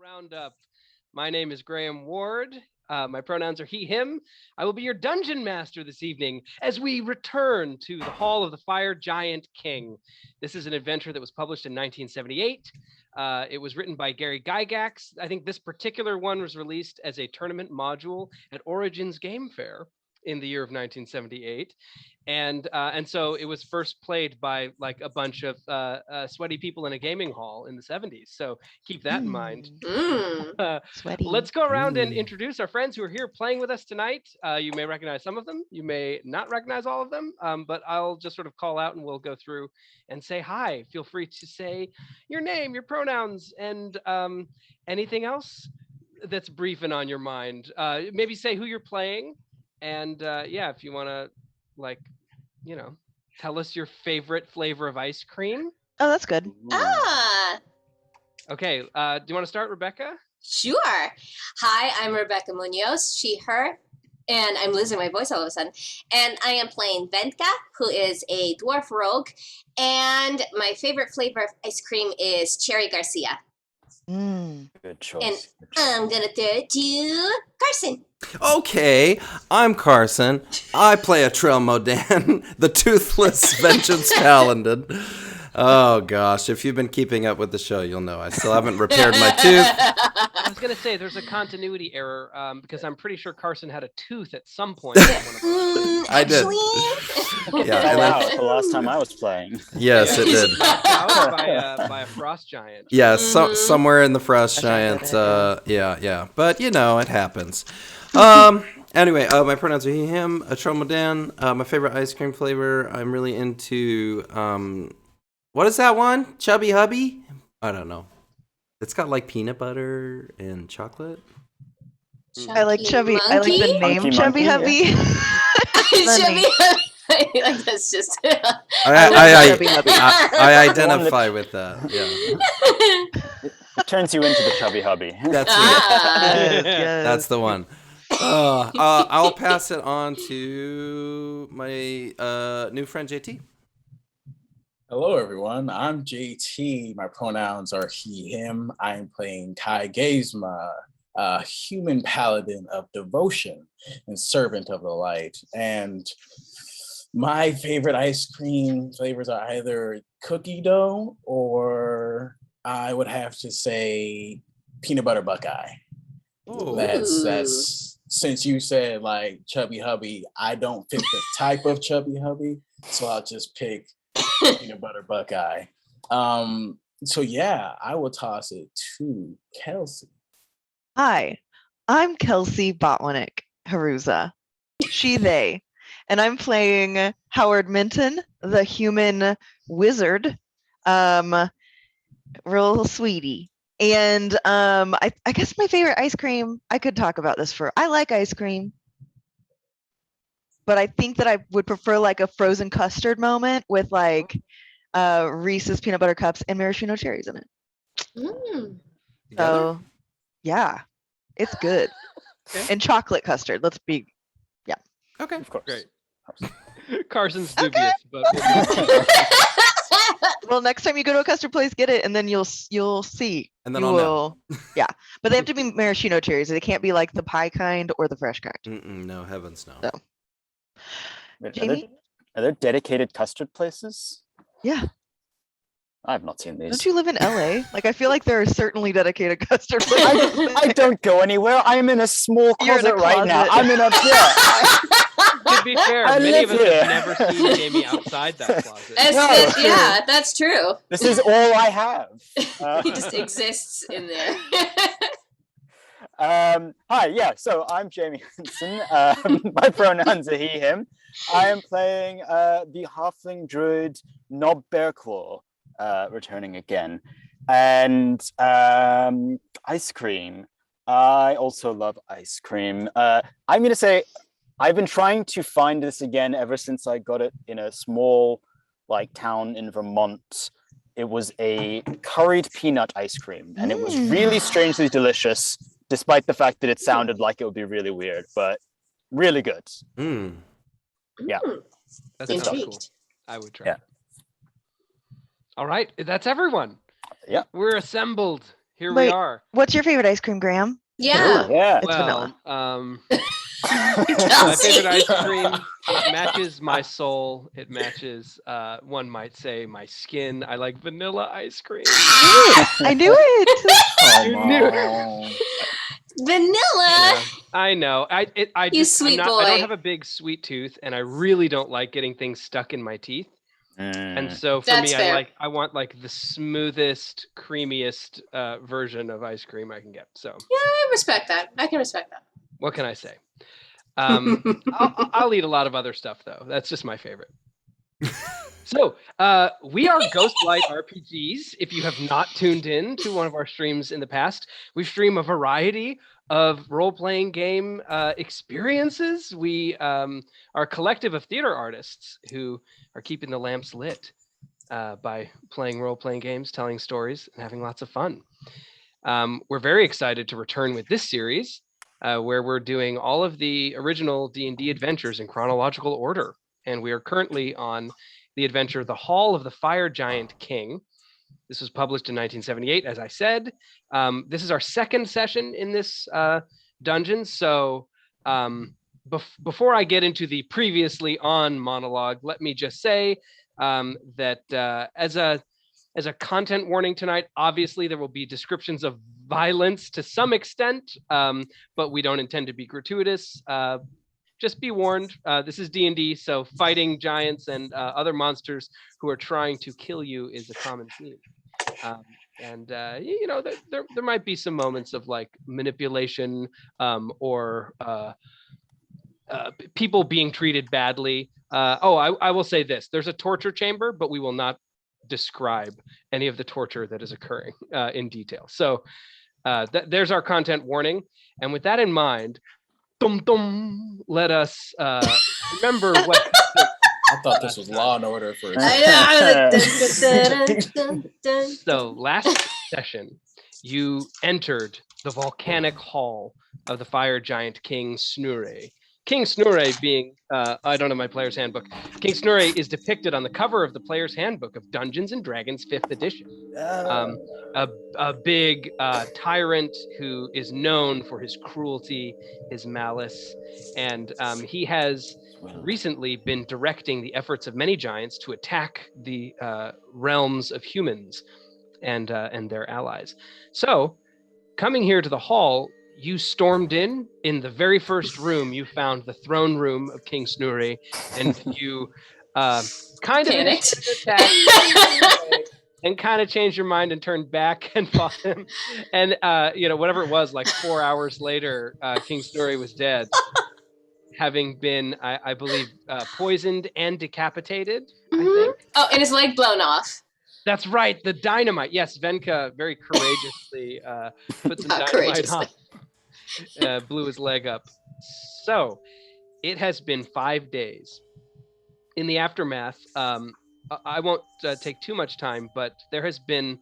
Roundup. My name is Graham Ward. My pronouns are he, him. I will be your dungeon master this evening as we return to the Hall of the Fire Giant King. This is an adventure that was published in 1978. It was written by Gary Gygax. I think this particular one was released as a tournament module at Origins Game Fair in the year of 1978. And so it was first played by like a bunch of sweaty people in a gaming hall in the 70s. So keep that in mind. Sweaty. Let's go around and introduce our friends who are here playing with us tonight. You may recognize some of them. You may not recognize all of them, but I'll just sort of call out and we'll go through and say hi. Feel free to say your name, your pronouns, and anything else that's brief and on your mind. Maybe say who you're playing. And yeah, if you want to, like, you know, tell us your favorite flavor of ice cream. Oh, that's good. Okay, do you want to start, Rebecca? Sure. Hi, I'm Rebecca Muñoz, she, her, and I'm losing my voice all of a sudden. And I am playing Ventka, who is a dwarf rogue. And my favorite flavor of ice cream is Cherry Garcia. Good choice. And I'm going to throw it to Carson. Okay, I'm Carson. I play a Trell Modan, the Toothless Vengeance Paladin. Oh gosh, if you've been keeping up with the show, you'll know I still haven't repaired my tooth. I was gonna say there's a continuity error because I'm pretty sure Carson had a tooth at some point. I did. Yeah, and that's the last time I was playing. Yes, it did. by a frost giant. Yeah, somewhere in the frost giant. Yeah. But you know, it happens. Anyway, my pronouns are he, him. A Trell Modan. My favorite ice cream flavor. I'm really into. What is that one? Chubby Hubby? I don't know. It's got like peanut butter and chocolate. I like Chubby. I like the name Funky Chubby Monkey, Hubby. Chubby Hubby. Like that's just. I identify with that. Yeah. It turns you into the Chubby Hubby. That's it. Yes. That's the one. I'll pass it on to my new friend JT. Hello, everyone. I'm JT. My pronouns are he, him. I'm playing Gezma, a human paladin of devotion and servant of the light. And my favorite ice cream flavors are either cookie dough or I would have to say peanut butter buckeye. Ooh. That's since you said like Chubby Hubby, I don't fit the type of Chubby Hubby, so I'll just pick peanut butter buckeye. So yeah, I will toss it to Kelsey. Hi, I'm Kelsea Botwinik-Hruza, she, they, and I'm playing Howard Minton, the human wizard, real sweetie. And I guess my favorite ice cream, I could talk about this I like ice cream. But I think that I would prefer like a frozen custard moment with like Reese's peanut butter cups and maraschino cherries in it. So yeah, it's good. Okay. And chocolate custard. Let's be, yeah. Okay. Of course. Great. Carson's dubious, but Well, next time you go to a custard place, get it, and then you'll see. And then you I'll know. Yeah, but they have to be maraschino cherries. They can't be like the pie kind or the fresh kind. No, heavens no. So. Wait, Jamie? are there dedicated custard places? Yeah. I've not seen these. Don't you live in LA? Like, I feel like there are certainly dedicated custard places. I don't go anywhere. I'm in a small You're in a closet right now. closet. I'm in a to be fair, I many of us live here. have never seen Jamie outside that closet. Yeah, that's true. This is all I have. He just exists in there. Hi, yeah, so I'm Jamie Hansen. My pronouns are he, him. I am playing the Halfling Druid Knob Bearclaw, returning again. And ice cream. I also love ice cream. I'm going to say I've been trying to find this again ever since I got it in a small town in Vermont. It was a curried peanut ice cream, and it was really strangely delicious, despite the fact that it sounded like it would be really weird, but really good. Yeah. That sounds Intrigued. cool. I would try. Yeah. All right, that's everyone. Yeah. We're assembled here we Wait. are. What's your favorite ice cream, Graham? Yeah. Yeah. It's vanilla. My Kelsey. favorite ice cream. It matches my soul. It matches, one might say, my skin. I like vanilla ice cream. I knew it. Come knew- on. Vanilla. Yeah, I know. I You just sweet I boy. don't have a big sweet tooth, and I really don't like getting things stuck in my teeth. And so for That's me, fair. I want like the smoothest, creamiest version of ice cream I can get. So I respect that. I can respect that. what can I say? I'll eat a lot of other stuff though. That's just my favorite. So we are Ghostlight RPGs. If you have not tuned in to one of our streams in the past, we stream a variety of role-playing game experiences. We are a collective of theater artists who are keeping the lamps lit by playing role-playing games, telling stories, and having lots of fun. We're very excited to return with this series, where we're doing all of the original D&D adventures in chronological order. And we are currently on the adventure The Hall of the Fire Giant King. This was published in 1978, as I said. This is our second session in this dungeon. So before I get into the previously on monologue, let me just say that as a content warning tonight, obviously there will be descriptions of violence to some extent, but we don't intend to be gratuitous. Just be warned, this is D&D, so fighting giants and other monsters who are trying to kill you is a common theme. You know, there might be some moments of like manipulation or people being treated badly. I will say this, there's a torture chamber, but we will not describe any of the torture that is occurring in detail. So there's our content warning. And with that in mind, let us remember what happened. I thought this was Law and Order for a second. So last session, you entered the volcanic hall of the fire giant King Snoori. King Snoori being, I don't know my player's handbook. King Snoori is depicted on the cover of the player's handbook of Dungeons and Dragons 5th edition. A big tyrant who is known for his cruelty, his malice, and he has recently been directing the efforts of many giants to attack the realms of humans and their allies. So, coming here to the hall, you stormed in the very first room. You found the throne room of King Snoori, and you kind of Panicked. and kind of changed your mind and turned back and fought him. And you know, whatever it was, like 4 hours later, King Snoori was dead, having been, I believe, poisoned and decapitated. I think. Oh, and his leg blown off. That's right, the dynamite. Yes, Venka very courageously put some Not dynamite courageously. on, blew his leg up. So it has been 5 days. In the aftermath, I won't take too much time, but there has been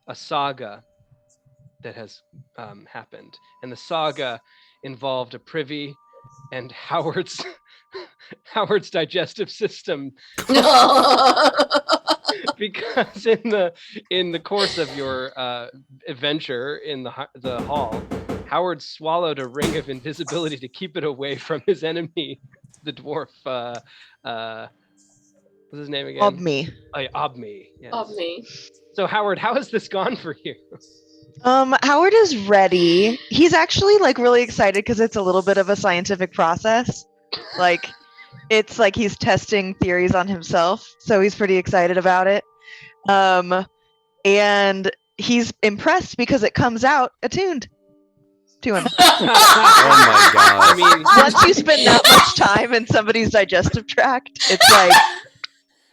a saga that has happened. And the saga involved a privy and Howard's digestive system. Because in the course of your adventure in the hall, Howard swallowed a ring of invisibility to keep it away from his enemy, the dwarf. What's his name again? Obmi. Obmi. Yes. Of me. So Howard, how has this gone for you? Howard is ready. He's actually like really excited because it's a little bit of a scientific process. Like it's like he's testing theories on himself, so he's pretty excited about it. And he's impressed because it comes out attuned to him. Oh my god. I mean, Once you spend that much time in somebody's digestive tract, it's like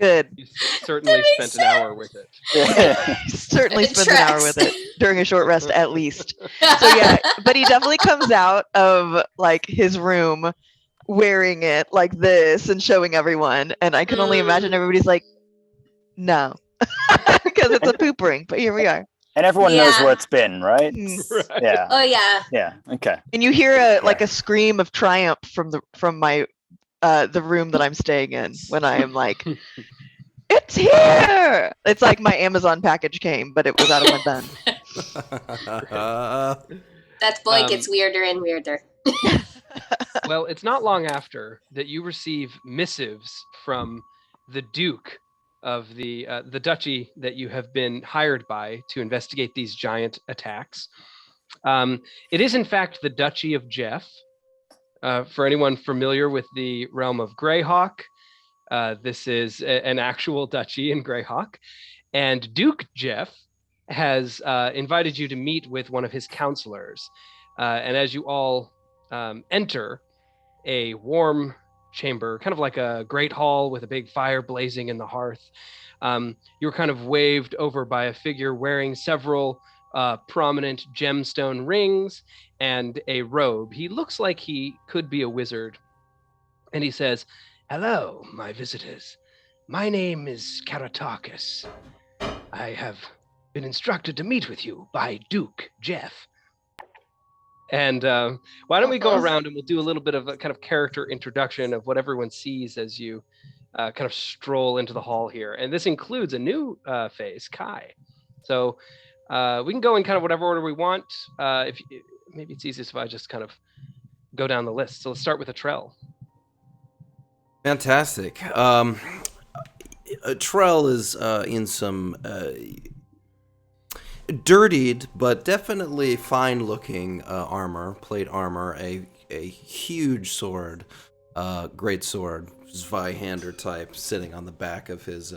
good. you certainly makes spent an hour with it. He certainly It spends an hour tracks. with it during a short rest at least. So yeah, but he definitely comes out of like his room wearing it like this and showing everyone, and I can only imagine everybody's like, no, because it's a poop ring. But here we are, And everyone knows Yeah. where it's been, right? Mm. Right. Yeah. Oh yeah. Yeah. Okay. and you hear like a scream of triumph from my the room that I'm staying in when I am like, it's here. It's like my Amazon package came, but it was out of my bin. That boy Um, gets weirder and weirder. Well, it's not long after that you receive missives from the Duke of the duchy that you have been hired by to investigate these giant attacks. It is, in fact, the Duchy of Jeff. For anyone familiar with the realm of Greyhawk, this is an actual duchy in Greyhawk. And Duke Jeff has invited you to meet with one of his counselors. And as you all enter a warm chamber, kind of like a great hall with a big fire blazing in the hearth, you're kind of waved over by a figure wearing several prominent gemstone rings and a robe. He looks like he could be a wizard. And he says, "Hello, my visitors. My name is Karatakis. I have been instructed to meet with you by Duke Jeff." And why don't we go around and we'll do a little bit of a kind of character introduction of what everyone sees as you kind of stroll into the hall here. And this includes a new face, Kai. So we can go in kind of whatever order we want. Maybe it's easiest if I just kind of go down the list. So let's start with a Trell. Fantastic. Trell is in some dirtied but definitely fine-looking armor, plate armor, a huge sword, great sword, Zweihander type, sitting on the back of his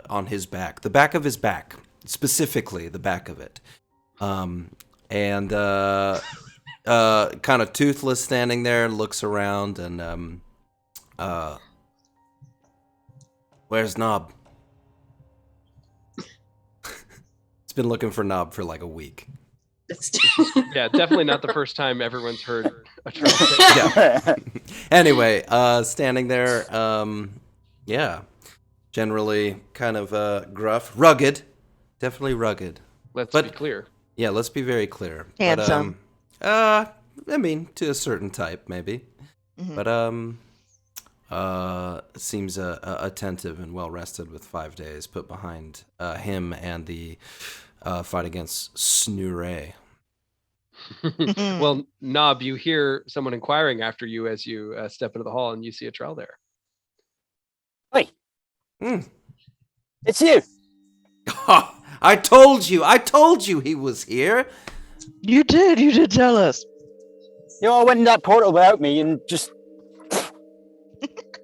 on his back, the back of his back, specifically the back of it, and kind of toothless, standing there, looks around, and where's Knob? It's been looking for Knob for like a week. Yeah, definitely not the first time everyone's heard a Trell. Yeah. Anyway, standing there, yeah, generally kind of gruff, rugged, definitely rugged. Let's But- be clear. Yeah, let's be very clear. Handsome. But, I mean, to a certain type, maybe. Mhm. But seems attentive and well rested with 5 days put behind him and the fight against Snoori. Well, Nob, you hear someone inquiring after you as you step into the hall, and you see a Trell there. Hey, Hmm. it's you. I told you he was here. You did tell us. You all went in that portal without me and just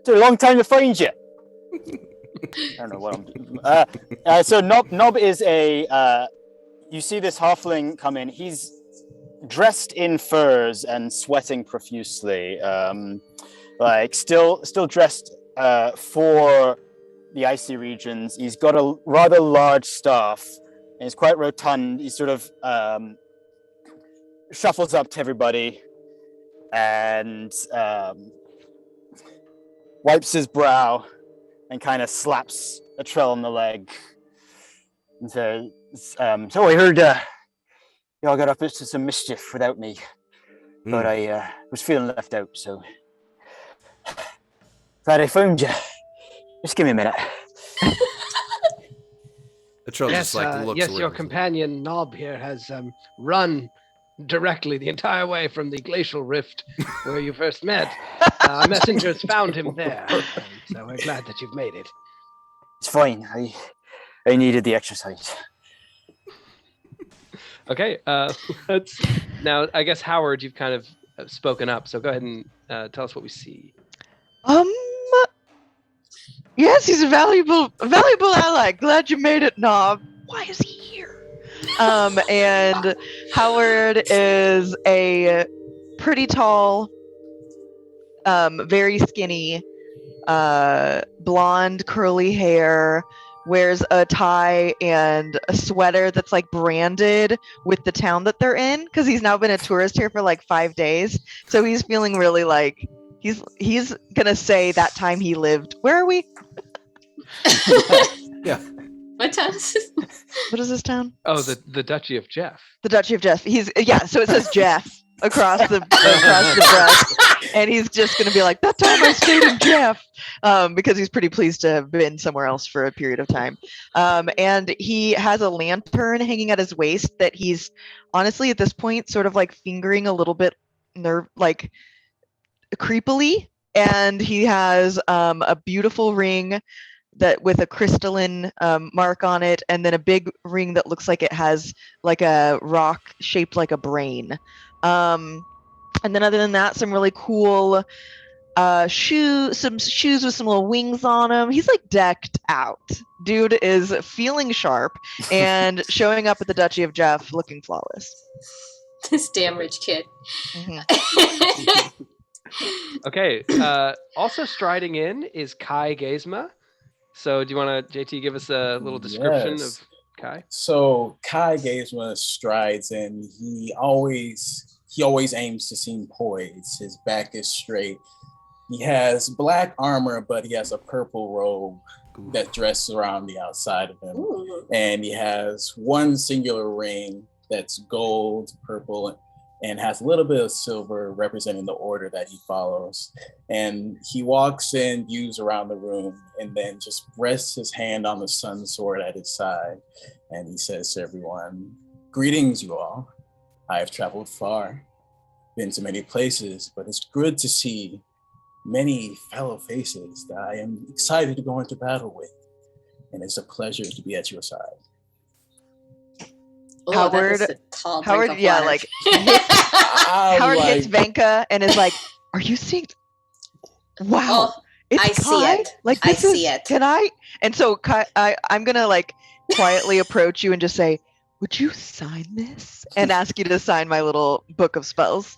took a long time to find you. I don't know what I'm doing. So Nob is a, you see this halfling come in. He's dressed in furs and sweating profusely. Like still dressed for the icy regions. He's got a rather large staff and he's quite rotund. He sort of shuffles up to everybody and wipes his brow and kind of slaps a Trell on the leg and says, "So I heard y'all got up to some mischief without me, but I was feeling left out, so glad I found you. Just give me a minute." The troll just like looks. Yes, a your little- companion Nob here has run directly the entire way from the glacial rift where you first met. Our messengers found him there, so we're glad that you've made it. It's fine. I needed the exercise. Okay, let's now. I guess Howard, you've kind of spoken up, so go ahead and tell us what we see. Yes, he's a valuable ally. Glad you made it, Knob. Why is he here? And Howard is a pretty tall, very skinny, blonde, curly hair, wears a tie and a sweater that's like branded with the town that they're in, because he's now been a tourist here for like 5 days. So he's feeling really like he's gonna say that time he lived. Where are we? Yeah. What town is this? What is this town? Oh, the Duchy of Jeff. The Duchy of Jeff. So it says Jeff. across the breast, and he's just going to be like, "That time I stayed in Jeff," because he's pretty pleased to have been somewhere else for a period of time. And he has a lantern hanging at his waist that he's honestly at this point sort of like fingering a little bit like creepily, and he has a beautiful ring that with a crystalline mark on it, and then a big ring that looks like it has like a rock shaped like a brain. And then other than that, some really cool some shoes with some little wings on them. He's like decked out. Dude is feeling sharp and showing up at the Duchy of Jeff looking flawless. This damn rich kid. Mm-hmm. Okay. Also striding in is Kai Gezma. So do you want to, JT, give us a little description of Kai? So Kai Gezma strides in. He always aims to seem poised. His back is straight. He has black armor, but he has a purple robe that dresses around the outside of him. Ooh. And he has one singular ring that's gold, purple, and has a little bit of silver representing the order that he follows. And he walks in, views around the room, and then just rests his hand on the sun sword at his side. And he says to everyone, "Greetings, you all. I have traveled far, been to many places, but it's good to see many fellow faces that I am excited to go into battle with. And it's a pleasure to be at your side." Oh, Howard, that is a tall drink Howard, of yeah, water. like I'm Howard like, hits Venka and is like, "Are you seeing? Wow, Oh, it's I see Kai? it. Like I this is, see it." Can I?" And so Kai, I'm gonna like quietly approach you and just say, "Would you sign this?" And ask you to sign my little book of spells.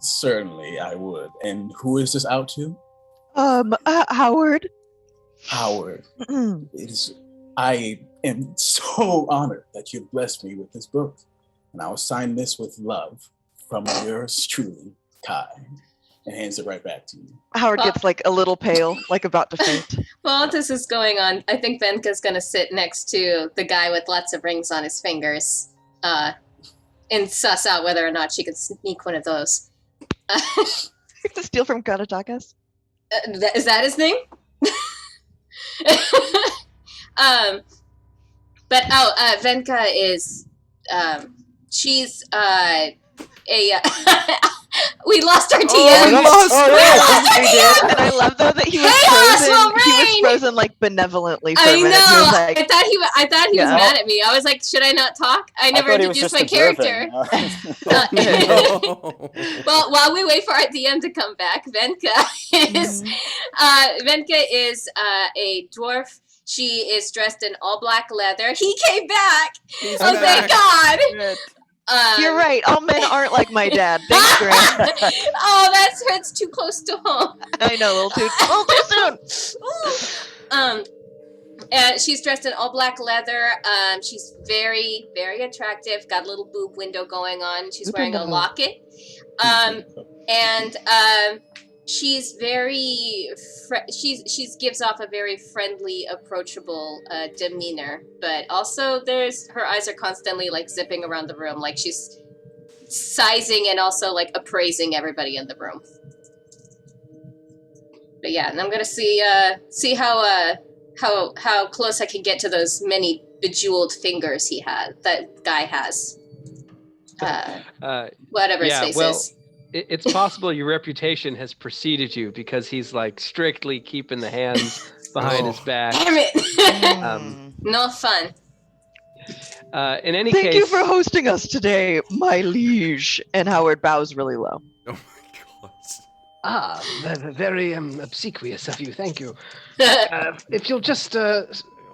certainly I would. And who is this out to? Howard. Howard. I am so honored that you've blessed me with this book. And I will sign this with love from yours truly, Kai. And hands it right back to you. Howard gets like a little pale, like about to faint. While this is going on, I think Venka's going to sit next to the guy with lots of rings on his fingers and suss out whether or not she could sneak one of those. To steal from Karatakas? Is that his name? But Venka is she's a we lost our TM. We did, and I love though that he was Chaos frozen. will He was reign! frozen like benevolently for I a minute. know. He was like, I thought he was Yeah. mad at me. I was like, should I not talk? I never thought he was introduced just my observing. character. No. Well, while we wait for our DM to come back, Venka is a dwarf. She is dressed in all black leather. He came back. He's Oh, back. thank God. "You're right. All men aren't like my dad." Thanks, Grant. Oh, that's too close to home. I know, a little too soon. And she's dressed in all black leather. She's very, very attractive. Got a little boob window going on. She's wearing a locket. And she's very she's gives off a very friendly, approachable demeanor, but also her eyes are constantly like zipping around the room, like she's sizing and also like appraising everybody in the room. But yeah, and I'm gonna see how close I can get to those many bejeweled fingers that guy has. Whatever his face is. It's possible your reputation has preceded you because he's like strictly keeping the hands behind his back. Damn it! Mm. No fun. In any Thank case, you for hosting us today, my liege. And Howard bows really low. Oh my god. Very obsequious of you. Thank you. If you'll just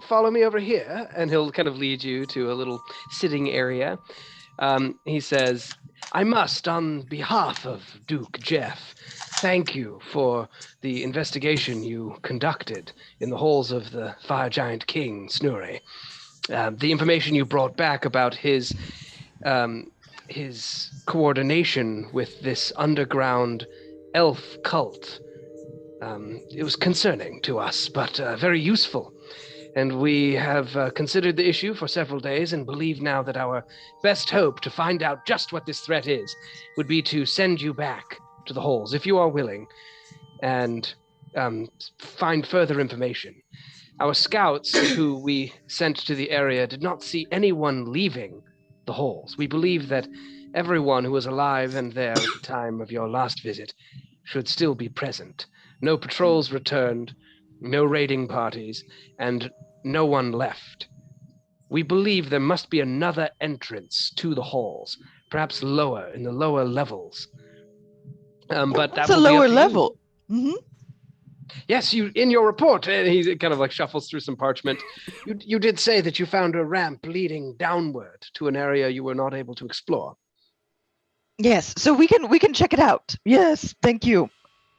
follow me over here, and he'll kind of lead you to a little sitting area. He says, "I must, on behalf of Duke Jeff, thank you for the investigation you conducted in the halls of the Fire Giant King, Snoori. The information you brought back about his coordination with this underground elf cult, it was concerning to us, but very useful. And we have considered the issue for several days and believe now that our best hope to find out just what this threat is would be to send you back to the halls, if you are willing, and find further information. Our scouts who we sent to the area did not see anyone leaving the halls. We believe that everyone who was alive and there at the time of your last visit should still be present. No patrols returned, no raiding parties, and no one left. We believe there must be another entrance to the halls, perhaps lower, in the lower levels. But that That's a will be up lower to you. level. Hmm. Yes, you in your report, and he kind of like shuffles through some parchment. You did say that you found a ramp leading downward to an area you were not able to explore. Yes, so we can check it out. Yes, thank you.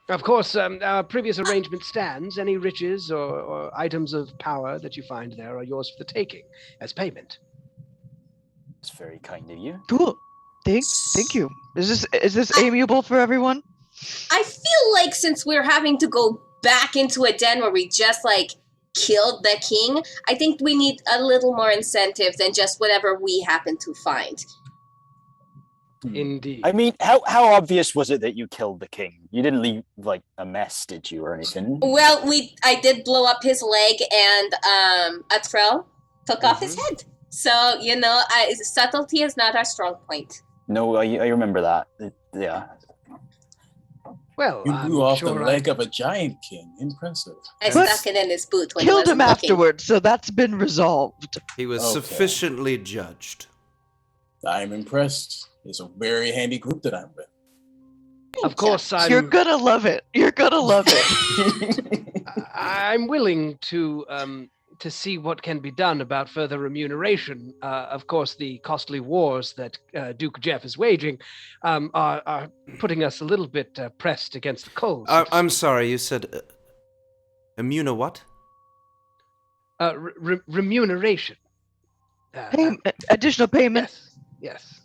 Of course, our previous arrangement stands. Any riches or items of power that you find there are yours for the taking as payment. It's very kind of you. Cool. Thank you. Is this amiable for everyone? I feel like since we're having to go back into a den where we just like killed the king, I think we need a little more incentive than just whatever we happen to find. Indeed. I mean, how obvious was it that you killed the king? You didn't leave like a mess, did you, or anything? Well, I did blow up his leg, and a Trell took off his head. So subtlety is not our strong point. No, I remember that. Yeah. Well, You blew I'm off sure the leg of a giant king. Impressive. I But stuck it in his boot when Killed he him wasn't looking. afterwards, so that's been resolved. He was Okay. sufficiently judged. I'm impressed. It's a very handy group that I'm with. Of course, You're gonna love it. You're gonna love it. I'm willing to see what can be done about further remuneration. Of course, the costly wars that Duke Jeff is waging are putting us a little bit pressed against the cold. I'm sorry, you said what? Remuneration. Additional payment. Yes.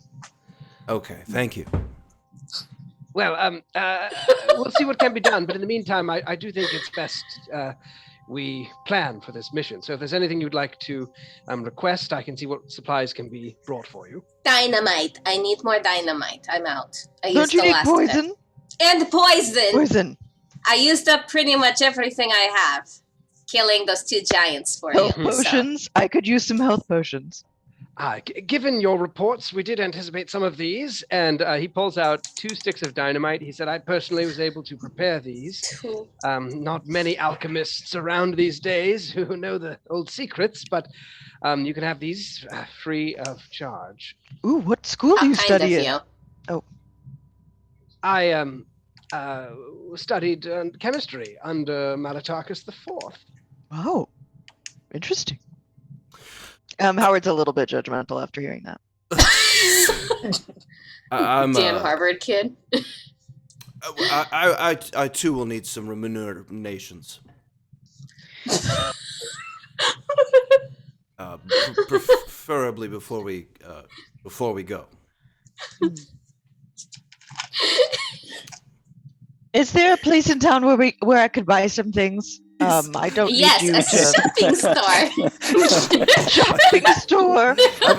Okay, thank you. Well, we'll see what can be done. But in the meantime, I do think it's best we plan for this mission. So if there's anything you'd like to request, I can see what supplies can be brought for you. Dynamite. I need more dynamite. I'm out. I Don't used you the need last of it. poison? And poison. Poison. I used up pretty much everything I have, killing those two giants for Health you. so- potions. I could use some health potions. Given your reports, we did anticipate some of these, and he pulls out 2 sticks of dynamite. He said, I personally was able to prepare these. Cool. Not many alchemists around these days who know the old secrets, but you can have these free of charge. Ooh, what school do How you kind study of in? you. I studied chemistry under Malatarchus IV. Oh, interesting. Howard's a little bit judgmental after hearing that. I'm Damn Harvard kid. I too will need some remunerations. Preferably before we go. Is there a place in town where I could buy some things? I don't Yes, need you a to shopping store. shopping store. I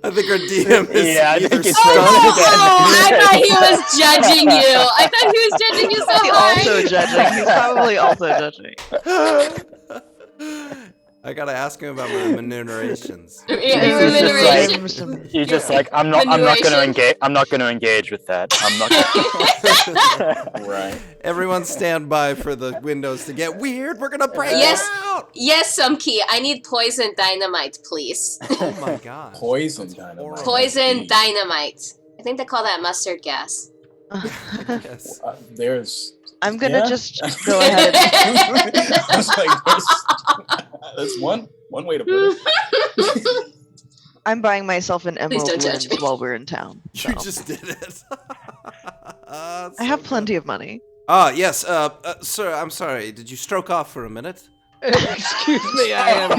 think our DM is Yeah, I either think it's stunned- I thought he was judging you. I thought he was judging you so He's hard. also judging. He's probably also judging. I gotta ask him about my remunerations. Yeah, He's remuneration. just like, you're just like, I'm not going to Remuneration. engage. I'm not going to engage with that. I'm not. Gonna... Right. Everyone stand by for the windows to get weird. We're gonna break Yes. it out. Yes, key. I need poison dynamite, please. Oh my god. Poison That's dynamite. horrible. Poison dynamite. I think they call that mustard gas. Yes. There's. I'm gonna Yeah. just go ahead. I was like, that's one way to put it. I'm buying myself an don't emerald judge lens me. while we're in town. You so. just did it. I have plenty of money. Yes, sir, I'm sorry. Did you stroke off for a minute? Excuse me, I am.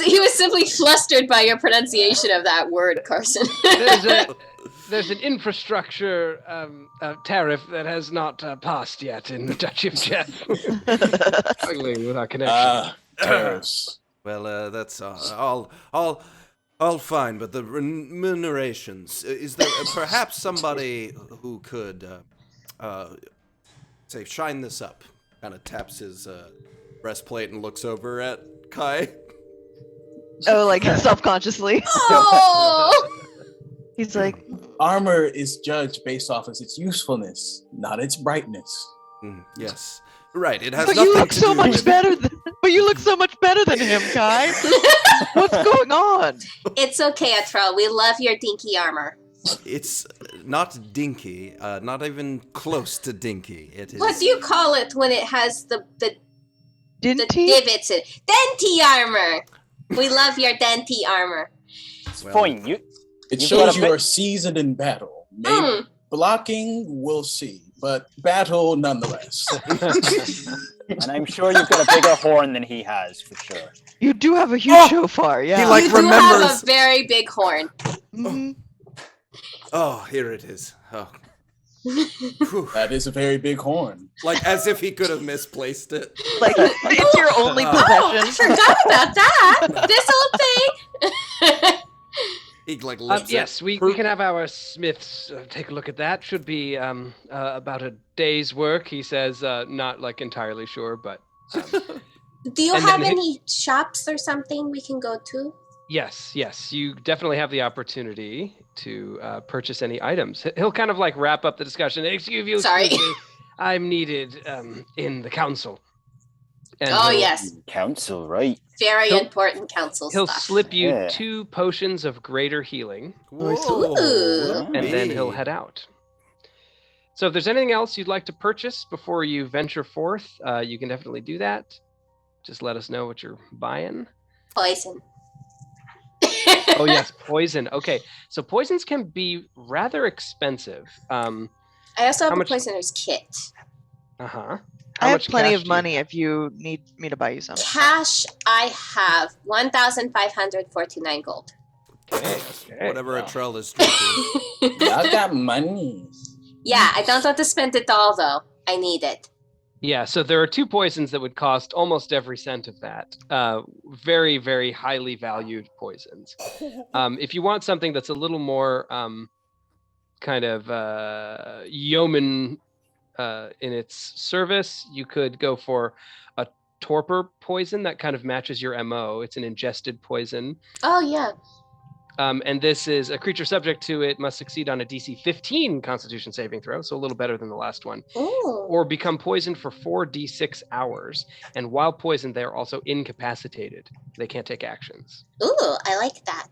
He was simply flustered by your pronunciation of that word, Carson. There's an infrastructure tariff that has not passed yet in the Duchy of Jeff. Struggling with our connection. Tariffs. Well, that's all fine, but the remunerations, is there perhaps somebody who could, say, shine this up? Kind of taps his breastplate and looks over at Kai. Oh, like self-consciously. Oh! He's like, Armor is judged based off of its usefulness, not its brightness. Yes, right. It has but nothing you look to so do much with... better than. But you look so much better than him, Kai. What's going on? It's okay, Trell. We love your dinky armor. It's not dinky, not even close to dinky. It is. What do you call it when it has the Didn't he? divots in it? Denty armor. We love your denty armor. Well, Fine, you. It You've shows got a you bit- are seasoned in battle. Maybe blocking, we'll see, but battle nonetheless. And I'm sure you've got a bigger horn than he has, for sure. You do have a huge shofar, yeah. He like You do have remembers. a very big horn. Mhm. Oh, here it is. Oh. Whew. That is a very big horn. Like as if he could have misplaced it. Like it's your only Oh, I possession. forgot about that. This old thing. He like lifts Yes, it. we can have our smiths take a look at that. Should be about a day's work, he says. Not like entirely sure, but Do you And have then any shops or something we can go to? yes, you definitely have the opportunity to purchase any items. He'll kind of like wrap up the discussion. Excuse Sorry. me, I'm needed in the council. And Oh, he'll- yes. Council, right? Very He'll- important council He'll stuff. slip you Yeah. 2 potions of greater healing, Whoa, Ooh. and then he'll hey. head out. So if there's anything else you'd like to purchase before you venture forth, you can definitely do that. Just let us know what you're buying. Poison. Oh yes, poison. Okay, so poisons can be rather expensive. I also have How a much- poisoner's kit. Uh-huh. I have plenty cash of do you- money if you need me to buy you some. Cash, I have 1,549 gold. Okay. Whatever a Trell is drinking. Y'all got money. Yeah, I don't want to spend it all though. I need it. Yeah, so there are 2 poisons that would cost almost every cent of that. Very, very highly valued poisons. If you want something that's a little more kind of yeoman in its service, you could go for a torpor poison that kind of matches your MO. It's an ingested poison. Oh yeah. And this is a creature subject to it must succeed on a DC 15 Constitution saving throw, so a little better than the last one, Ooh. or become poisoned for 4d6 hours. And while poisoned, they are also incapacitated. They can't take actions. Ooh, I like that.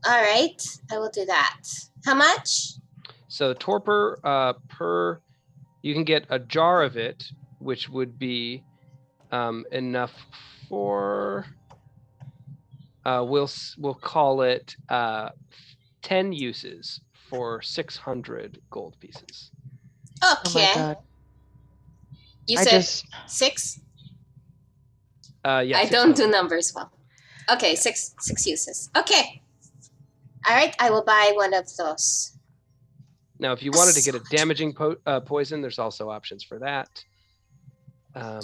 All right, I will do that. How much? So torpor you can get a jar of it, which would be enough for we'll call it 10 uses for 600 gold pieces. Oh Okay. my god. You I said just 6? Yeah, I don't 600. do numbers well. Okay, six uses. Okay. All right, I will buy one of those. Now, if you wanted to get a damaging poison, there's also options for that. I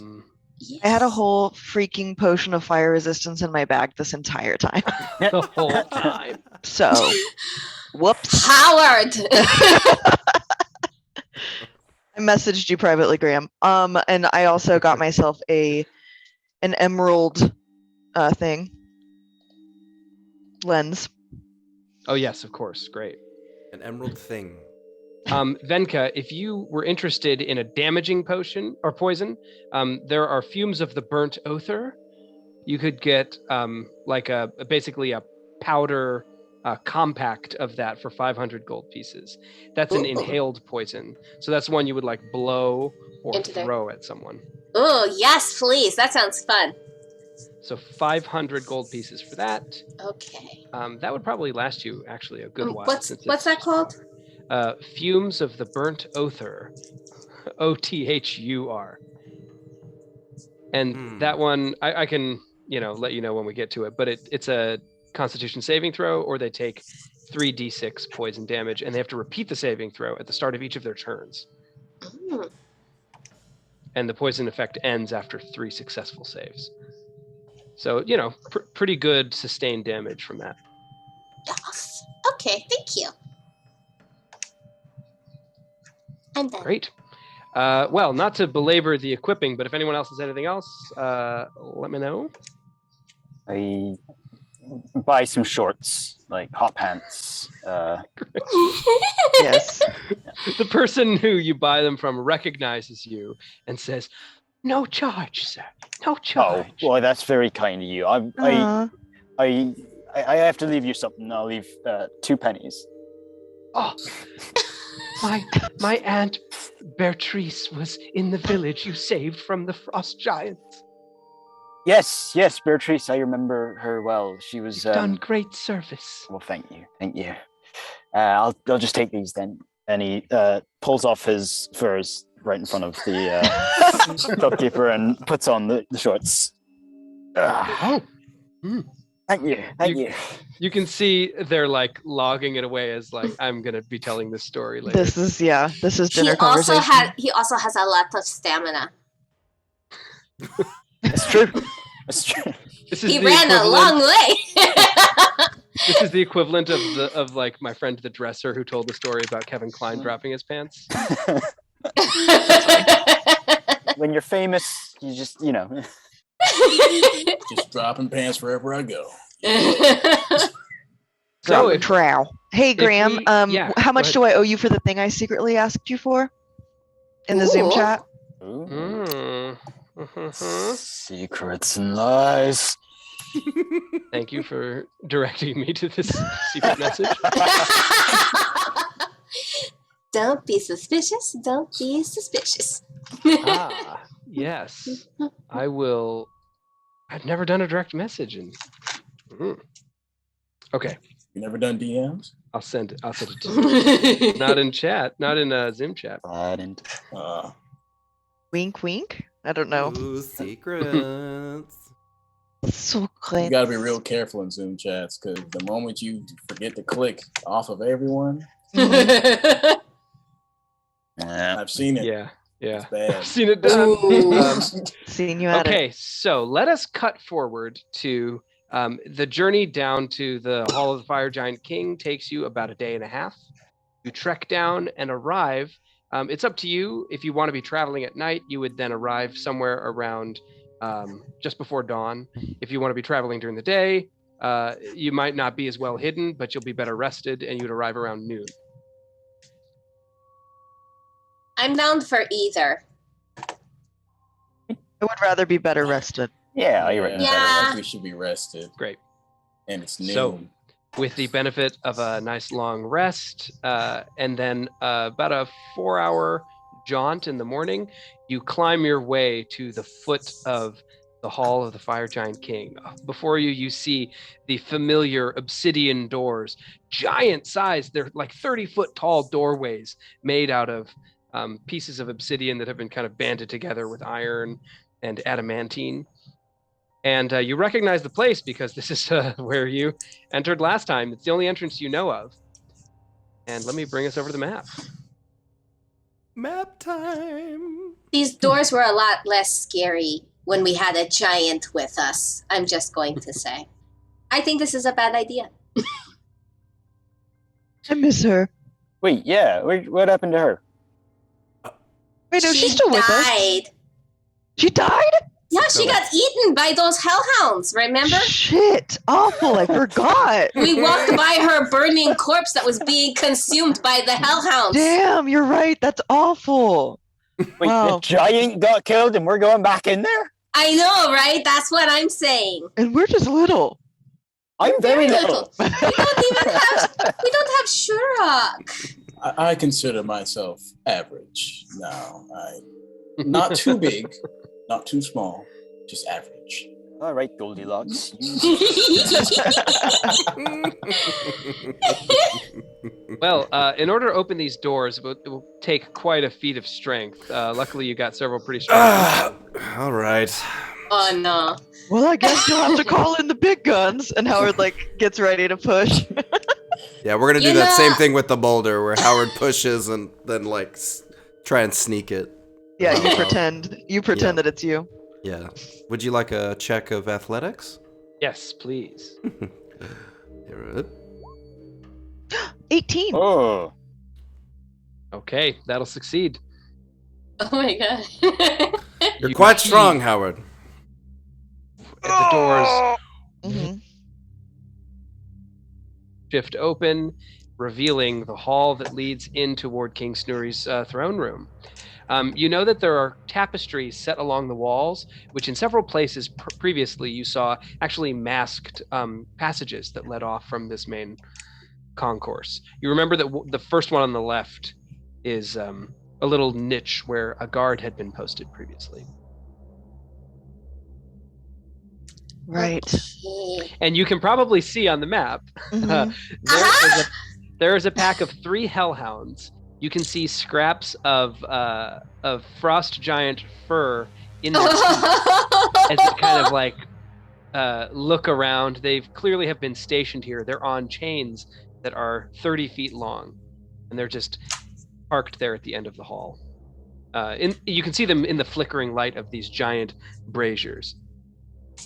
had a whole freaking potion of fire resistance in my bag this entire time. The whole time. So, whoops. Howard. I messaged you privately, Graham. And I also got myself an emerald thing lens. Oh yes, of course. Great. An emerald thing. Venka, if you were interested in a damaging potion or poison, there are fumes of the burnt othar. You could get like basically a powder compact of that for 500 gold pieces. That's an Ooh. inhaled poison. So that's one you would like blow or Into there. throw at someone. Oh, yes, please. That sounds fun. So 500 gold pieces for that. Okay. That would probably last you actually a good while. What's since that it's- called? Fumes of the burnt othar. Othur. And that one, I can, let you know when we get to it, but it's a Constitution saving throw, or they take 3d6 poison damage, and they have to repeat the saving throw at the start of each of their turns. Mm. And the poison effect ends after 3 successful saves. So, you know, pretty good sustained damage from that. Yes. Okay, thank you. I'm done. Great. Well, not to belabor the equipping, but if anyone else has anything else, let me know. I buy some shorts, like hot pants. Yes. The person who you buy them from recognizes you and says, "No charge, sir. No Oh, charge." well, that's very kind of you. I have to leave you something. I'll leave 2 pennies. Oh, my aunt Bertrice was in the village you saved from the frost giants. Yes, Beatrice, I remember her well. She was You've done great service. Well, thank you. I'll just take these then. And he pulls off his furs right in front of the shopkeeper and puts on the shorts. Oh. Mm. Thank you. You can see they're like logging it away as like, I'm gonna be telling this story later. This is dinner He conversation. also has a lot of stamina. It's true. He ran a long way. This is the equivalent of like my friend the dresser who told the story about Kevin Kline dropping his pants. When you're famous, you just, Just dropping pants wherever I go. So Drop trowel. Hey Graham, how much do I owe you for the thing I secretly asked you for in the Zoom Ooh. chat? Secrets and lies. Thank you for directing me to this secret message. Don't be suspicious. Don't be suspicious. Yes. I will. I've never done a direct message. Okay. You never done DMs? I'll send it to you. Not in chat. Not in Zoom chat. Wink, wink. I don't know. Ooh, secrets. So You great. gotta be real careful in Zoom chats because the moment you forget to click off of everyone, Yeah. I've seen it. Yeah. It's bad. I've seen it done. Ooh. Seeing you at it. Okay, so let us cut forward to the journey down to the Hall of the Fire Giant King takes you about a day and a half. You trek down and arrive. It's up to you. If you want to be traveling at night, you would then arrive somewhere around just before dawn. If you want to be traveling during the day, you might not be as well hidden, but you'll be better rested, and you'd arrive around noon. I'm down for either. I would rather be better rested. Yeah, you're right. Yeah. I think we should be rested. Great. And it's noon. So, with the benefit of a nice long rest, and then about a 4-hour jaunt in the morning, you climb your way to the foot of the Hall of the Fire Giant King. Before you, you see the familiar Obsidian Doors, giant size. They're like 30-foot tall doorways made out of pieces of obsidian that have been kind of banded together with iron and adamantine. And you recognize the place because this is where you entered last time. It's the only entrance you know of. And let me bring us over to the map. Map time. These doors were a lot less scary when we had a giant with us. I'm just going to say. I think this is a bad idea. I miss her. Wait, yeah. What happened to her? Wait, no, she's still with us. died. She died? Yeah, she got eaten by those hellhounds, remember? Shit. Awful. I forgot. We walked by her burning corpse that was being consumed by the hellhounds. Damn, you're right. That's awful. Wait, Wow. the giant got killed and we're going back in there? I know, right? That's what I'm saying. And we're just little. I'm very little. We don't have Shurak. I consider myself average now. Not too big, not too small, just average. All right, Goldilocks. Well, in order to open these doors, it will take quite a feat of strength. Luckily, you got several pretty strong. All right. Oh no. Well, I guess you'll have to call in the big guns. And Howard gets ready to push. Yeah, we're gonna do that same thing with the boulder, where Howard pushes and then try and sneak it. Yeah, you pretend. You pretend that it's you. Yeah. Would you like a check of athletics? Yes, please. Here, 18. Oh. Okay, that'll succeed. Oh my god. You're You quite see strong, Howard. The doors Mm-hmm. shift open, revealing the hall that leads in toward King Snoori's throne room. You know that there are tapestries set along the walls, which in several places previously you saw actually masked passages that led off from this main concourse. You remember that the first one on the left is a little niche where a guard had been posted previously. Right. Okay. And you can probably see on the map, Mhm. there is a pack of 3 hellhounds. You can see scraps of frost giant fur in their teeth as they kind of like look around. They've clearly have been stationed here. They're on chains that are 30 feet long, and they're just parked there at the end of the hall. You can see them in the flickering light of these giant braziers.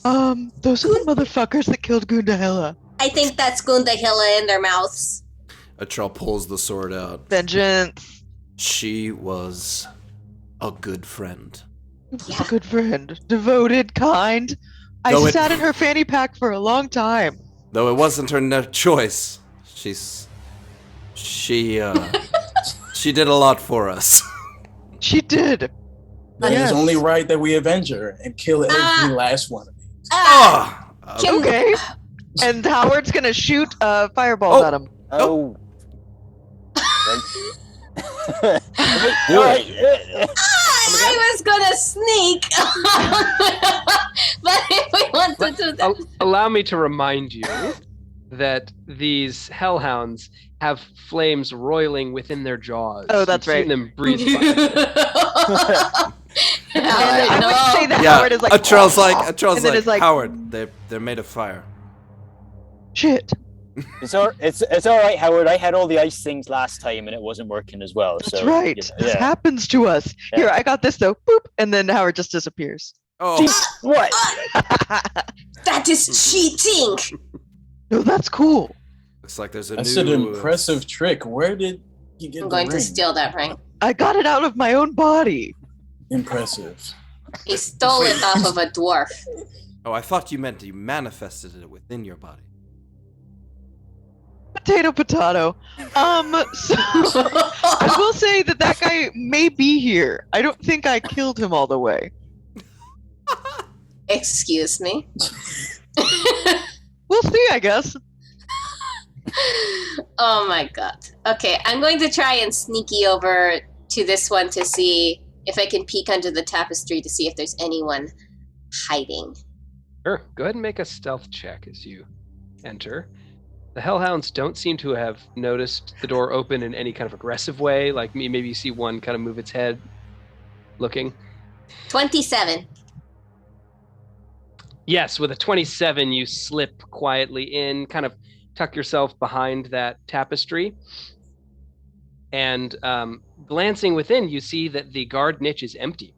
Those are the motherfuckers that killed Gundahilla. I think that's Gundahilla in their mouths. A Trell pulls the sword out. Vengeance. She was a good friend. She's a good friend. Devoted, kind. I Though it- sat in her fanny pack for a long time. Though it wasn't her choice. She did a lot for us. She did. That Yes. is only right that we avenge her and kill every last one of them. Ah, Ah! Can- Okay. And Howard's gonna shoot fireballs Oh. at him. Oh. Right. Do Alright. I was gonna sneak. But if we want to do that. Allow me to remind you that these hellhounds have flames roiling within their jaws. Oh, that's You've right. seen them breathe fire. And I would say that Yeah, Howard is like, a Trell's and then like, it's like- Howard, they're made of fire. shit. It's all right, Howard. I had all the ice things last time and it wasn't working as well. That's so, right. you know, This yeah. happens to us. Yeah. Here, I got this though. Boop. And then Howard just disappears. Oh, What? That is cheating. No, that's cool. looks like there's a That's new. an impressive trick. Where did you get I'm the going to ring? steal that ring. I got it out of my own body. Impressive. He stole it off of a dwarf. Oh, I thought you meant you manifested it within your body. Potato, potato. So I will say that guy may be here. I don't think I killed him all the way. Excuse me. We'll see, I guess. Oh my god. Okay, I'm going to try and sneaky over to this one to see if I can peek under the tapestry to see if there's anyone hiding. Sure. Go ahead and make a stealth check as you enter. The hellhounds don't seem to have noticed the door open in any kind of aggressive way. Like maybe you see one kind of move its head, looking. 27. Yes, with a 27, you slip quietly in, kind of tuck yourself behind that tapestry. And glancing within, you see that the guard niche is empty.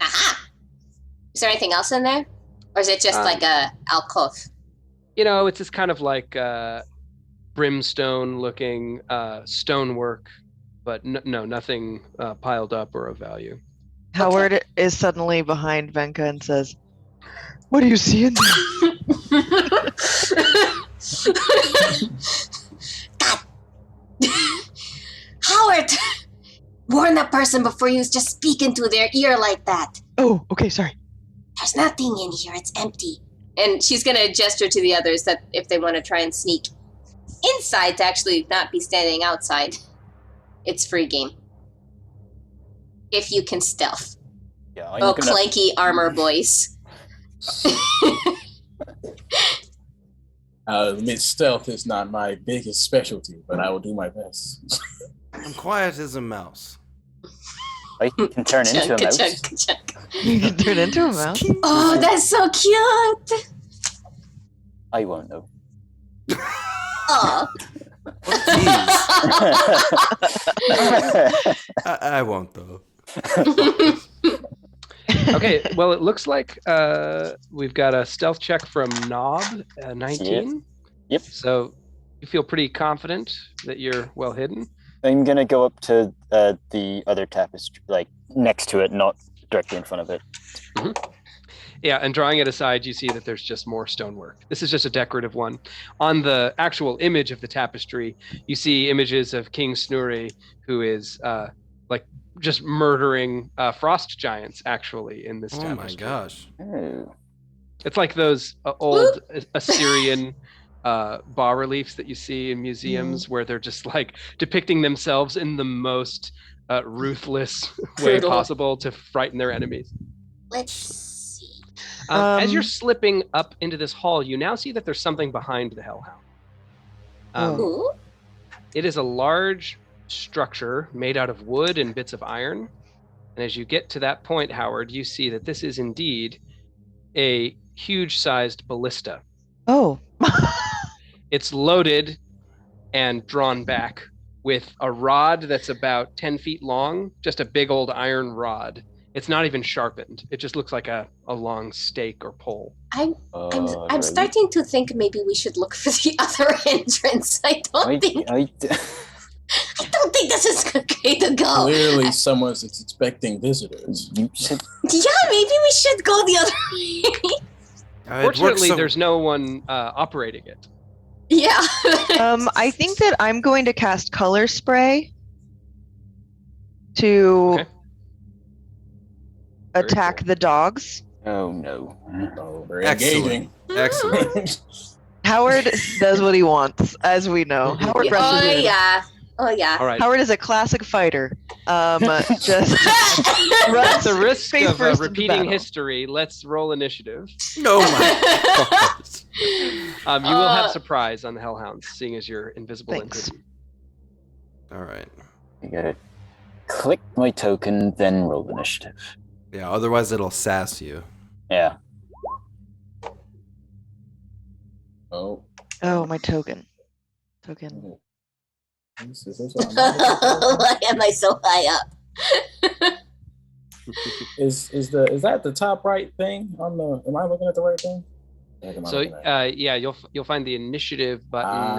Aha! Is there anything else in there? Or is it just like a alcove? You know, it's this kind of like brimstone-looking stonework, but no, nothing piled up or of value. Howard is suddenly behind Venka and says, "What do you see in there?" God. Howard! Warn that person before you just speak into their ear like that. Oh, okay, sorry. There's nothing in here, it's empty. And she's gonna gesture to the others that if they want to try and sneak inside to actually not be standing outside, it's free game. If you can stealth. Yeah, Oh, clanky armor boys. I'll admit stealth is not my biggest specialty, but I will do my best. I'm quiet as a mouse. I can turn into a mouse. Ka-chunk. You can turn into a mouse. Oh, that's so cute. I won't know. Oh. I won't though. Okay, well, it looks like we've got a stealth check from Knob, 19. Yep. So you feel pretty confident that you're well hidden. I'm gonna go up to the other tapestry, like next to it, not directly in front of it. Yeah, and drawing it aside, you see that there's just more stonework. This is just a decorative one. On the actual image of the tapestry, you see images of King Snoori, who is like just murdering frost giants, actually, in this tapestry. Oh my gosh. Oh. It's like those old Assyrian bas-reliefs that you see in museums where they're just like depicting themselves in the most ruthless way Brutal. possible to frighten their enemies. Let's see. As you're slipping up into this hall, you now see that there's something behind the Hellhound. Ooh. It is a large structure made out of wood and bits of iron. And as you get to that point, Howard, you see that this is indeed a huge-sized ballista. Oh. It's loaded and drawn back with a rod that's about 10 feet long, just a big old iron rod. It's not even sharpened. It just looks like a long stake or pole. I'm Really? starting to think maybe we should look for the other entrance. I don't think this is a good way to go. Clearly, someone's expecting visitors. You said Yeah, maybe we should go the other way. Fortunately, there's no one operating it. Yeah. I think that I'm going to cast color spray to Okay. attack the dogs. oh no. Oh, very Excellent. engaging. Excellent. Howard does what he wants, as we know. Howard rushes Oh in. yeah. Oh yeah. All right. Howard is a classic fighter. Just At runs the risk face of first into repeating battle. history, let's roll initiative. Oh my gosh. You will have surprise on the Hellhounds, seeing as you're invisible Thanks. and hidden. All right. I gotta click my token, then roll initiative. Yeah, otherwise it'll sass you. Yeah. Oh. Oh, my token. Token. Why am I so high up? Is that the top right thing on the? Am I looking at the right thing? So yeah, you'll find the initiative button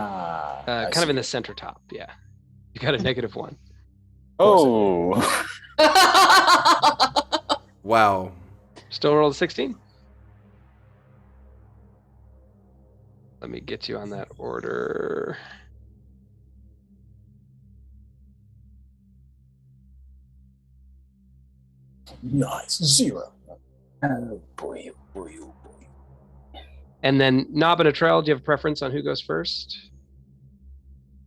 kind of in the center top. Yeah, you got a -1. Oh. Wow. Still roll a 16. Let me get you on that order. Nice 0. Oh boy, oh boy, oh boy. And then Knob and a Trell, do you have a preference on who goes first?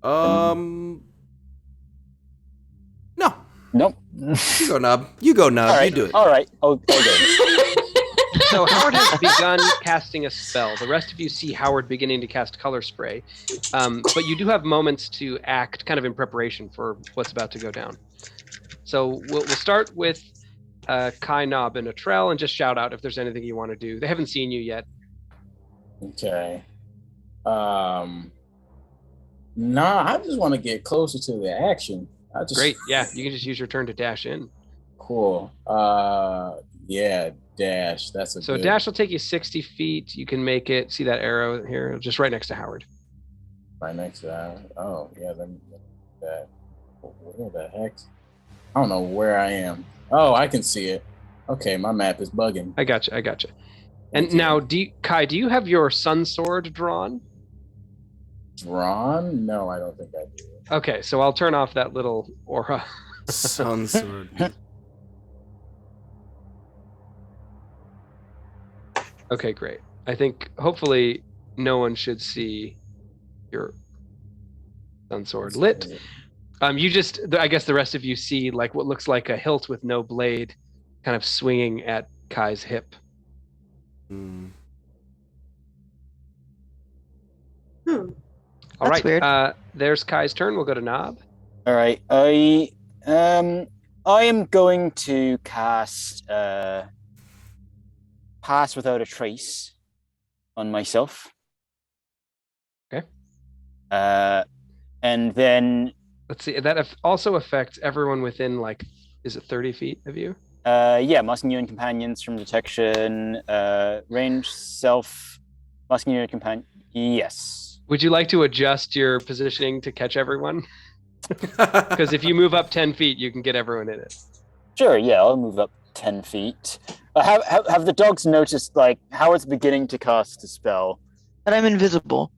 No. Nope. You go, Nub. You go, Nub. All right. You do it. All right. I'll go. So Howard has begun casting a spell. The rest of you see Howard beginning to cast color spray. But you do have moments to act kind of in preparation for what's about to go down. So we'll start with Kai, Knob, and a Trell, and just shout out if there's anything you want to do. They haven't seen you yet. Okay. Nah, I just want to get closer to the action. Great. Yeah, you can just use your turn to dash in. Cool. Yeah, dash. That's a So good... dash will take you 60 feet. You can make it. See that arrow here? Just right next to Howard. Right next to that. Oh, yeah. Let me that. Where the heck? I don't know where I am. Oh, I can see it. Okay, my map is bugging. I got you. And Thank you. now, Kai, do you have your sun sword drawn? Drawn? No, I don't think I do. Okay, so I'll turn off that little aura. Sun sword. Okay, great. I think hopefully no one should see your sun sword lit. You just, I guess the rest of you see like what looks like a hilt with no blade kind of swinging at Kai's hip. Mm. All That's right, weird. there's Kai's turn. We'll go to Knob. All right. I am going to cast Pass Without a Trace on myself. Okay. And then Let's see. That also affects everyone within like, is it 30 feet of you? Yeah, masking you and companions from detection. Range, self, masking you and companion. Yes. Would you like to adjust your positioning to catch everyone? Because if you move up 10 feet, you can get everyone in it. Sure, yeah, I'll move up 10 feet. Have the dogs noticed, like, Howard's beginning to cast a spell? But I'm invisible.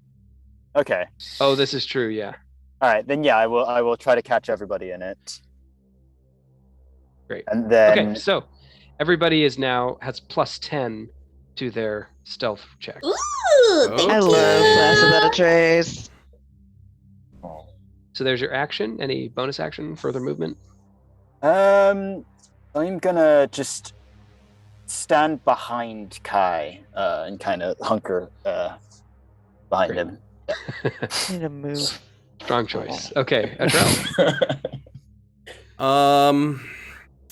Okay. Oh, this is true, yeah. All right, then yeah, I will try to catch everybody in it. Great. And then Okay, so everybody has plus 10 to their stealth check. Ooh, thank I you. love Class Without a Trace. So there's your action. Any bonus action, further movement? I'm gonna just stand behind Kai and kind of hunker behind Great. him. Need to move. Strong choice. Okay, Trell.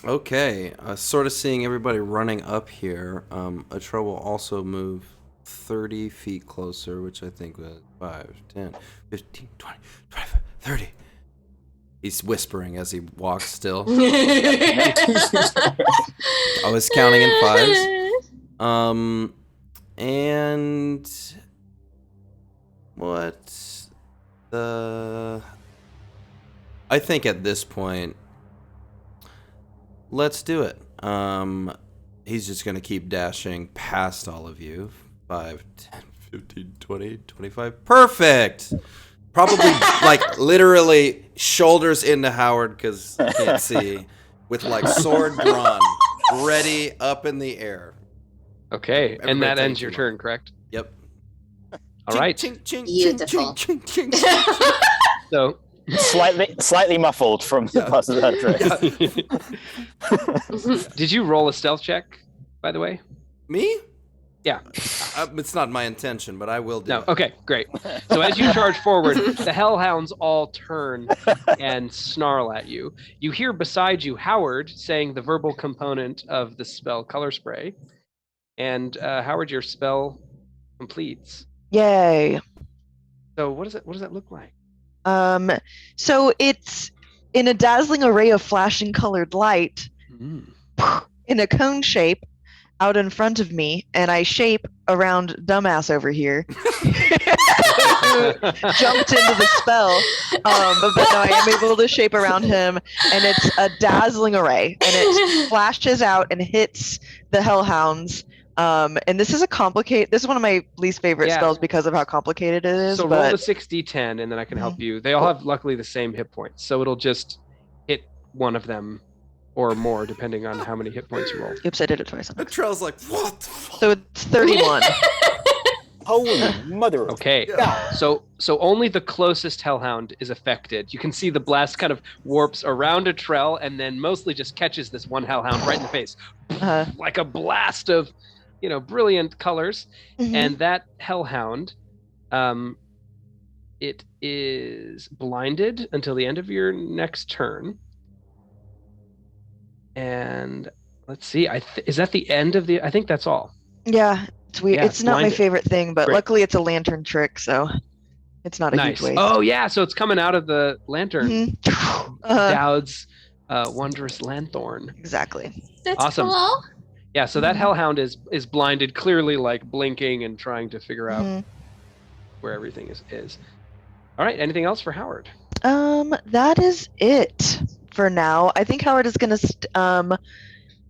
Okay. Sort of seeing everybody running up here. Trell will also move 30 feet closer, which I think was 5, 10, 15, 20, 25, 30. He's whispering as he walks still. I was counting in 5s. And what the... I think at this point, let's do it. He's just going to keep dashing past all of you. 5, 10, 15, 20, 25. Perfect! Probably, like, literally shoulders into Howard because he can't see. With, like, sword drawn, ready up in the air. Okay, and Everybody that take ends your too turn, long. correct? Yep. All right. Beautiful. So Slightly muffled from the Class Without a Trace. did you roll a stealth check, by the way? Me? Yeah. It's not my intention, but I will do No. it. Okay, great. So as you charge forward, the hellhounds all turn and snarl at you. You hear beside you Howard saying the verbal component of the spell Color Spray. And Howard, your spell completes. Yay. So what does that look like? So it's in a dazzling array of flashing colored light in a cone shape out in front of me, and I shape around dumbass over here. Jumped into the spell, but no, I am able to shape around him, and it's a dazzling array, and it flashes out and hits the hellhounds. And this is This is one of my least favorite spells because of how complicated it is. So but... roll the 6d10, and then I can help you. They all have luckily the same hit points, so it'll just hit one of them or more, depending on how many hit points you roll. Oops, I did it twice. And Trell's like, what the fuck? So it's 31. Holy mother! Okay, so only the closest hellhound is affected. You can see the blast kind of warps around a Trell, and then mostly just catches this one hellhound right in the face, like a blast of, brilliant colors. Mhm. And that hellhound, it is blinded until the end of your next turn. And let's see, is that the end of the? I think that's all. Yeah, it's weird. Yeah, it's not my blinded. favorite thing, but Great. luckily it's a lantern trick, so it's not a Nice. huge waste. Oh yeah, so it's coming out of the lantern. Mhm. Dowd's wondrous lanthorn. Exactly. That's Awesome. cool. Yeah, so that hellhound is blinded, clearly like blinking and trying to figure out Mhm. where everything is. All right, anything else for Howard? That is it for now. I think Howard is gonna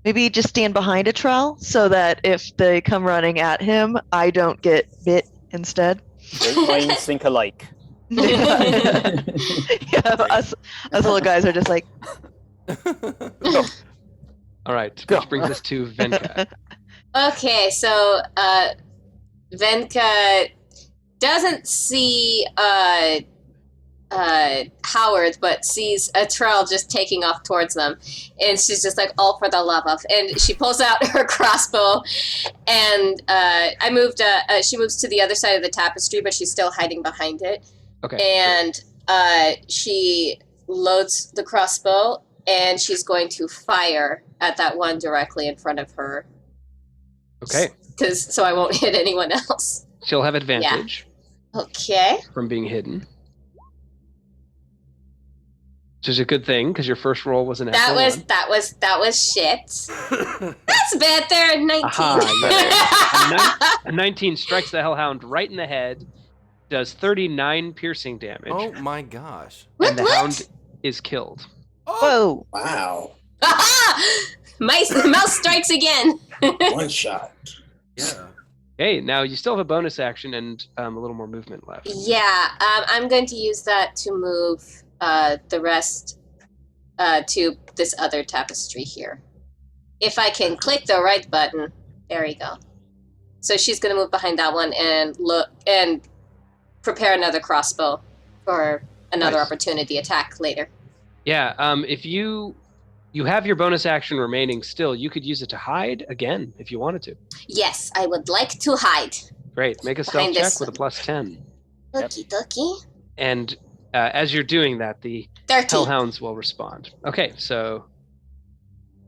maybe just stand behind a Trell so that if they come running at him, I don't get bit instead. Great minds think alike. Yeah, us little guys are just like, All right, Go. which brings us to Venka. Okay, so Venka doesn't see Howard, but sees a Trell just taking off towards them, and she's just like, all for the love of, and she pulls out her crossbow, and she moves to the other side of the tapestry, but she's still hiding behind it. Okay. And she loads the crossbow, and she's going to fire at that one directly in front of her. Okay. So I won't hit anyone else. She'll have advantage Okay. from being hidden. which is a good thing because your first roll was an That natural was shit. That's better. 19. Aha, a 19 strikes the Hellhound right in the head, does 39 piercing damage, Oh my gosh. and the What? hound is killed. Whoa. Wow. Mouse strikes again. One shot. Yeah. Hey, now you still have a bonus action and a little more movement left. Yeah, I'm going to use that to move the rest to this other tapestry here. If I can click the right button, there we go. So she's going to move behind that one and look and prepare another crossbow for another Nice. opportunity attack later. Yeah, if you have your bonus action remaining still, you could use it to hide again if you wanted to. Yes, I would like to hide. Great, make a stealth Behind check this with a plus 10. Yep. Okie dokie. And as you're doing that, the 30. Hellhounds will respond. Okay, so...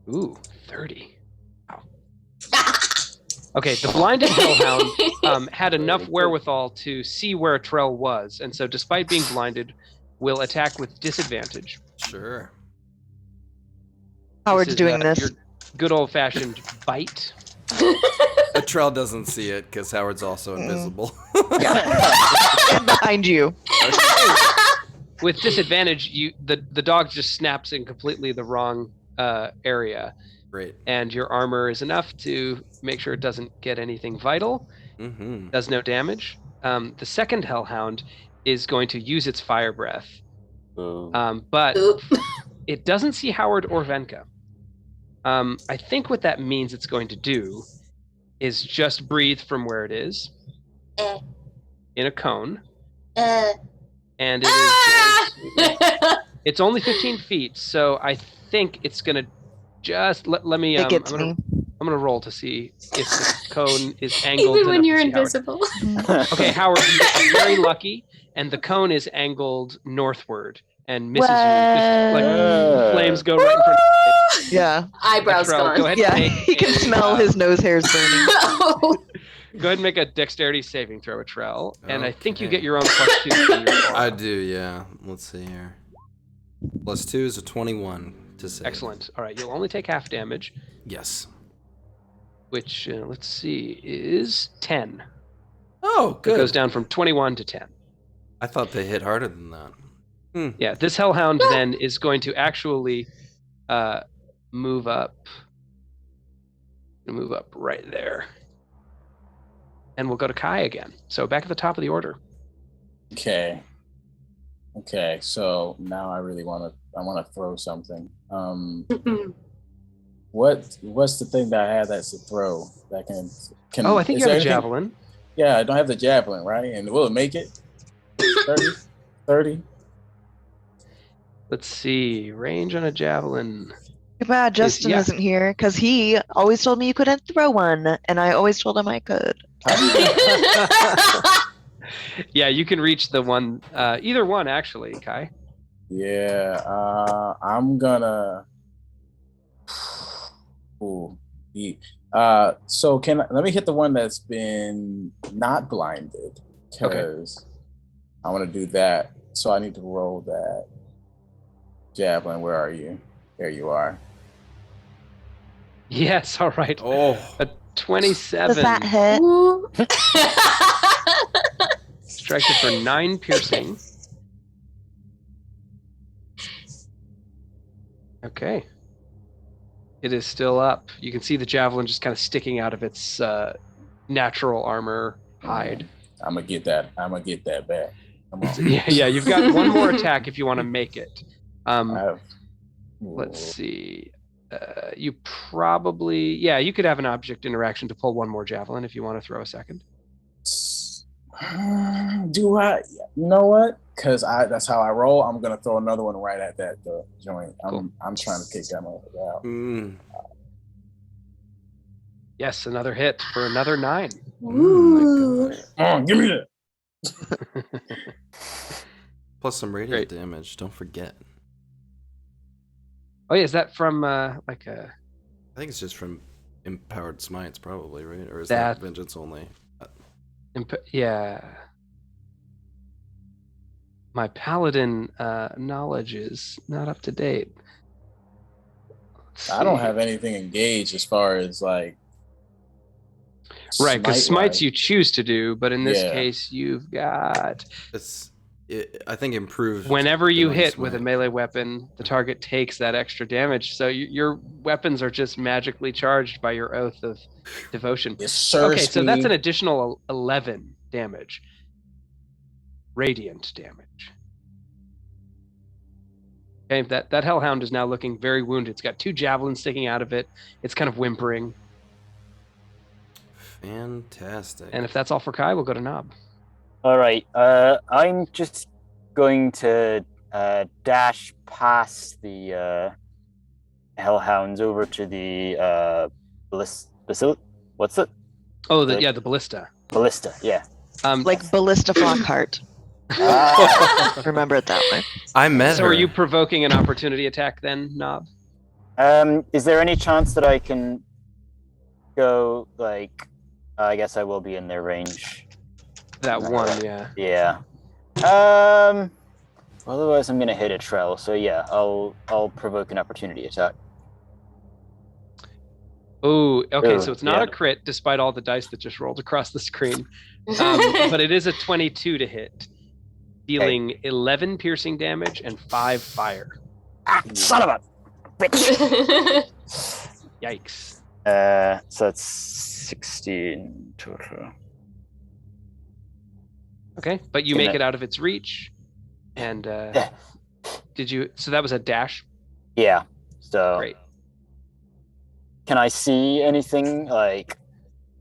Ooh, 30. Wow. Okay, the blinded Hellhound had enough wherewithal to see where Trell was, and so despite being blinded, will attack with disadvantage. Sure. Howard's doing Your this. good old-fashioned bite. A Trell doesn't see it because Howard's also invisible. And behind you. With disadvantage, the dog just snaps in completely the wrong area, Great. and your armor is enough to make sure it doesn't get anything vital. Mm-hmm. Does no damage. The second Hellhound is going to use its fire breath, but Oop. it doesn't see Howard or Venka. I think what that means it's going to do is just breathe from where it is Eh. in a cone, Uh, and it ah! is. It's only 15 feet, so I think it's gonna just let me. It gets me. I'm gonna roll to see if the cone is angled. Even when enough you're to see Howard. invisible. Okay, Howard, you're very lucky, and the cone is angled northward and misses you. Just like What? flames go right in front of you. Yeah. Eyebrows Trell, gone. go ahead. Yeah. And make He can a, smell his nose hairs burning. Oh. Go ahead and make a dexterity saving throw at Trell, and I think you Okay. get your own +2 for your roll. I do, yeah. Let's see here. +2 is a 21 to save. Excellent. All right, you'll only take half damage, Yes. which let's see is 10. Oh, It good. goes down from 21 to 10. I thought they hit harder than that. Yeah, this Hellhound then is going to actually move up. Move up right there. And we'll go to Kai again. So back at the top of the order. Okay. Okay, so now I really want to throw something. What's the thing that I have that's a throw that can Oh, I think is you have a there anything- javelin. Yeah, I don't have the javelin, right? And will it make it? 30? Let's see. Range on a javelin. Too bad Justin yeah. isn't here because he always told me you couldn't throw one, and I always told him I could. Yeah, you can reach the one, either one actually, Kai. Yeah, I'm gonna. Ooh, so let me hit the one that's been not blinded because I want to do that. So I need to roll that javelin. Where are you? There you are. Yes, all right. Oh, A 27 Does that hit? Ooh. strikes it for 9 piercing. Okay. It is still up. You can see the javelin just kind of sticking out of its natural armor hide. I'm gonna get that. I'm gonna get that back. Come on. Yeah, you've got one more attack if you want to make it. I- Let's see. You probably, you could have an object interaction to pull one more javelin if you want to throw a second. Do I? You know what? Because that's how I roll. I'm gonna throw another one right at that joint. Cool. I'm trying to kick that motherfucker out. Yes, another hit for another 9. Ooh. Come on, give me that. plus some radiant Great. damage. Don't forget. Oh yeah, is that from like a? I think it's just from empowered smites, probably, right? Or is That- that vengeance only? Yeah. My paladin knowledge is not up to date. Let's I don't see. have anything engaged as far as like. Right, because smites smite-wise. you choose to do, but in this Yeah. case, you've got I think improved. whenever you Divine hit with a Smite. melee weapon, the target takes that extra damage. So your weapons are just magically charged by your oath of devotion. It serves Okay, so that's me- an additional 11 damage. Radiant damage. Okay, that hellhound is now looking very wounded. It's got 2 javelins sticking out of it. It's kind of whimpering. Fantastic. And if that's all for Kai, we'll go to Nob. All right. I'm just going to dash past the hellhounds over to the what's it? Oh, The- the ballista. Ballista. Yeah. Like Ballista Flockhart. Ah. Remember it that way. I met So her. are you provoking an opportunity attack then, Nob? Is there any chance that I can go like? I guess I will be in their range. That one, yeah. Yeah. Otherwise, I'm gonna hit a Trell. So yeah, I'll provoke an opportunity attack. Oh, okay. Ooh, So it's not yeah. a crit, despite all the dice that just rolled across the screen. But it is a 22 to hit, dealing 11 piercing damage and 5 fire. Ah, son of a bitch! Yikes. So it's 16 total. Okay, but you Can make I- it out of its reach. And Yeah. did you? So that was a dash. Yeah. So Great. can I see anything like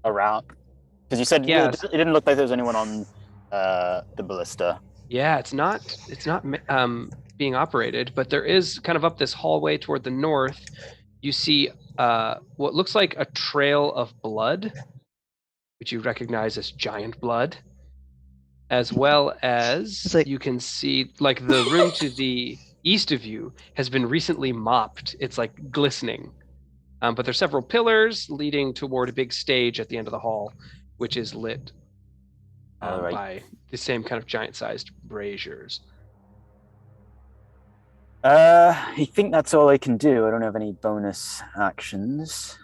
around? Because you said Yes. it didn't look like there was anyone on the ballista. Yeah, it's not being operated, but there is kind of up this hallway toward the north. You see what looks like a trail of blood, which you recognize as giant blood, as well as It's like- you can see like the room to the east of you has been recently mopped. It's like glistening. But there's several pillars leading toward a big stage at the end of the hall, which is lit All right. by the same kind of giant-sized braziers. I think that's all I can do. I don't have any bonus actions.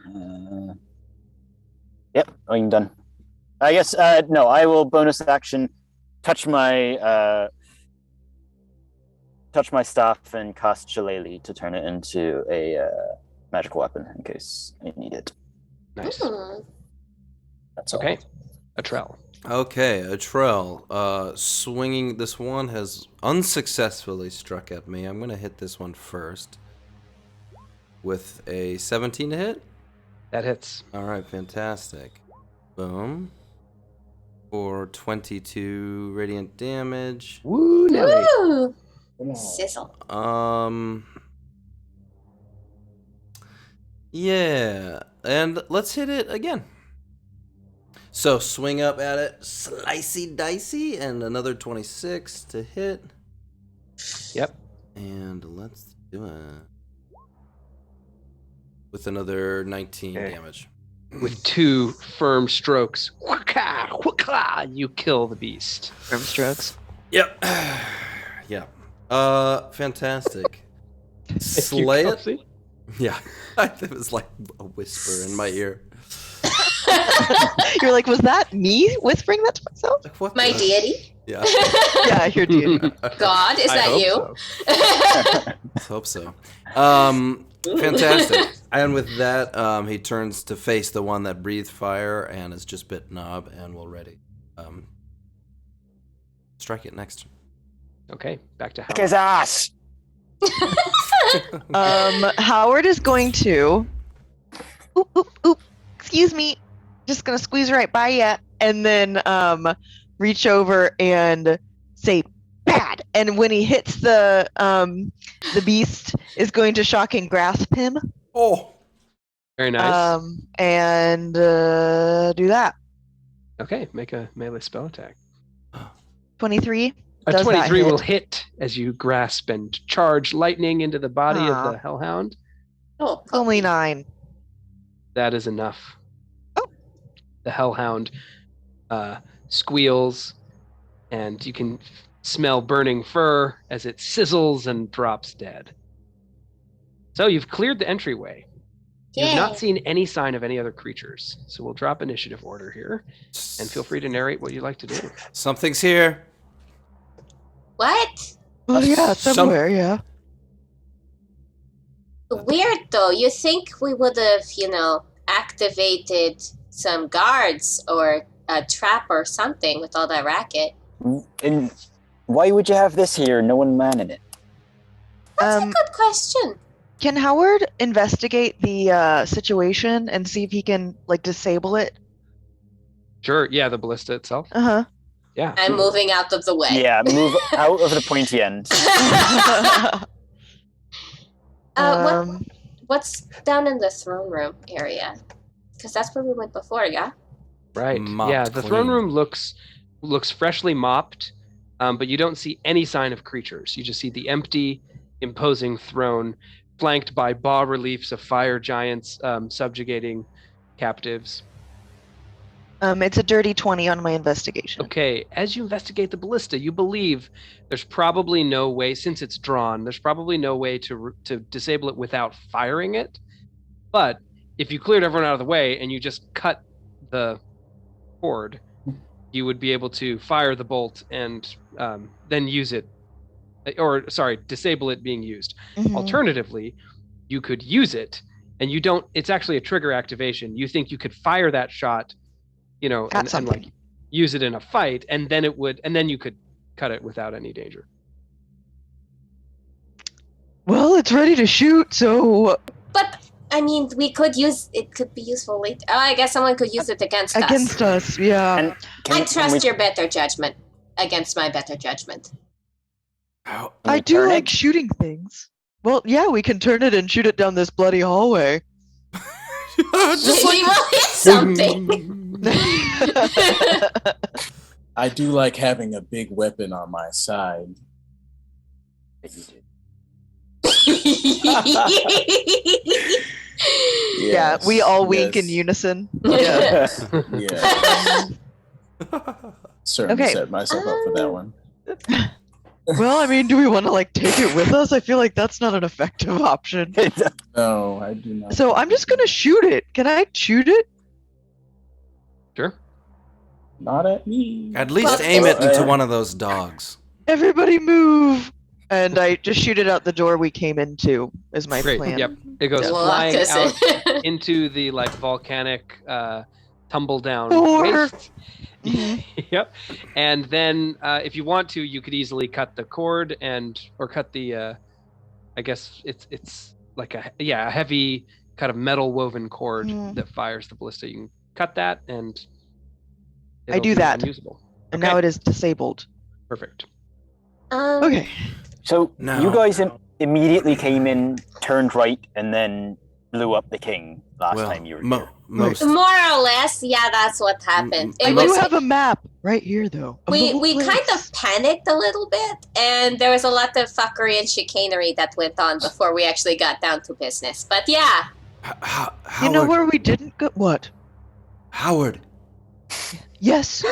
Yep, I'm done. I guess no. I will bonus action, touch my staff and cast Shillelagh to turn it into a magical weapon in case I need it. Nice. That's all. Okay. A Trell. Okay, a Trell. Swinging. This one has unsuccessfully struck at me. I'm going to hit this one first with a 17 to hit. That hits. All right, fantastic. Boom. For 22 radiant damage. Woo, Nelly. Woo! Come on. Sizzle. Yeah, and let's hit it again. So swing up at it, slicey dicey, and another 26 to hit. Yep. And let's do it with another 19 Okay. damage. With 2 firm strokes, whaka, whaka, you kill the beast. Firm strokes. Yep. Yep. Fantastic. You Slay it. Kelsey? Yeah. It was like a whisper in my ear. You're like, was that me whispering that to myself? Like, what My the- deity? Yeah. Yeah, you're deity. God, is I that hope you? so. Let's hope so. Fantastic. And with that, he turns to face the one that breathed fire and has just bit Knob and will ready. Strike it next. Okay, back to Kick Howard. his ass! Howard is going to. Oop. Excuse me. Just gonna squeeze right by you, and then reach over and say "bad." And when he hits the beast, is going to shock and grasp him. Oh. Very nice. And do that. Okay, make a melee spell attack. 23. A Does that 23 will hit? hit as you grasp and charge lightning into the body of the hellhound. Oh, Only 9. That is enough. Oh. The hellhound squeals, and you can smell burning fur as it sizzles and drops dead. So you've cleared the entryway. You've not Yay. seen any sign of any other creatures. So we'll drop initiative order here, and feel free to narrate what you'd like to do. Something's here. What? Well, yeah, Some- somewhere, yeah. Weird though. You think we would have, activated some guards or a trap or something with all that racket? And why would you have this here? No one manning it. That's a good question. Can Howard investigate the situation and see if he can disable it? Sure, yeah, the ballista itself. Uh Yeah. I'm moving out of the way. Yeah, move out of the pointy end. huh. What's down in the throne room area? Because that's where we went before, yeah? Right. Mopped Yeah, the throne clean. room looks freshly mopped, but you don't see any sign of creatures. You just see the empty, imposing throne, flanked by bas reliefs of fire giants subjugating captives. It's a dirty 20 on my investigation. Okay, as you investigate the ballista, you believe there's probably no way, since it's drawn, there's probably no way to disable it without firing it. But if you cleared everyone out of the way and you just cut the cord, you would be able to fire the bolt and then use it, disable it being used. Mhm. Alternatively, you could use it, and you don't. It's actually a trigger activation. You think you could fire that shot, and something. use it in a fight, and then you could cut it without any danger. Well, it's ready to shoot, so But, I mean, we could use it, could be useful later. Oh, I guess someone could use it against us. us, yeah. And I can trust we- your better judgment against my better judgment. How- can I we do turn like it? shooting things. Well, yeah, we can turn it and shoot it down this bloody hallway. Just Maybe we'll hit something. I do like having a big weapon on my side. Yeah, we all wink in yes. unison. Yeah. Yeah. Certainly Okay. set myself up for that one. Well, I mean, do we want to take it with us? I feel like that's not an effective option. No, I do not. So I'm just gonna shoot it. Can I shoot it? Sure. Not at me. At least Well, aim it it's- into one of those dogs. Everybody move! And I just shoot it out the door we came into. Is my Great. plan. Yep. It goes Lock flying us out in. into the volcanic tumble down Door. waste. Mhm. Yep. And then if you want to, you could easily cut the cord or cut the I guess it's like a heavy kind of metal woven cord Mhm. that fires the ballista. You can cut that and I it'll do be that. unusable. And Okay. now it is disabled. Perfect. Okay. So No. you guys immediately came in, turned right, and then blew up the king last time you were here. Most. More or less, yeah, that's what happened. I It do was have a map right here, though. of the we whole kind place. of panicked a little bit, and there was a lot of fuckery and chicanery that went on before we actually got down to business. But yeah, Howard, You know where we didn't go? What? Howard, Yes.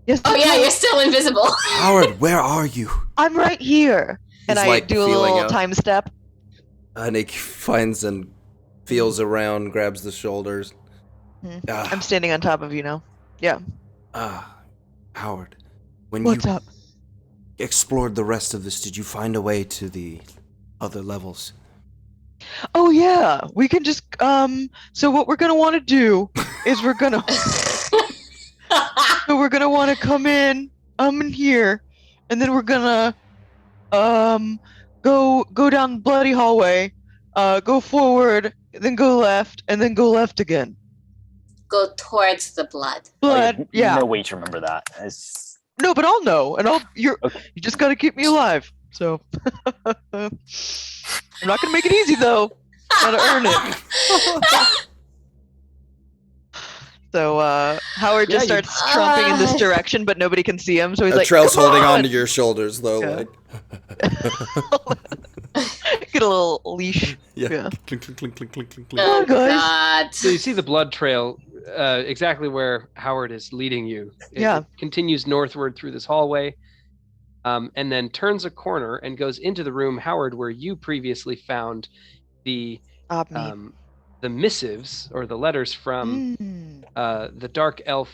Yes. oh yeah, you're still invisible. Howard, where are you? I'm right here. And He's, I do a feeling little out. time step. And he finds and feels around, grabs the shoulders. Hmm. Ah, I'm standing on top of you now. Howard, when What's you up? explored the rest of this, did you find a way to the other levels? Oh yeah, we can just so what we're gonna want to do is we're gonna want to come in here, and then we're gonna go down the bloody hallway, go forward, then go left, and then go left again. Go towards the blood. Blood, yeah. No way to remember that. It's... No, but I'll know, and you Okay. just gotta keep me alive. So I'm not gonna make it easy though. Gotta earn it. So Howard just Yeah, you- starts tromping in this direction, but nobody can see him. So he's like, Trell's "Come holding on!" onto your shoulders, though. Yeah. Like, Get a little leash. yeah. Yeah. Clink, clink, clink, clink, clink, clink, clink. Oh guys. God. So you see the blood trail exactly where Howard is leading you. It Yeah. continues northward through this hallway, and then turns a corner and goes into the room, Howard, where you previously found the missives or the letters from the dark elf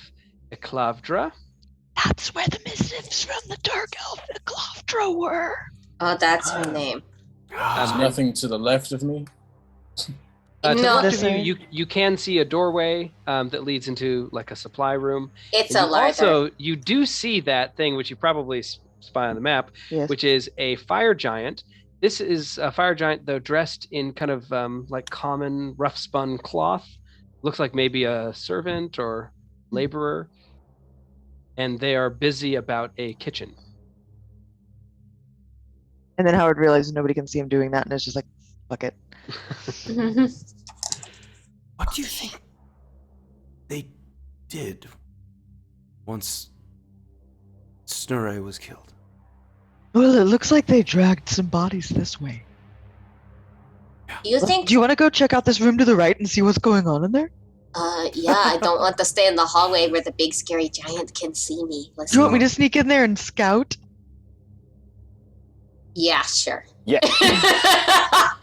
Eclavdra. That's where the missives from the dark elf Eclavdra were. Oh, that's her name. There's nothing to the left of me. To the No. left of you can see a doorway that leads into like a supply room. It's And a larder. Also, you do see that thing which you probably spy on the map, Yes. which is a fire giant. This is a fire giant, though, dressed in kind of like common rough spun cloth. Looks like maybe a servant or laborer. And they are busy about a kitchen. And then Howard realizes nobody can see him doing that, and it's just like, fuck it. What do you think they did once Snoori was killed? Well, it looks like they dragged some bodies this way. You think? Do you want to go check out this room to the right and see what's going on in there? Yeah, I don't want to stay in the hallway where the big scary giant can see me. Do you want me to sneak in there and scout? Yeah, sure. Yeah.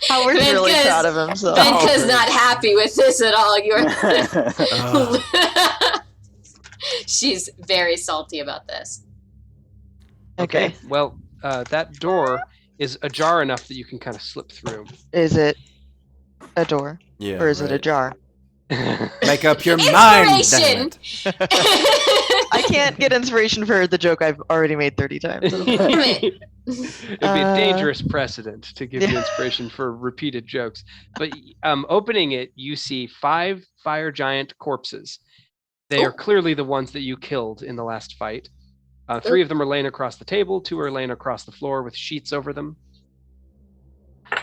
Howard's really proud of himself. Venka's not happy with this at all. She's very salty about this. Okay. Well, that door is ajar enough that you can kind of slip through. Is it a door? Yeah. Or is it a jar? Make up your mind. damn Inspiration! it. I can't get inspiration for the joke I've already made 30 times. It would be a Uh, dangerous precedent to give you inspiration for repeated jokes. But opening it, you see 5 fire giant corpses. They are clearly the ones that you killed in the last fight. 3 of them are laying across the table. 2 are laying across the floor with sheets over them.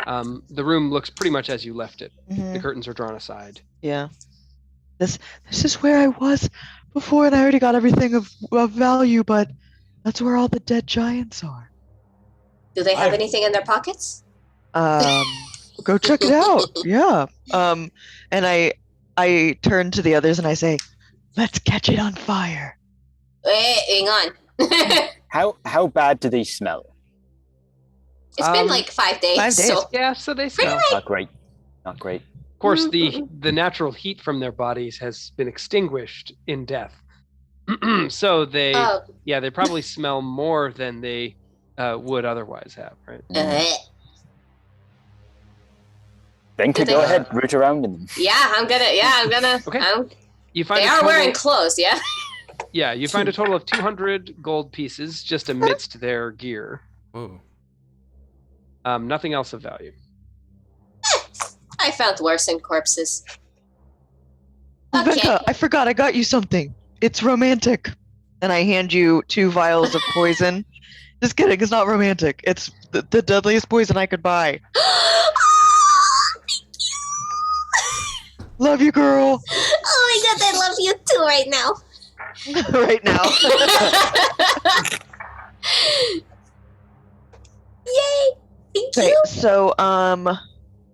The room looks pretty much as you left it. Mhm. The curtains are drawn aside. Yeah. This is where I was before, and I already got everything of value, but that's where all the dead giants are. Do they have anything in their pockets? Go check it out. Yeah. And I turn to the others and I say, let's catch it on fire. Wait, hang on. How bad do they smell? It's been like 5 days. 5 days. So Yeah, so they smell. Not great. Not great. Of course, the natural heat from their bodies has been extinguished in death. So they probably smell more than they would otherwise have, right? Then could Do go they- ahead, root around in them. I'm gonna. Okay. I'm- You find they a are total- wearing clothes, yeah? Yeah, you find a total of 200 gold pieces just amidst their gear. Whoa. Nothing else of value. I found worse in corpses. Oh, Okay. Venka, I forgot I got you something. It's romantic. And I hand you 2 vials of poison. Just kidding, it's not romantic. It's the deadliest poison I could buy. Love you, girl. Oh my god, I love you too right now. Right now. Yay! Thank Okay, you. so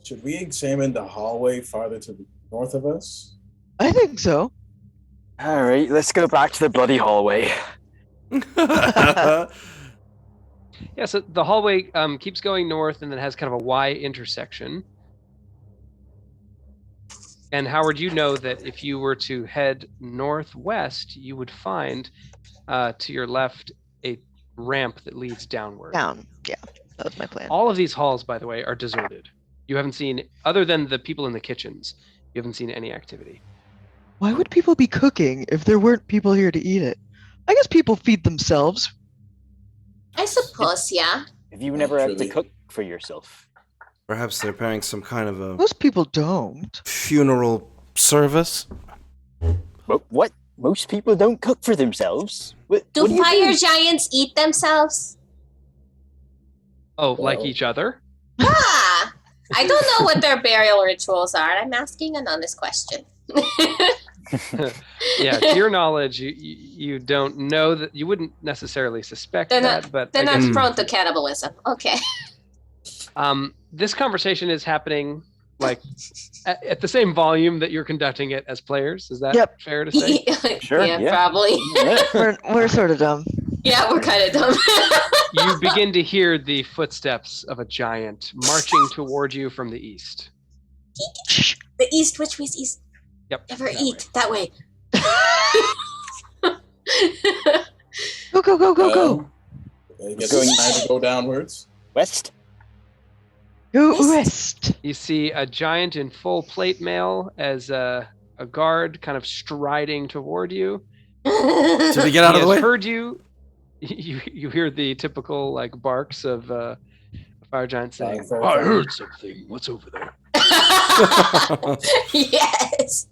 Should we examine the hallway farther to the north of us? I think so. All right, let's go back to the bloody hallway. Yeah, so the hallway keeps going north and then has kind of a Y intersection. And Howard, you know that if you were to head northwest, you would find to your left a ramp that leads downward. Down. Yeah, that was my plan. All of these halls, by the way, are deserted. You haven't seen, other than the people in the kitchens, you haven't seen any activity. Why would people be cooking if there weren't people here to eat it? I guess people feed themselves. I suppose, yeah. Have you never had to Actually- cook for yourself? Perhaps they're preparing some kind of a Most people don't. funeral service. What? Most people don't cook for themselves. What Do you fire do? giants eat themselves? Oh, like Well- each other? Ah! I don't know what their burial rituals are. I'm asking an honest question. Yeah, to your knowledge, you don't know that, you wouldn't necessarily suspect They're that, not- but They're I not guess, prone to cannibalism. Okay. this conversation is happening like at the same volume that you're conducting it as players. Is that Yep. fair to say? Sure, Yeah, yeah. probably. Yeah. We're sort of dumb. Yeah, we're kind of dumb. You begin to hear the footsteps of a giant marching toward you from the east. The east, which way is east? Yep. Never that eat way. that way. Go, go, go, go, go. I guess Going- it's time to go downwards. West? Go west. You see a giant in full plate mail as a guard kind of striding toward you. Should we get out He of the has way? heard you. You hear the typical like barks of a fire giant saying, Fire, "I fire. heard something. What's over there?" Yes.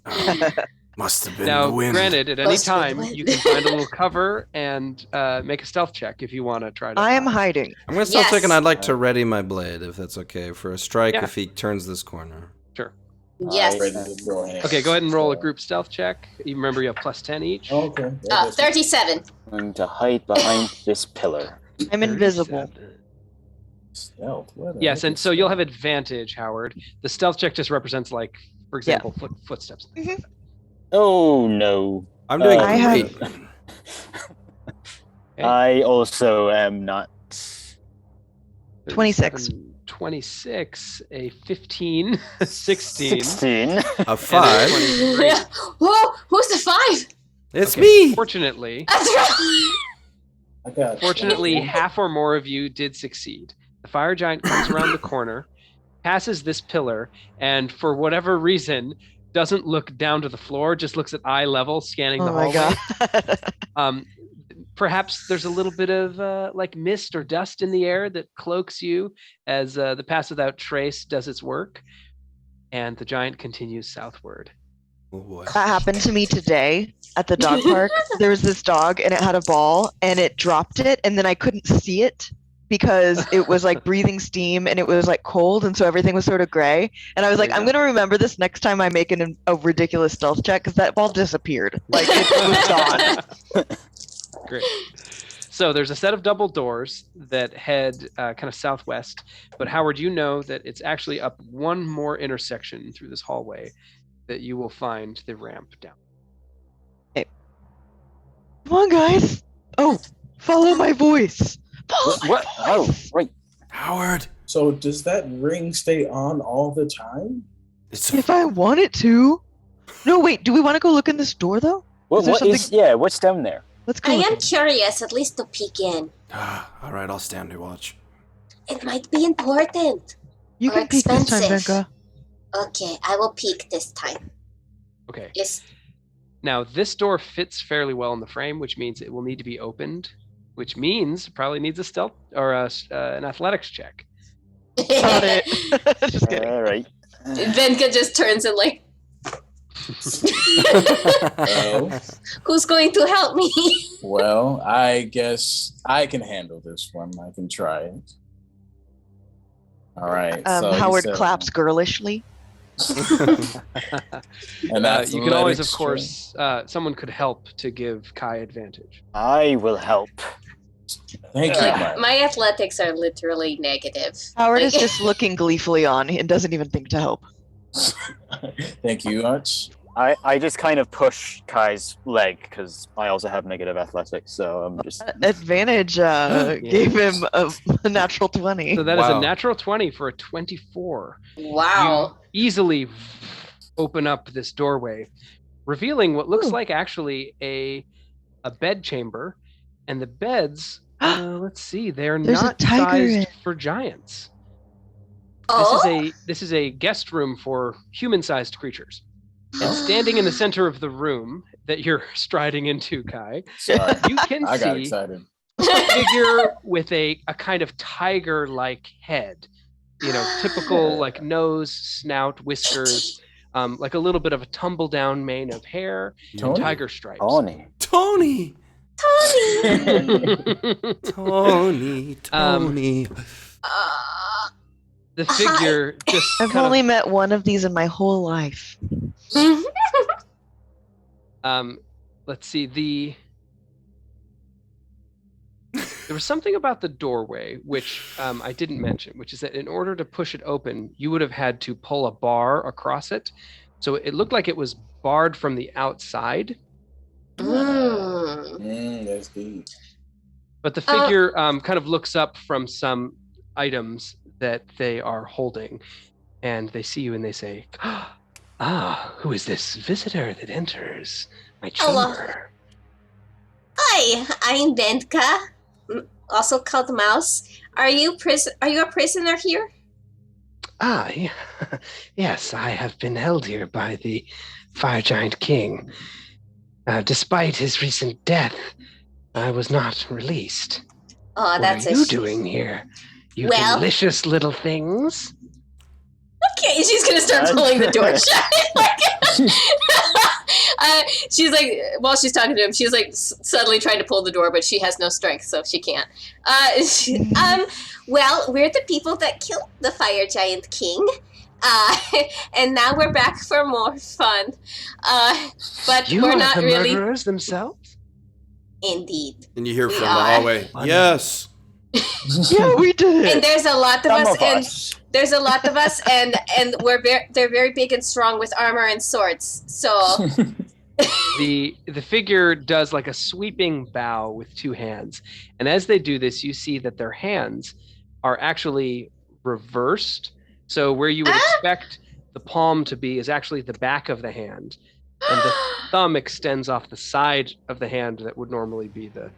Must have been Now, the wind. granted, at any Must have been time the wind. you can find a little cover and make a stealth check if you want to try to. I am hiding. I'm gonna start Yes. thinking. I'd like to ready my blade, if that's okay, for a strike Yeah. if he turns this corner. Sure. Yes. Ready to go ahead. Okay, go ahead and roll a group stealth check. You remember you have +10 each. Okay. 37. I'm going to hide behind this pillar. I'm invisible. 37. Stealth. What the Yes, heck and is so you'll have stealth? advantage, Howard. The stealth check just represents, like, for example, footsteps. Oh no. I'm doing I have- great. Okay. I also am not. 26. 26, a 15, 16. 16. A 5. 23. Whoa, who's the 5? It's Okay, me. Fortunately, That's right. I got Fortunately, half or more of you did succeed. The fire giant comes around the corner, passes this pillar, and for whatever reason, doesn't look down to the floor, just looks at eye level, scanning Oh the my hallway. god. Perhaps there's a little bit of like mist or dust in the air that cloaks you as the Pass Without Trace does its work, and the giant continues southward. Oh boy. That happened to me today at the dog park. There was this dog and it had a ball and it dropped it and then I couldn't see it because it was like breathing steam and it was like cold and so everything was sort of gray. And I was like, There you I'm going to remember this next time I make a ridiculous stealth check because that ball disappeared. Like it was gone. Great. So there's a set of double doors that head kind of southwest, but Howard, you know that it's actually up one more intersection through this hallway that you will find the ramp down. Come on, guys. Oh, follow my voice. Follow my What? Oh, voice. right. Howard. So does that ring stay on all the time? It's If I want it to. No, wait. Do we want to go look in this door though? What, there what's down there? Let's go. I look am in. curious, at least to peek in. all right. I'll stand and watch. It might be important. You Or can peek this time, expensive. Venka. Okay, I will peek this time. Okay. Yes. Now this door fits fairly well in the frame, which means it will need to be opened, which means it probably needs a stealth or an athletics check. Got it. Just kidding. All right. Venka just turns and like, Well, who's going to help me? well, I guess I can handle this one. I can try it. All right. so you Howard said- claps girlishly. And that's You can always, of athletics course, someone could help to give Kai advantage. I will help. check. Thank you. Like, my athletics are literally negative. Howard Like- is just looking gleefully on and doesn't even think to help. Thank you, Arch. I just kind of push Kai's leg because I also have negative athletics, so I'm just. Advantage gave him a natural 20. So that is Wow. a natural 20 for a 24. Wow. You easily open up this doorway, revealing what looks Ooh. like actually a bed chamber, and the beds. Let's see, they're There's a not tiger in sized it. for giants. Oh, This is a guest room for human-sized creatures. And standing in the center of the room that you're striding into, Kai, Sorry. you can I got see excited. a figure with a kind of tiger-like head. You know, typical like nose, snout, whiskers, like a little bit of a tumble-down mane of hair, and Tony? tiger stripes. Tony. Tony. Tony. Tony. The figure just I've kind only met one of these in my whole life. of, let's see, there was something about the doorway which I didn't mention, which is that in order to push it open, you would have had to pull a bar across it. So it looked like it was barred from the outside. Mm. That's deep. But the figure kind of looks up from some items that they are holding, and they see you and they say, "Ah, who is this visitor that enters my Hello. chamber?" Hi, I'm Bentka, also called Mouse. Are you a prisoner here? Ah, yes, I have been held here by the Fire Giant King. Despite his recent death, I was not released. Oh, that's what are you doing here? You delicious little things. Okay, she's gonna start pulling the door shut. She's like, while she's talking to him, she's like suddenly trying to pull the door, but she has no strength, so she can't. Well, we're the people that killed the Fire Giant King. And now we're back for more fun. But you we're are not the really murderers themselves? Indeed. And you hear We from the are. hallway, yes. Yeah, we did it. And there's a lot of Some us, of and us. there's a lot of us, and they're very big and strong with armor and swords. So The figure does like a sweeping bow with two hands, and as they do this, you see that their hands are actually reversed. So where you would expect the palm to be is actually the back of the hand, and the thumb extends off the side of the hand that would normally be the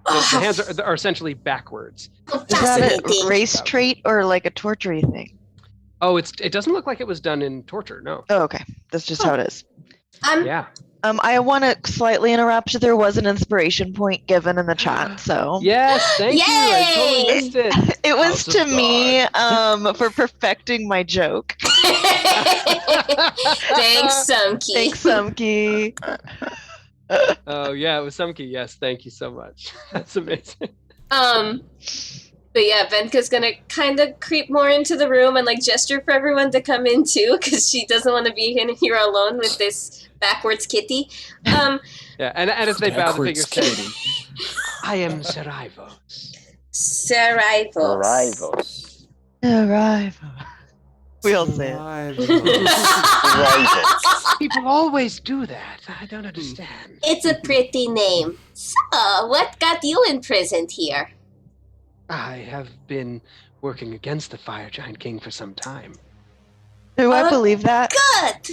hands are essentially backwards. Is that a race trait or like a torture thing? Oh, it doesn't look like it was done in torture. No. Oh, okay. That's just how it is. Yeah. I want to slightly interrupt. There was an inspiration point given in the chat, so Yes, thank you. I totally Yay! missed it. it was House of to me for perfecting my joke. Thanks, Sumkey. Thanks, Sumkey. Oh yeah, it was Sumkey. Yes, thank you so much. That's amazing. But yeah, Venka's gonna kind of creep more into the room and like gesture for everyone to come in too, because she doesn't want to be in here alone with this backwards kitty. Yeah, and as they bow, the figure Backwards says, "I am Serivos." Serivos. Arrival. We all say it. Right. People always do that. I don't understand. It's a pretty name. So, what got you imprisoned here? I have been working against the Fire Giant King for some time. Do I believe that? Good.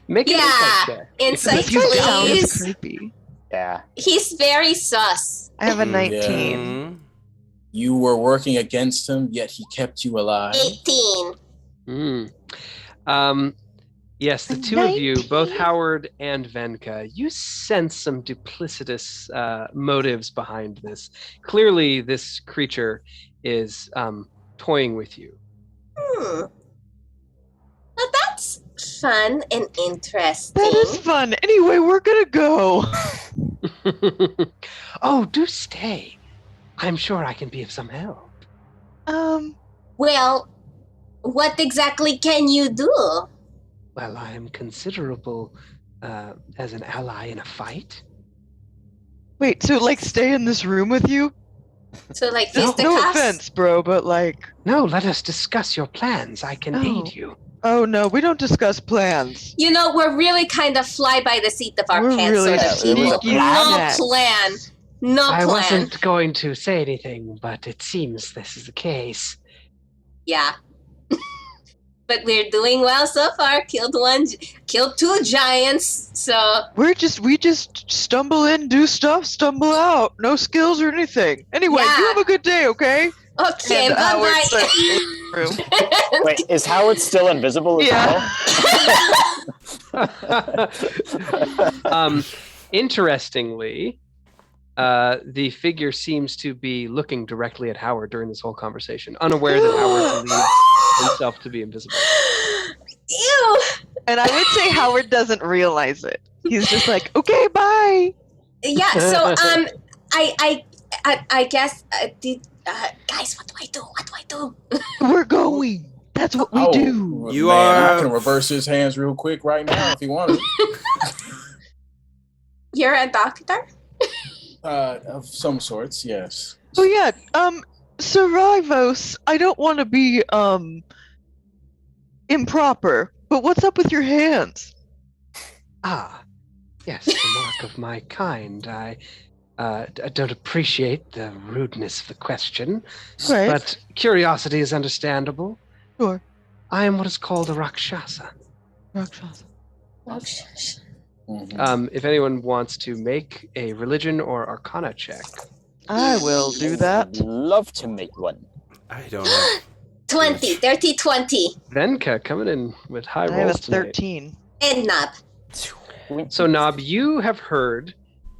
Make an insight check. Insight, You sound please. creepy. Yeah. He's very sus. I have a Mm, 19. Mhm. You were working against him, yet he kept you alive. 18. Yes, the two of you, both Howard and Venka, you sense some duplicitous motives behind this. Clearly, this creature is toying with you. Well, that's fun and interesting. That is fun. Anyway, we're gonna go. Oh, do stay. I'm sure I can be of some help. Well, what exactly can you do? Well, I am considerable as an ally in a fight. Wait, so like stay in this room with you? So, like, No, fisticuffs? no offense, bro, but like, No, let us discuss your plans. I can Oh. aid you. oh no, we don't discuss plans. You know, we're really kind of fly by the seat of our We're pants really sort of people. sneaky No snacks. plan. No I plan. wasn't going to say anything, but it seems this is the case. Yeah. But we're doing well so far. Killed 2 giants. So We just stumble in, do stuff, stumble out. No skills or anything. Anyway, Yeah. you have a good day, okay? okay, And bye Howard bye. starts in the room. Wait, is Howard still invisible as Yeah. well? Interestingly, the figure seems to be looking directly at Howard during this whole conversation, unaware that Howard believes himself to be invisible. Ew. And I would say Howard doesn't realize it. He's just like, okay, bye. Yeah. So I guess guys, what do I do? What do I do? We're going. That's what we do. You man, are- I can reverse his hands real quick right now if you wanted. You're a doctor? Of some sorts, yes. Oh yeah, Serivos, I don't want to be improper, but what's up with your hands? Ah, yes, the mark of my kind. I I don't appreciate the rudeness of the question, Right. but curiosity is understandable. Sure. I am what is called a Rakshasa. Rakshasa. Mhm. If anyone wants to make a religion or arcana check. I will do that. Love to make one. I don't have 20, dirty 20. Venka coming in with high I have a rolls tonight. 13. And Knob. So, Nob, you have heard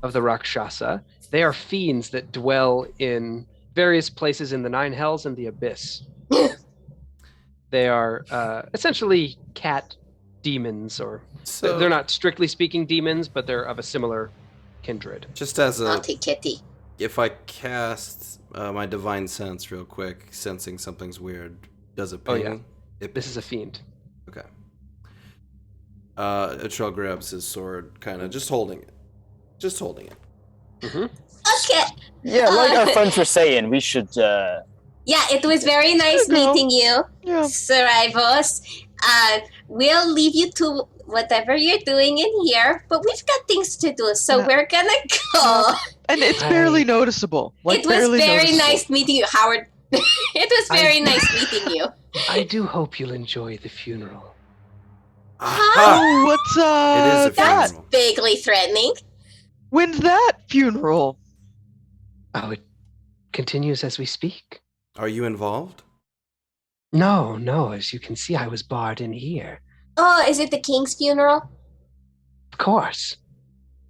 of the Rakshasa. They are fiends that dwell in various places in the Nine Hells and the Abyss. They are essentially cat demons, or so they're not strictly speaking demons, but they're of a similar kindred. just as a Naughty kitty. if I cast my divine sense real quick, sensing something's weird, does it Oh, ping? yeah. It This is a fiend. okay. Trell grabs his sword, kind of just holding it. Okay. Yeah, like our friends were saying, we should. Yeah, it was very nice There you go. meeting you, Yeah. Sarivos. We'll leave you to whatever you're doing in here, but we've got things to do, so Yeah. we're gonna go. And it's barely noticeable. Like, It was barely very noticeable. nice meeting you, Howard. It was very nice meeting you. I do hope you'll enjoy the funeral. Aha! Oh, what's It is a that? funeral. Vaguely threatening. When's that funeral? Oh, it continues as we speak. Are you involved? No, as you can see, I was barred in here. Oh, is it the king's funeral? Of course.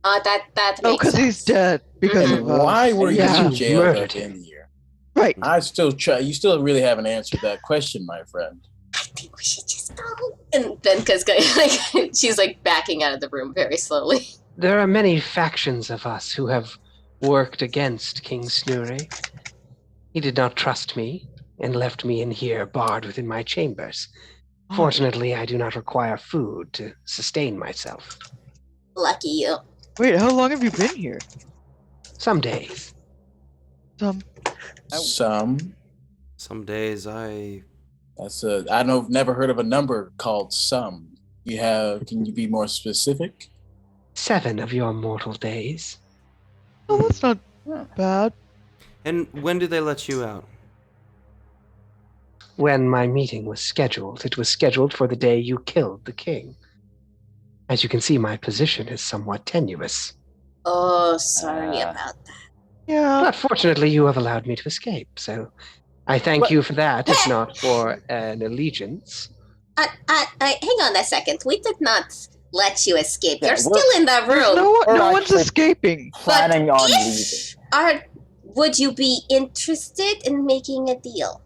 Oh, that makes Oh, because sense. he's dead. Because And of why were yeah. you jailed Murdered up him. in here? Right. I still try. You still really haven't answered that question, my friend. I think we should just go. And Benka's going like she's like backing out of the room very slowly. There are many factions of us who have worked against King Snoori. He did not trust me and left me in here barred within my chambers. Oh. Fortunately, I do not require food to sustain myself. Lucky you. Wait, how long have you been here? Some days. Some days I I know. Never heard of a number called sum. Can you be more specific? 7 of your mortal days. Oh, that's not bad. And when did they let you out? When my meeting was scheduled, it was scheduled for the day you killed the king. As you can see, my position is somewhat tenuous. Oh, sorry Ah. about that. Yeah. But fortunately, you have allowed me to escape, so I thank you for that, if not for an allegiance. Hang on a second. We did not let you escape. Yeah, You're still in the room. No We're one's actually- escaping. Planning on if leaving. would you be interested in making a deal?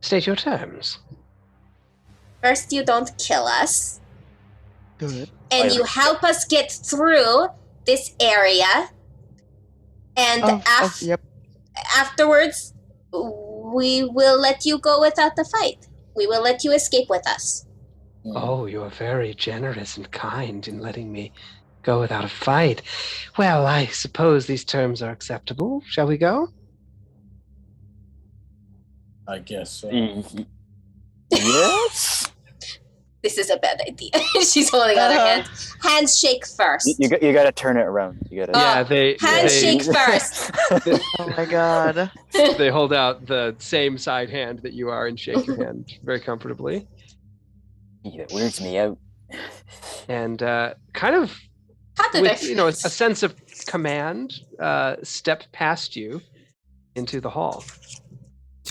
State your terms. First, you don't kill us, Good. and you help us get through this area. And Yep. afterwards, we will let you go without the fight. We will let you escape with us. Oh, you're very generous and kind in letting me go without a fight. Well, I suppose these terms are acceptable. Shall we go? I guess so. Yes. This is a bad idea. She's holding out her hand. Hands shake first. You got to turn it around. You got to. Yeah, they handshake first. Oh my god. they hold out the same side hand that you are and shake your hand very comfortably. That weirds me out. And kind of How did I with a sense of command, step past you into the hall.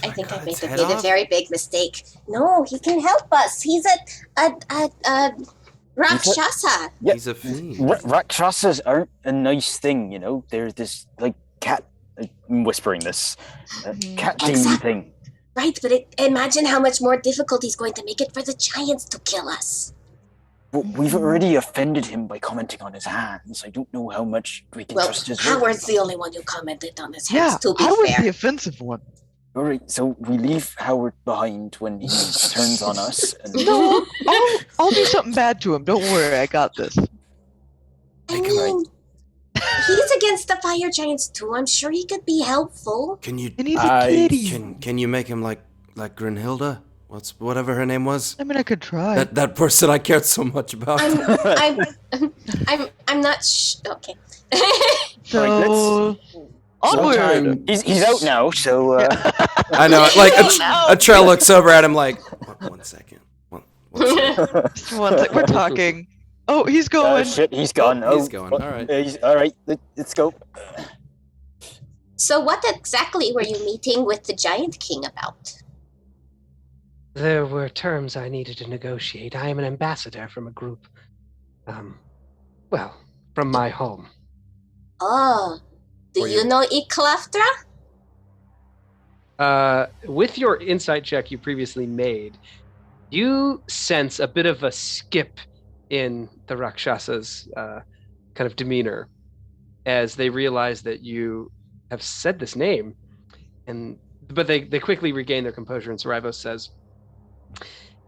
I think I cut made its head made a off? very big mistake. No, he can help us. He's a Rakshasa. Yeah. He's a fiend. Rakshasas aren't a nice thing, you know. They're this like cat. I'm whispering this cat demon Exactly. thing. Right, but imagine how much more difficult he's going to make it for the giants to kill us. But we've already offended him by commenting on his hands. I don't know how much we can Well, trust his word. Howard's the only one who commented on his hands, Yeah, to be I was fair. the offensive one. All right, so we leave Howard behind when he turns on us. And No, I'll do something bad to him. Don't worry, I got this. I Think you're mean, he's against the fire giants too. I'm sure he could be helpful. Can you And he's a I kitty. can you make him like Grenhilda? whatever her name was? I mean, I could try. That person I cared so much about. I'm not okay. So onward. Sometime- He's out now, so I know. Like a Trell looks over at him like, one second. One second. Just one sec. We're talking. Oh, he's going. shit, he's gone. He's going. All right. All right, let's go. So what exactly were you meeting with the Giant King about? There were terms I needed to negotiate. I am an ambassador from a group, from my home. Oh, do Were you you- know Iklaftra? With your insight check you previously made, you sense a bit of a skip in the Rakshasa's kind of demeanor as they realize that you have said this name, but they quickly regain their composure, and Sarivos says,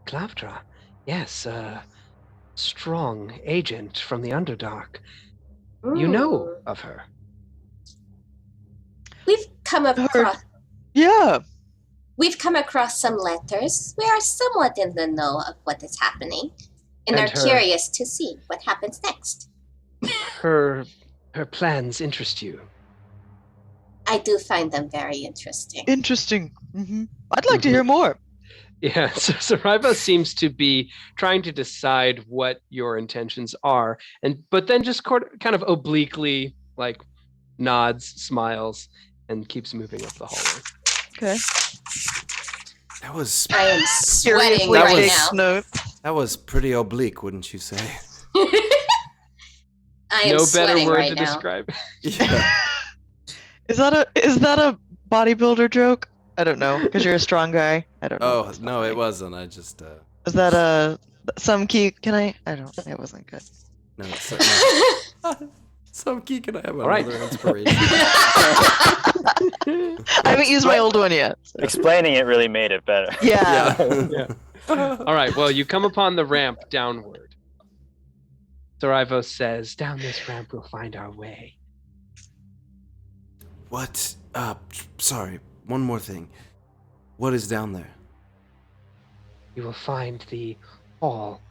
Klavtra, yes, strong agent from the Underdark. You know of her. We've come across. Yeah. We've come across some letters. We are somewhat in the know of what is happening, and And are her- curious to see what happens next. Her plans interest you. I do find them very interesting. Interesting. I'd like to hear more. Yeah, so Saraiva seems to be trying to decide what your intentions are, but then just kind of obliquely like nods, smiles, and keeps moving up the hallway. Okay. That was I am sweating Seriously right takes now. notes. pretty oblique, wouldn't you say? I am No better sweating word right to now. describe. Yeah. Is that a bodybuilder joke? I don't know, because you're a strong guy. I don't know. Oh no, it wasn't. I just Is that a some key? Can I don't. It wasn't good. no. No. Some key can I have All right. another inspiration? I haven't used my old one yet. so. Explaining it really made it better. Yeah. All right, well, you come upon the ramp downward. Sarivos says, down this ramp we'll find our way. What? Sorry. One more thing. What is down there? You will find the hall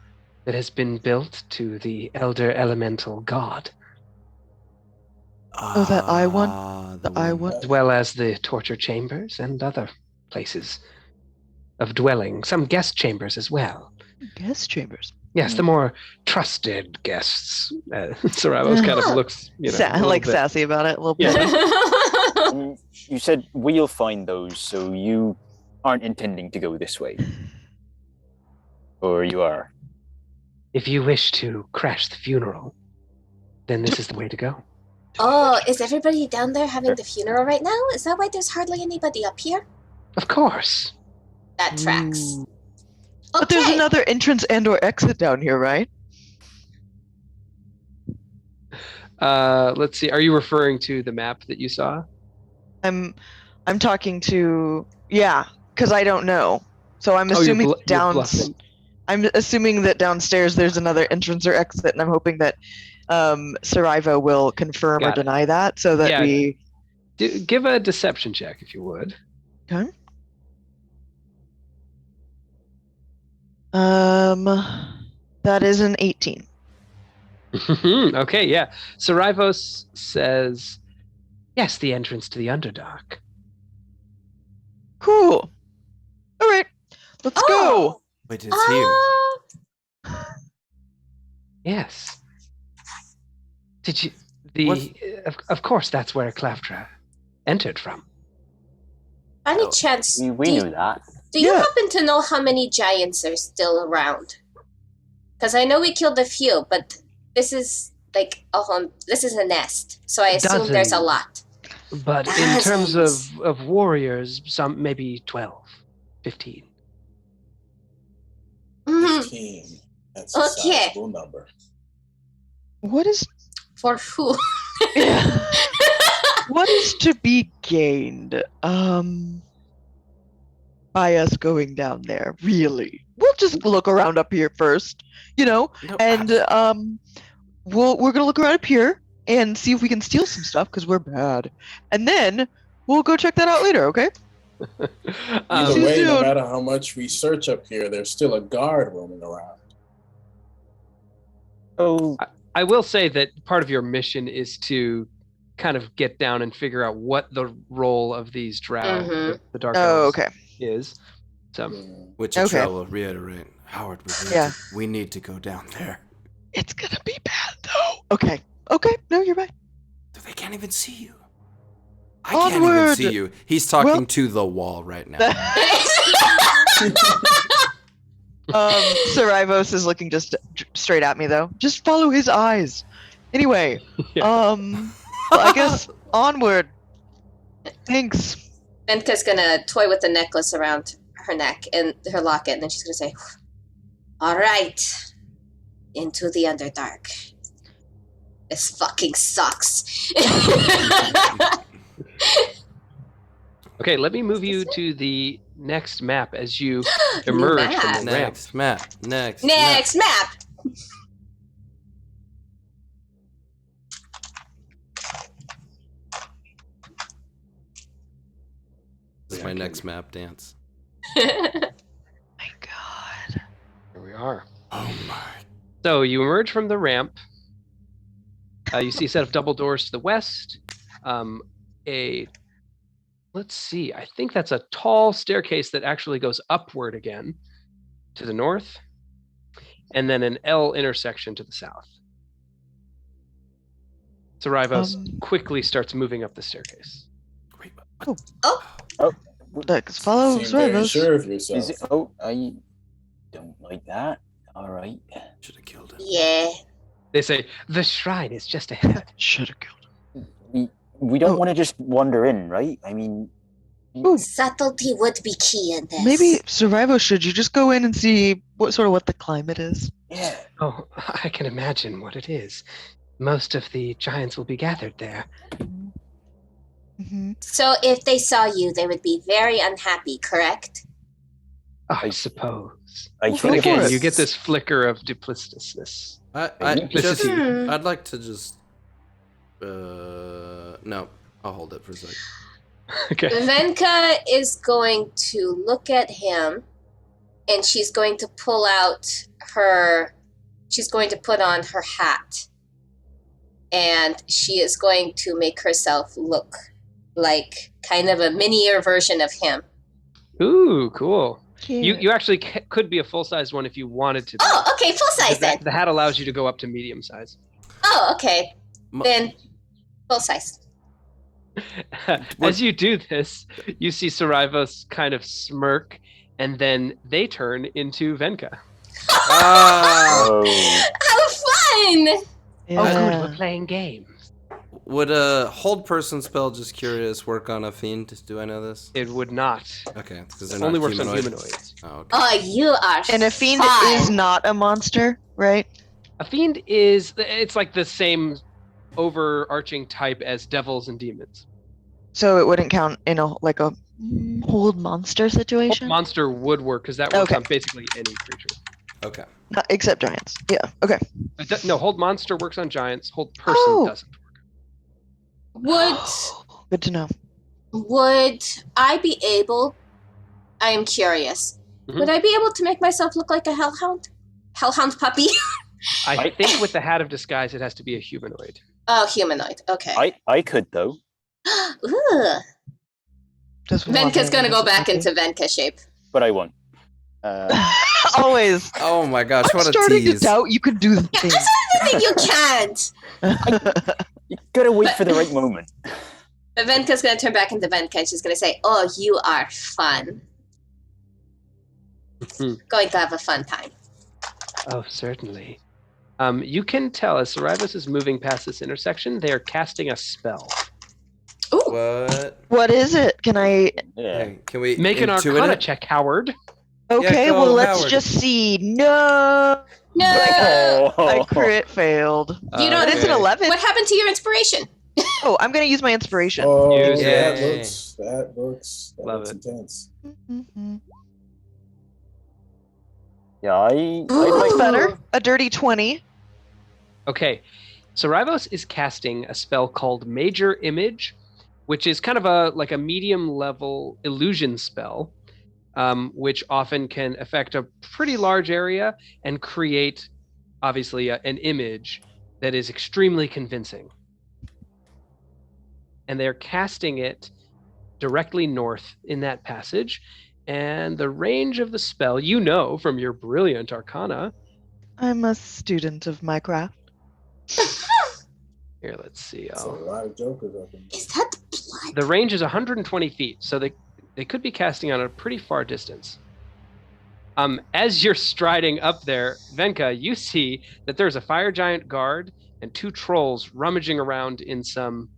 that has been built to the Elder Elemental God, Oh, that eye one? The eye one? as well as the torture chambers and other places of dwelling, some guest chambers as well. Guest chambers. Yes, the more trusted guests. Sarivos kind of looks, a little Like bit- sassy about it a little bit. Yeah. You said we'll find those, so you aren't intending to go this way. Or you are. If you wish to crash the funeral, then this is the way to go. Oh, is everybody down there having the funeral right now? Is that why there's hardly anybody up here? Of course. That tracks. Ooh. But there's Okay. another entrance and/or exit down here, right? Let's see. Are you referring to the map that you saw? I'm talking to because I don't know. So I'm Oh, assuming you're bluffing. I'm assuming that downstairs there's another entrance or exit, and I'm hoping that Saraiva will confirm or Got it. deny that, so that Yeah. we. Give a deception check if you would. Okay. That is an 18. Okay, yeah. Sarivos says, yes, the entrance to the Underdark. Cool. All right, let's go. Wait, it's here. Yes. Did you? Of course, that's where Clavtra entered from. Any Oh, chance? We knew that. Do you Yeah. happen to know how many giants are still around? Because I know we killed a few, but this is like a home. This is a nest, so I assume there's a Dozens. lot. But in terms Dozens. of warriors, some maybe 12, 15. Mhm. 15. That's a Okay. sizable number. What is For who? what is to be gained by us going down there? Really, we'll just look around up here first, No, and we're gonna look around up here and see if we can steal some stuff because we're bad, and then we'll go check that out later. Okay? Either Too way, no soon. matter how much we search up here, there's still a guard roaming around. Oh, I will say that part of your mission is to kind of get down and figure out what the role of these drow, Mhm. the dark Oh, elves, okay. is. So Which Okay. Trell will reiterate. Howard, we need to go down there. It's gonna be bad though. Okay. Okay. No, you're right. They can't even see you. I can't even Onward! see you. He's talking Well- to the wall right now. Sarivos is looking just straight at me though. Just follow his eyes. Anyway, Yeah. well, I guess onward. Thanks. Venka's gonna toy with the necklace around her neck and her locket, and then she's gonna say, "All right, into the Underdark. This fucking sucks." okay, let me move you to the next map as you New emerge from map. the ramp. Next map. Next. Next map. This is my next map dance. My God. Here we are. Oh my. So you emerge from the ramp. You see a set of double doors to the west. Let's see, I think that's a tall staircase that actually goes upward again to the north, and then an L intersection to the south. Sarivos quickly starts moving up the staircase. Wait, Let's follow Seem very Sarivos. sure of yourself. is it? Oh, I don't like that. All right. should have killed him. Yeah. They say, the shrine is just ahead. Should have killed We don't Oh. want to just wander in, right? I mean, Ooh. Subtlety would be key in this. Maybe Sarivos, should you just go in and see what the climate is? yeah. Oh, I can imagine what it is. Most of the giants will be gathered there. Mm-hmm. So if they saw you, they would be very unhappy, correct? I suppose. I Well, think go if for Again, it. you get this flicker of duplicitousness. Just, Hmm. I'd like to just. No, I'll hold it for a sec. Okay. Venka is going to look at him, and she's going to pull out her. She's going to put on her hat, and she is going to make herself look like kind of a minier version of him. Ooh, cool. You actually could be a full-sized one if you wanted to be. Oh, okay, full size then. The hat allows you to go up to medium size. Oh, okay, M- then full size. As you do this, you see Sarivos kind of smirk, and then they turn into Venka. Ah, Oh, How fun! Oh, good, Yeah. we're playing games. would a hold person spell, just curious, work on a fiend? Do I know this? It would not. Okay, because they're It not only works humanoid. on humanoids. Oh, okay. Oh, you are And a fiend fun. is not a monster, right? A fiend it's like the same overarching type as devils and demons. So it wouldn't count in a hold monster situation, Monster would work because that works Okay. on basically any creature. Okay. Not, except giants. Yeah. Okay. No, hold monster works on giants. Hold person Oh. doesn't. Good to know. Would I be able? I am curious. Mhm. Would I be able to make myself look like a hellhound? Hellhound puppy? I think with the hat of disguise, it has to be a humanoid. Oh, humanoid. Okay. I could though. Ooh. Just Venka's gonna go wondering. back into Venka shape. But I won't. Always. Oh my gosh, I'm what a starting tease. to doubt you could do the I thing. don't think you can't. You gotta wait for the right moment. But Venka's gonna turn back into Venka and she's gonna say, "Oh, you are fun. Going to have a fun time." Oh, certainly. You can tell as Sarivos is moving past this intersection, they are casting a spell. Ooh. What? What is it? Can I? Yeah. Hey, can we Make an intuit Arcana it? check, Howard. Okay, go, well let's Howard. just see. No, No. I crit failed. You don't- But it's an Okay. 11. What happened to your inspiration? Oh, I'm gonna use my inspiration. Oh, Use that it. looks Love looks it. intense. Mhm. Yeah, I Ooh. like That's better. A dirty 20. Okay. Sarivos is casting a spell called Major Image. which is kind of a medium level illusion spell, which often can affect a pretty large area and create, obviously, an image that is extremely convincing. And they're casting it directly north in that passage. And the range of the spell, you know from your brilliant arcana. I'm a student of my craft. Here, let's see. That's a lot of jokers up in there. Is that the blood? The range is 120 feet, so they could be casting on a pretty far distance. As you're striding up there, Venka, you see that there's a fire giant guard and 2 trolls rummaging around in some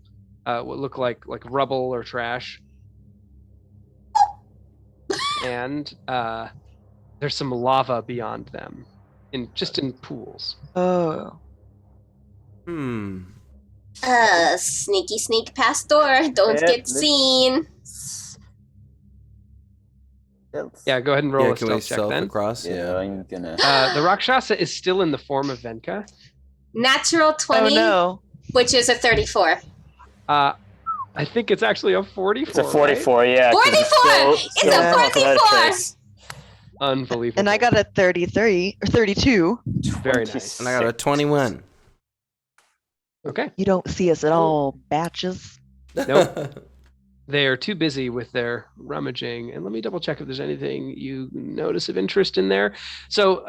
what look like rubble or trash. And there's some lava beyond them, in pools. Oh. Sneaky sneak past door. Don't Yep, get seen. Yeah, go ahead and roll Yeah, a can we stealth check stealth then. across? Yeah, I'm gonna. The Rakshasa is still in the form of Venka. Natural 20, Oh no. which is a 34. I think it's actually a 44. It's a 44, yeah. 'cause 44! It's still a 44! trace. Unbelievable. And I got a 33 or 32. Very nice. And I got a 21. Okay. You don't see us at all, batches. Nope. They are too busy with their rummaging. And let me double check if there's anything you notice of interest in there. So,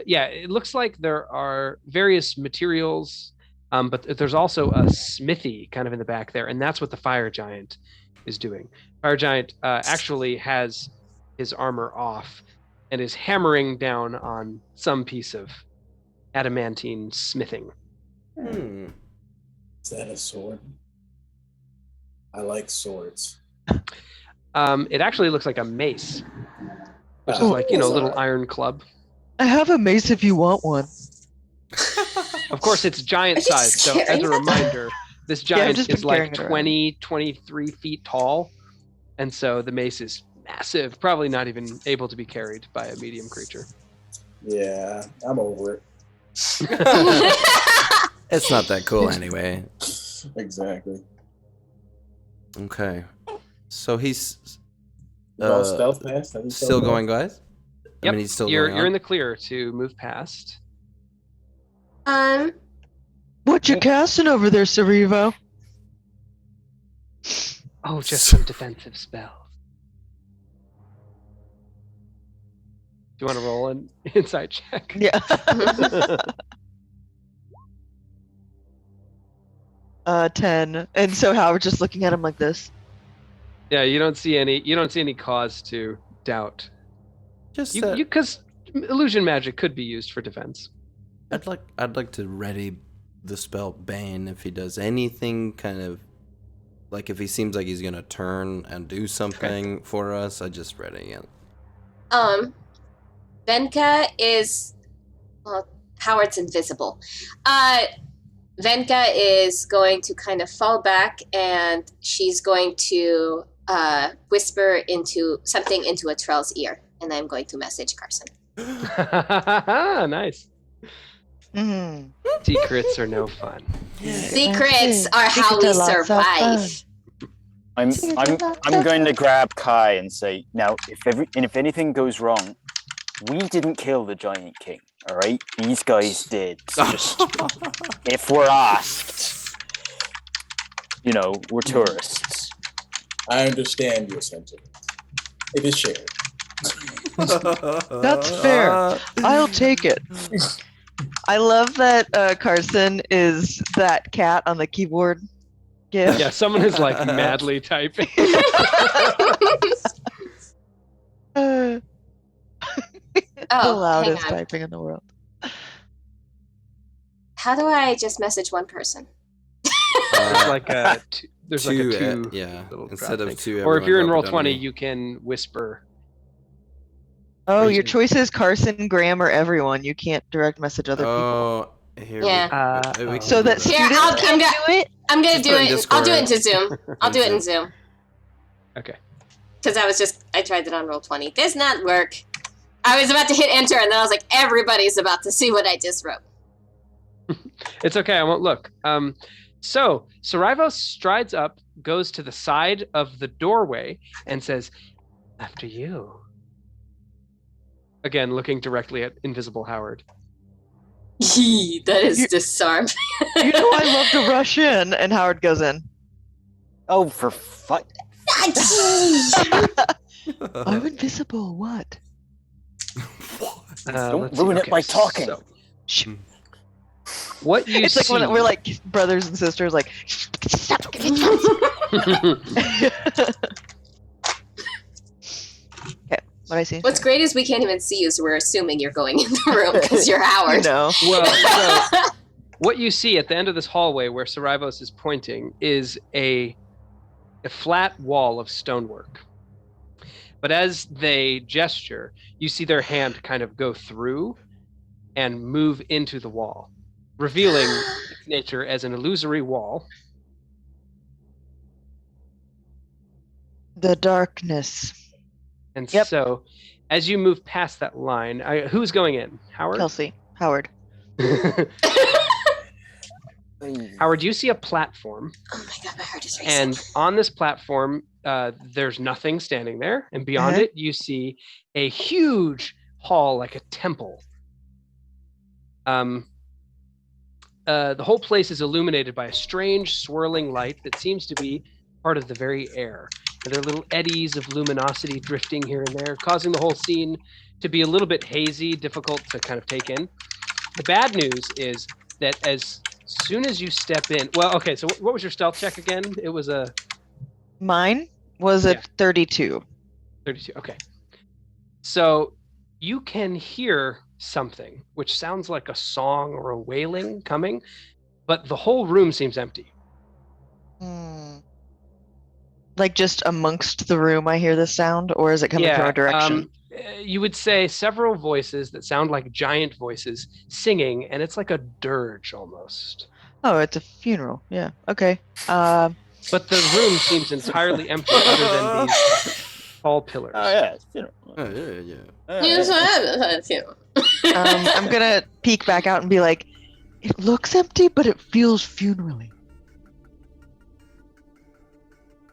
yeah, it looks like there are various materials, but there's also a smithy kind of in the back there. And that's what the fire giant is doing. Fire giant actually has his armor off and is hammering down on some piece of adamantine smithing. Is that a sword? I like swords. It actually looks like a mace, which is Oh, like, a that's little alright. iron club. I have a mace if you want one. Of course, it's giant Are you size. So as carrying a that? reminder, this I've giant just is been carrying like it around. 20, 23 feet tall. And so the mace is massive, probably not even able to be carried by a medium creature. Yeah, I'm over it. It's not that cool anyway. Exactly. Okay. So he's You all stealth past? Have you still stealth going, guys? Yep, I mean, he's still you're going you're on? in the clear to move past. What you casting over there, Cerevo? Oh, just some defensive spells. Do you want to roll an insight check? Yeah. 10. And so Howard's just looking at him like this. Yeah, you don't see any cause to doubt. Just Because illusion magic could be used for defense. I'd like to ready the spell Bane if he does anything kind of like if he seems like he's gonna turn and do something for us. I just ready it. Venka is, well, Howard's invisible. Venka is going to kind of fall back, and she's going to whisper something into a Trell's ear, and I'm going to message Carson. Nice. Mm-hmm. Secrets are no fun. Secrets are how we survive. I'm going to grab Kai and say, now, if anything goes wrong, we didn't kill the Giant King, all right? These guys did. So just, if we're asked, we're tourists. I understand your sentiment. It is shared. That's fair. I'll take it. I love that Carson is that cat on the keyboard. Yeah, someone is like madly typing. The Oh, loudest hang on. typing in the world. How do I just message one person? There's like a two yeah. little Instead drop of thing. two, Or if everyone you're in drop it roll down 20, to me. you can whisper. Oh, Or your you- choice is Carson, Graham, or everyone. You can't direct message other people. Oh, here. Yeah. We can So do that that. Here, students I'm can gonna- do it? I'm going to Just do put in it. I'll do it Discord. into Zoom. I'll do it in Zoom. Okay. Because I tried it on roll 20. Does not work. I was about to hit enter, and then I was like, everybody's about to see what I just wrote. It's okay. I won't look. So Saraivo strides up goes to the side of the doorway and says, "After you." Again, looking directly at invisible Howard. That is disarm. You know I love to rush in, and Howard goes in. Oh, for fuck. I'm invisible. What? Don't ruin it by talking. Shh. What you It's see... like when we're like brothers and sisters, like. Okay, what I see? What's great is we can't even see you, so we're assuming you're going in the room because you're Howard. No. Well, so what you see at the end of this hallway where Sarivos is pointing is a flat wall of stonework. But as they gesture, you see their hand kind of go through and move into the wall, revealing its nature as an illusory wall. The darkness. And Yep. so, as you move past that line, who's going in? Howard? Kelsey. Howard. Howard, you see a platform. Oh my god, my heart is racing. And on this platform, there's nothing standing there. And beyond it, you see a huge hall, like a temple. The whole place is illuminated by a strange swirling light that seems to be part of the very air. And there are little eddies of luminosity drifting here and there, causing the whole scene to be a little bit hazy, difficult to kind of take in. The bad news is that as soon as you step in, well, okay, so what was your stealth check again? It was a Mine was a 32. 32. Okay. So you can hear something which sounds like a song or a wailing coming, but the whole room seems empty. Like just amongst the room I hear this sound, or is it coming from a direction? You would say several voices that sound like giant voices singing, and it's like a dirge almost. Oh, it's a funeral. Yeah. Okay. But the room seems entirely empty other than these tall pillars. Oh, yeah. It's funeral. I'm gonna peek back out and be like, it looks empty, but it feels funerally.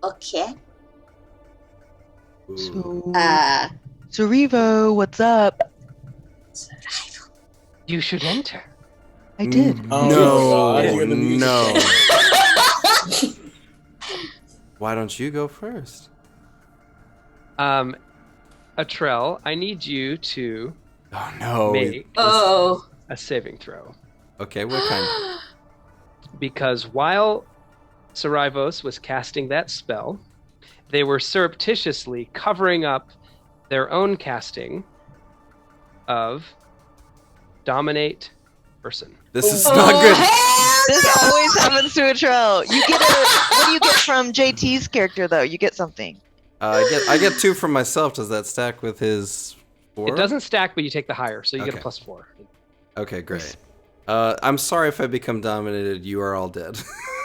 Okay. So, Revo, what's up? You should enter. I did. No. Why don't you go first? Trell, I need you to Oh no. make Oh. a saving throw. Okay, what kind? Because while Sarivos was casting that spell, they were surreptitiously covering up their own casting of Dominate Person. This is not good. This always happens to a Trell. You get what do you get from JT's character though? You get something. I get 2 from myself. Does that stack with his 4? It doesn't stack, but you take the higher, so you get a Okay. +4. Okay, great. I'm sorry if I become dominated. You are all dead.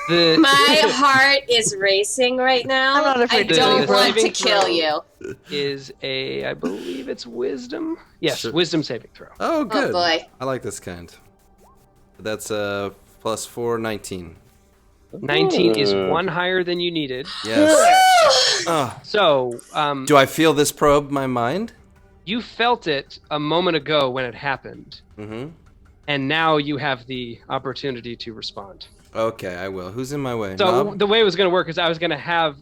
My heart is racing right now. I'm not afraid I to don't do want to saving kill throw. you. Is a, I believe it's Wisdom. Yes, Sure. Wisdom saving throw. Oh, good. Oh boy. I like this kind. That's +4, 19. 19 is 1 higher than you needed. Yes. So, Do I feel this probe my mind? you felt it a moment ago when it happened, Mm-hmm. and now you have the opportunity to respond. Okay, I will. Who's in my way? So Nob? the way it was going to work is I was going to have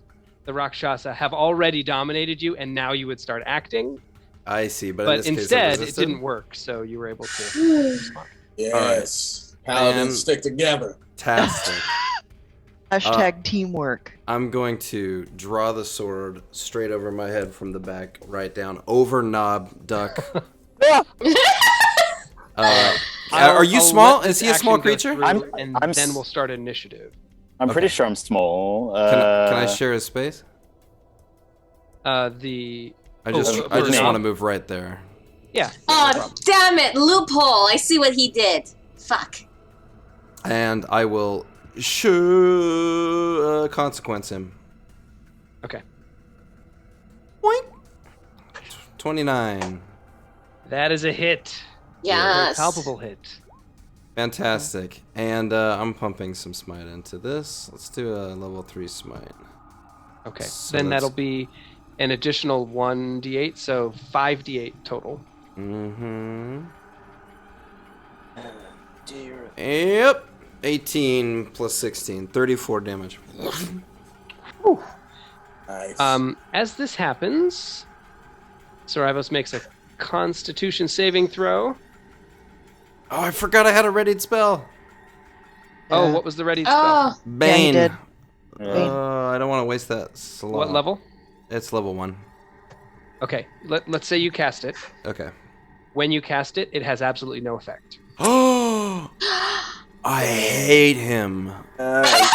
the Rakshasa have already dominated you, and now you would start acting. I see, but in But this case, I instead, it resisted? didn't work, so you were able to respond. Yes. Paladins stick together. Fantastic. Hashtag teamwork. I'm going to draw the sword straight over my head from the back, right down, over Knob, duck. Are you I'll small? let Is he this a small action go creature? through, I'm and then s- we'll start initiative. I'm pretty Okay. sure I'm small. Can I share his space? The I just for want Knob? to move right there. Yeah. no Oh, problem. damn it. Loophole. I see what he did. Fuck. And I will consequence him. Okay. Boink. 29. That is a hit. A Yes. palpable hit. Fantastic. And I'm pumping some smite into this. Let's do a level 3 smite. Okay, So then that's- that'll be an additional 1d8, so 5d8 total. Mm-hmm. Oh, dear. Yep. 18 plus 16. 34 damage. Nice. As this happens, Sorivos makes a Constitution saving throw. Oh, I forgot I had a readied spell. Oh, Yeah. what was the ready spell? Oh, Bane. did. I don't want to waste that slot. What level? It's level 1. Okay, let's say you cast it. Okay. When you cast it, it has absolutely no effect. Oh, I hate him. Uh,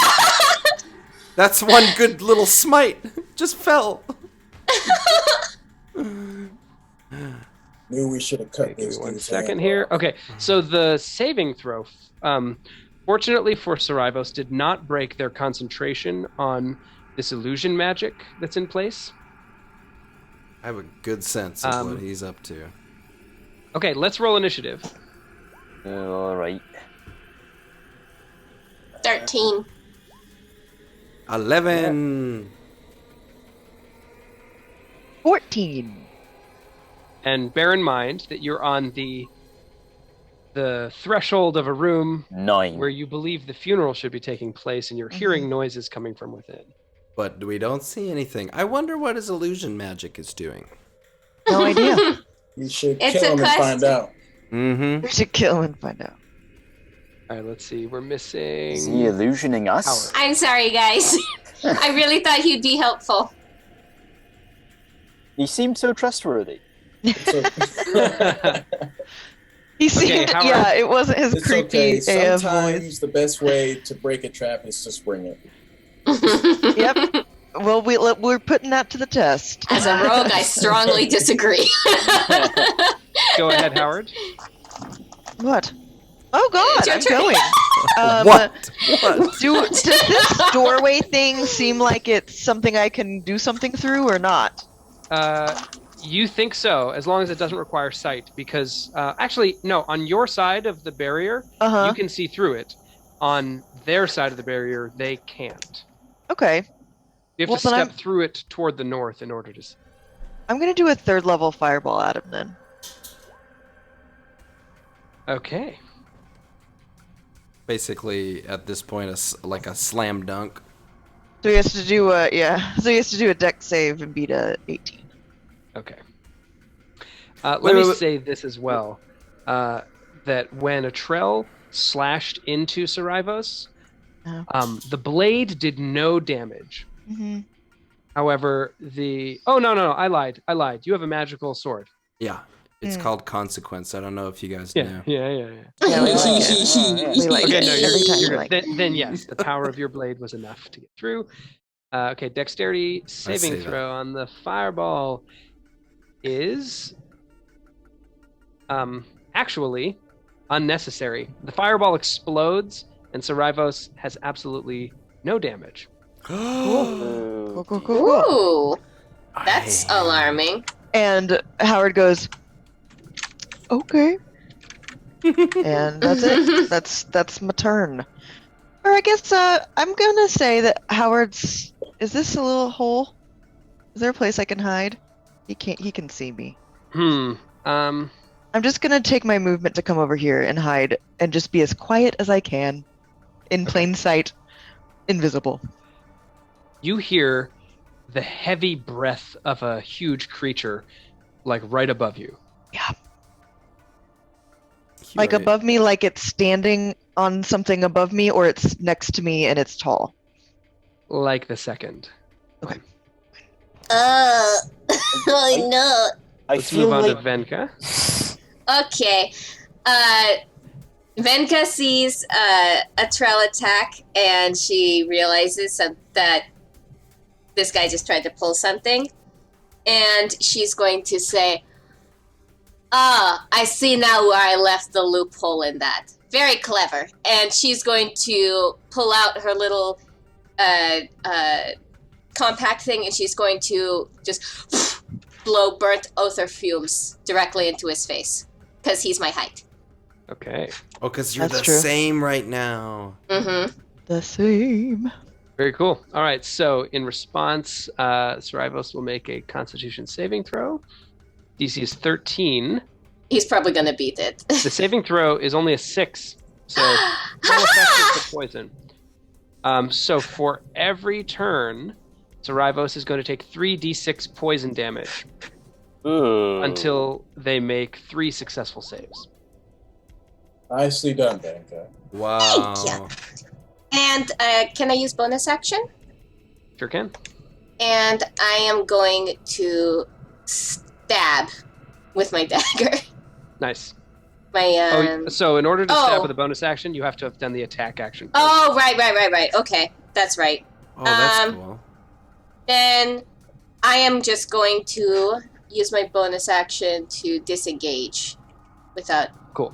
That's one good little smite. Just fell. Knew we should have cut Okay, give this me one dude's second hand here. off. Okay, so the saving throw, fortunately for Sorivos, did not break their concentration on this illusion magic that's in place. I have a good sense of what he's up to. Okay, let's roll initiative. all right. 13. 11. 14. And bear in mind that you're on the threshold of a room 9. where you believe the funeral should be taking place, and you're hearing noises coming from within. But we don't see anything. I wonder what his illusion magic is doing. No idea. You should It's kill a him and find question. out. Mm-hmm. We should kill him and find out. All right, let's see. We're Is he missing. illusioning us? I'm sorry, guys. I really thought you'd be helpful. He seemed so trustworthy. So, He seemed, Howard. yeah, it wasn't his it's creepy okay. AF voice. Sometimes the best way to break a trap is to spring it. Yep. Well, we're putting that to the test. As a rogue, I strongly disagree. Go ahead, Howard. What? Oh God, It's your I'm turn. going. What? What? Does this doorway thing seem like it's something I can do something through or not? You think so, as long as it doesn't require sight, because actually, no, on your side of the barrier, Uh-huh. you can see through it. On their side of the barrier, they can't. Okay. You have Well, to then step through it toward the north in order to see. I'm gonna do a 3rd level fireball at him then. Okay. Basically, at this point, like a slam dunk. So he has to do So he has to do a dex save and beat a 18. Okay. Wait, Let me wait, wait. say this as well, that when a Trell slashed into Sorivos, the blade did no damage. Mm-hmm. However, Oh, no, I lied. You have a magical sword. Yeah. It's Mm. called Consequence. I don't know if you guys Yeah, know. yeah. Yeah, we like it. We like Okay, it. no, you're Every time we good. like it. Then yes, the power of your blade was enough to get through. Okay, dexterity saving see that. throw on the fireball is actually unnecessary. The fireball explodes, and Sorivos has absolutely no damage. Cool, cool, cool, cool. Ooh, that's I- alarming. And Howard goes, okay. And that's it. That's my turn. Or I guess I'm gonna say that Howard's. Is this a little hole? Is there a place I can hide? He can see me. I'm just gonna take my movement to come over here and hide and just be as quiet as I can, in plain sight, invisible. You hear the heavy breath of a huge creature, like right above you. Yeah. Like Right. above me, like it's standing on something above me, or it's next to me and it's tall. Like the second. Oh no. I Let's feel move on like to Venka. Okay. Venka sees a Trell attack, and she realizes that this guy just tried to pull something, and she's going to say, I see now where I left the loophole in that. Very clever. And she's going to pull out her little compact thing, and she's going to just blow burnt ether fumes directly into his face, because he's my height. Okay. Oh, because you're That's the true. same right now. Mm-hmm. The same. Very cool. All right. So in response, Sarivos will make a Constitution saving throw. DC is 13. He's probably gonna beat it. The saving throw is only a 6, so no effect of the poison. So for every turn, Sarivos is going to take 3d6 poison damage Ooh. until they make 3 successful saves. Nicely done, Benka. Wow. you. And can I use bonus action? Sure can. And I am going to stab with my dagger. Nice. My So in order to stab Oh. with a bonus action, you have to have done the attack action. first. Oh, right. Okay, that's right. Oh, that's Um, cool. Then I am just going to use my bonus action to disengage without, Cool.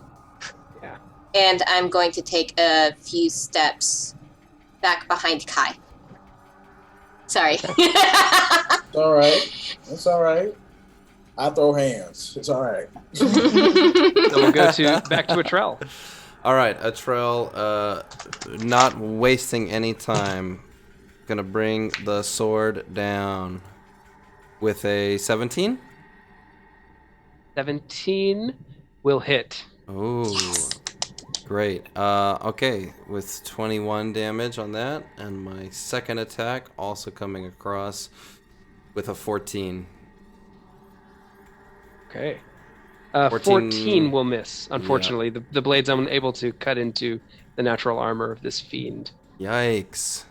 Yeah. and I'm going to take a few steps back behind Kai. Sorry. It's all right. It's all right. I throw hands. It's all right. So we'll go back to a Trell. All right, a Trell, not wasting any time, gonna bring the sword down with a 17. 17 will hit. Oh, great. Okay, with 21 damage on that, and my second attack also coming across with a 14. Okay. 14 14 will miss, unfortunately. The blade's unable to cut into the natural armor of this fiend. Yikes.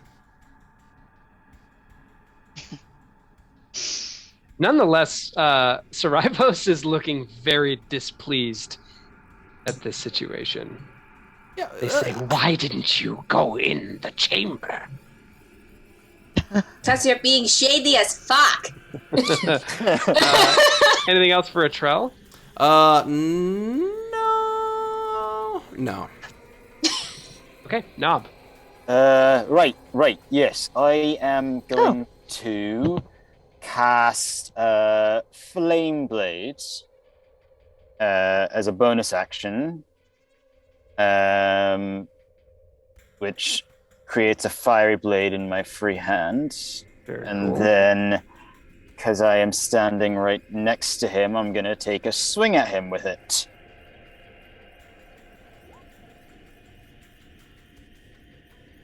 Nonetheless, Sarivos is looking very displeased at this situation. Yeah, They say, why didn't you go in the chamber? Because you're being shady as fuck. Anything else for a Trell? No. Okay, Knob. Right. Yes, I am going to cast Flame Blades as a bonus action, which creates a fiery blade in my free hand. Very And cool. then, because I am standing right next to him, I'm going to take a swing at him with it.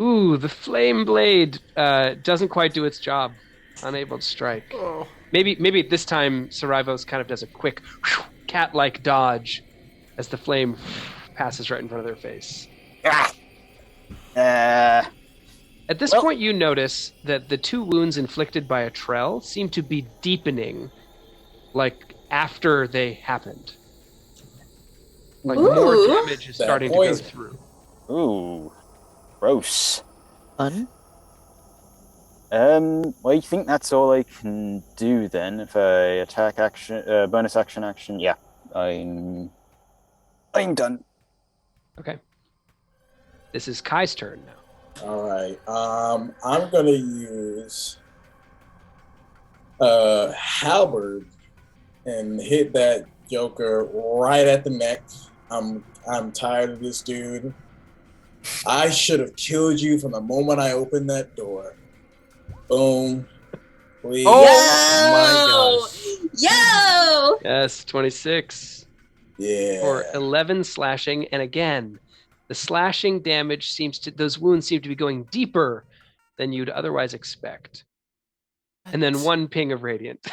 Ooh, the flame blade doesn't quite do its job. Unable to strike. Oh. Maybe this time Sarivos kind of does a quick cat-like dodge as the flame passes right in front of their face. Ah! At this Well- point, you notice that the 2 wounds inflicted by a Trell seem to be deepening, like after they happened. Like more Ooh. damage is That starting to go poison. through. Ooh, gross. Fun. Well, I think that's all I can do then. If I attack action, bonus action, yeah, I'm done. Okay. This is Kai's turn now. All right. I'm gonna use halberd and hit that Joker right at the neck. I'm tired of this dude. I should have killed you from the moment I opened that door. Boom. Please. Oh my gosh. Yo! Yes, 26 Yeah. for 11 slashing, and again, the slashing damage those wounds seem to be going deeper than you'd otherwise expect. And then 1 ping of radiant.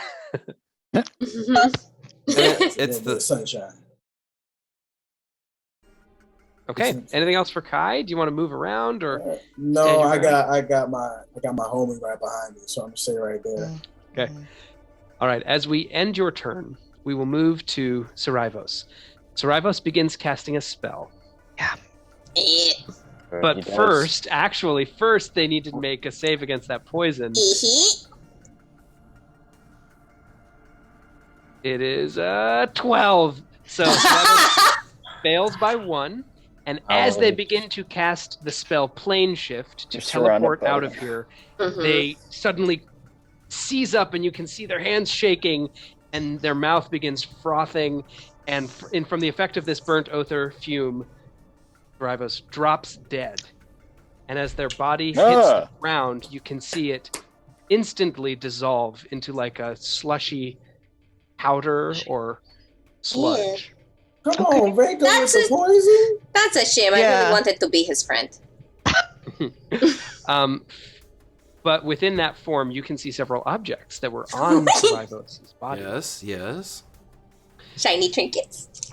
It's the the sunshine. Okay. Anything else for Kai? Do you want to move around or? No, stand your I ground? got my homie right behind me, so I'm gonna stay right there. Okay. All right. As we end your turn, we will move to Sarivos. Sarivos begins casting a spell. Eh. But He does. first, they need to make a save against that poison. Hee-hee. It is 12. So Sarivos fails by 1. And as they begin to cast the spell Plane Shift to You're surrounded teleport by out it. of here, Mhm. they suddenly seize up and you can see their hands shaking and their mouth begins frothing And from the effect of this burnt ether fume, Rivos drops dead. And as their body hits the ground, you can see it instantly dissolve into like a slushy powder or sludge. Come on, Ray, go with the poison. That's a shame. I really wanted to be his friend. But within that form, you can see several objects that were on Rivos' body. Yes. Shiny trinkets.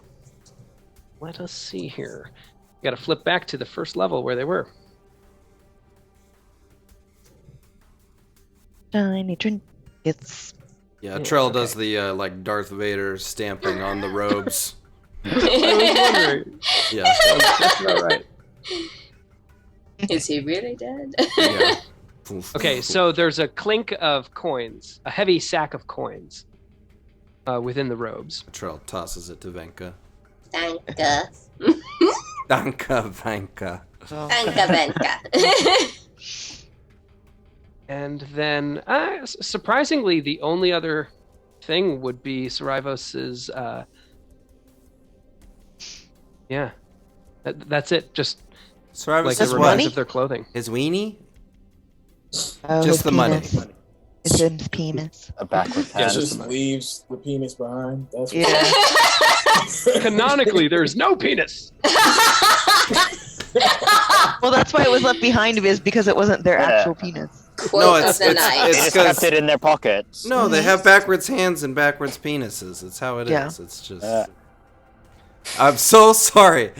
Let us see here. You got to flip back to the first level where they were. Shiny trinkets. Yeah, Trell does the like Darth Vader stamping on the robes. I was wondering. Yeah. That's about right. Is he really dead? Yeah. Okay, so there's a clink of coins, a heavy sack of coins within the robes. Trell tosses it to Venka. Danka. Danka Venka. Danka Venka. And then, surprisingly, the only other thing would be Sarivos's. That's it. Just Sarivos like the is remains what? of their clothing. His weenie? Oh, Just his the money. penis. It's in his penis. A backward Yeah, hat. Just leaves the penis behind. That's Yeah. Canonically, there's no penis. Well, that's why it was left behind is because it wasn't their actual penis. Quote it's- of the it's- night. They just kept it in their pockets. No, they have backwards hands and backwards penises. It's how it is. Yeah. It's just. I'm so sorry.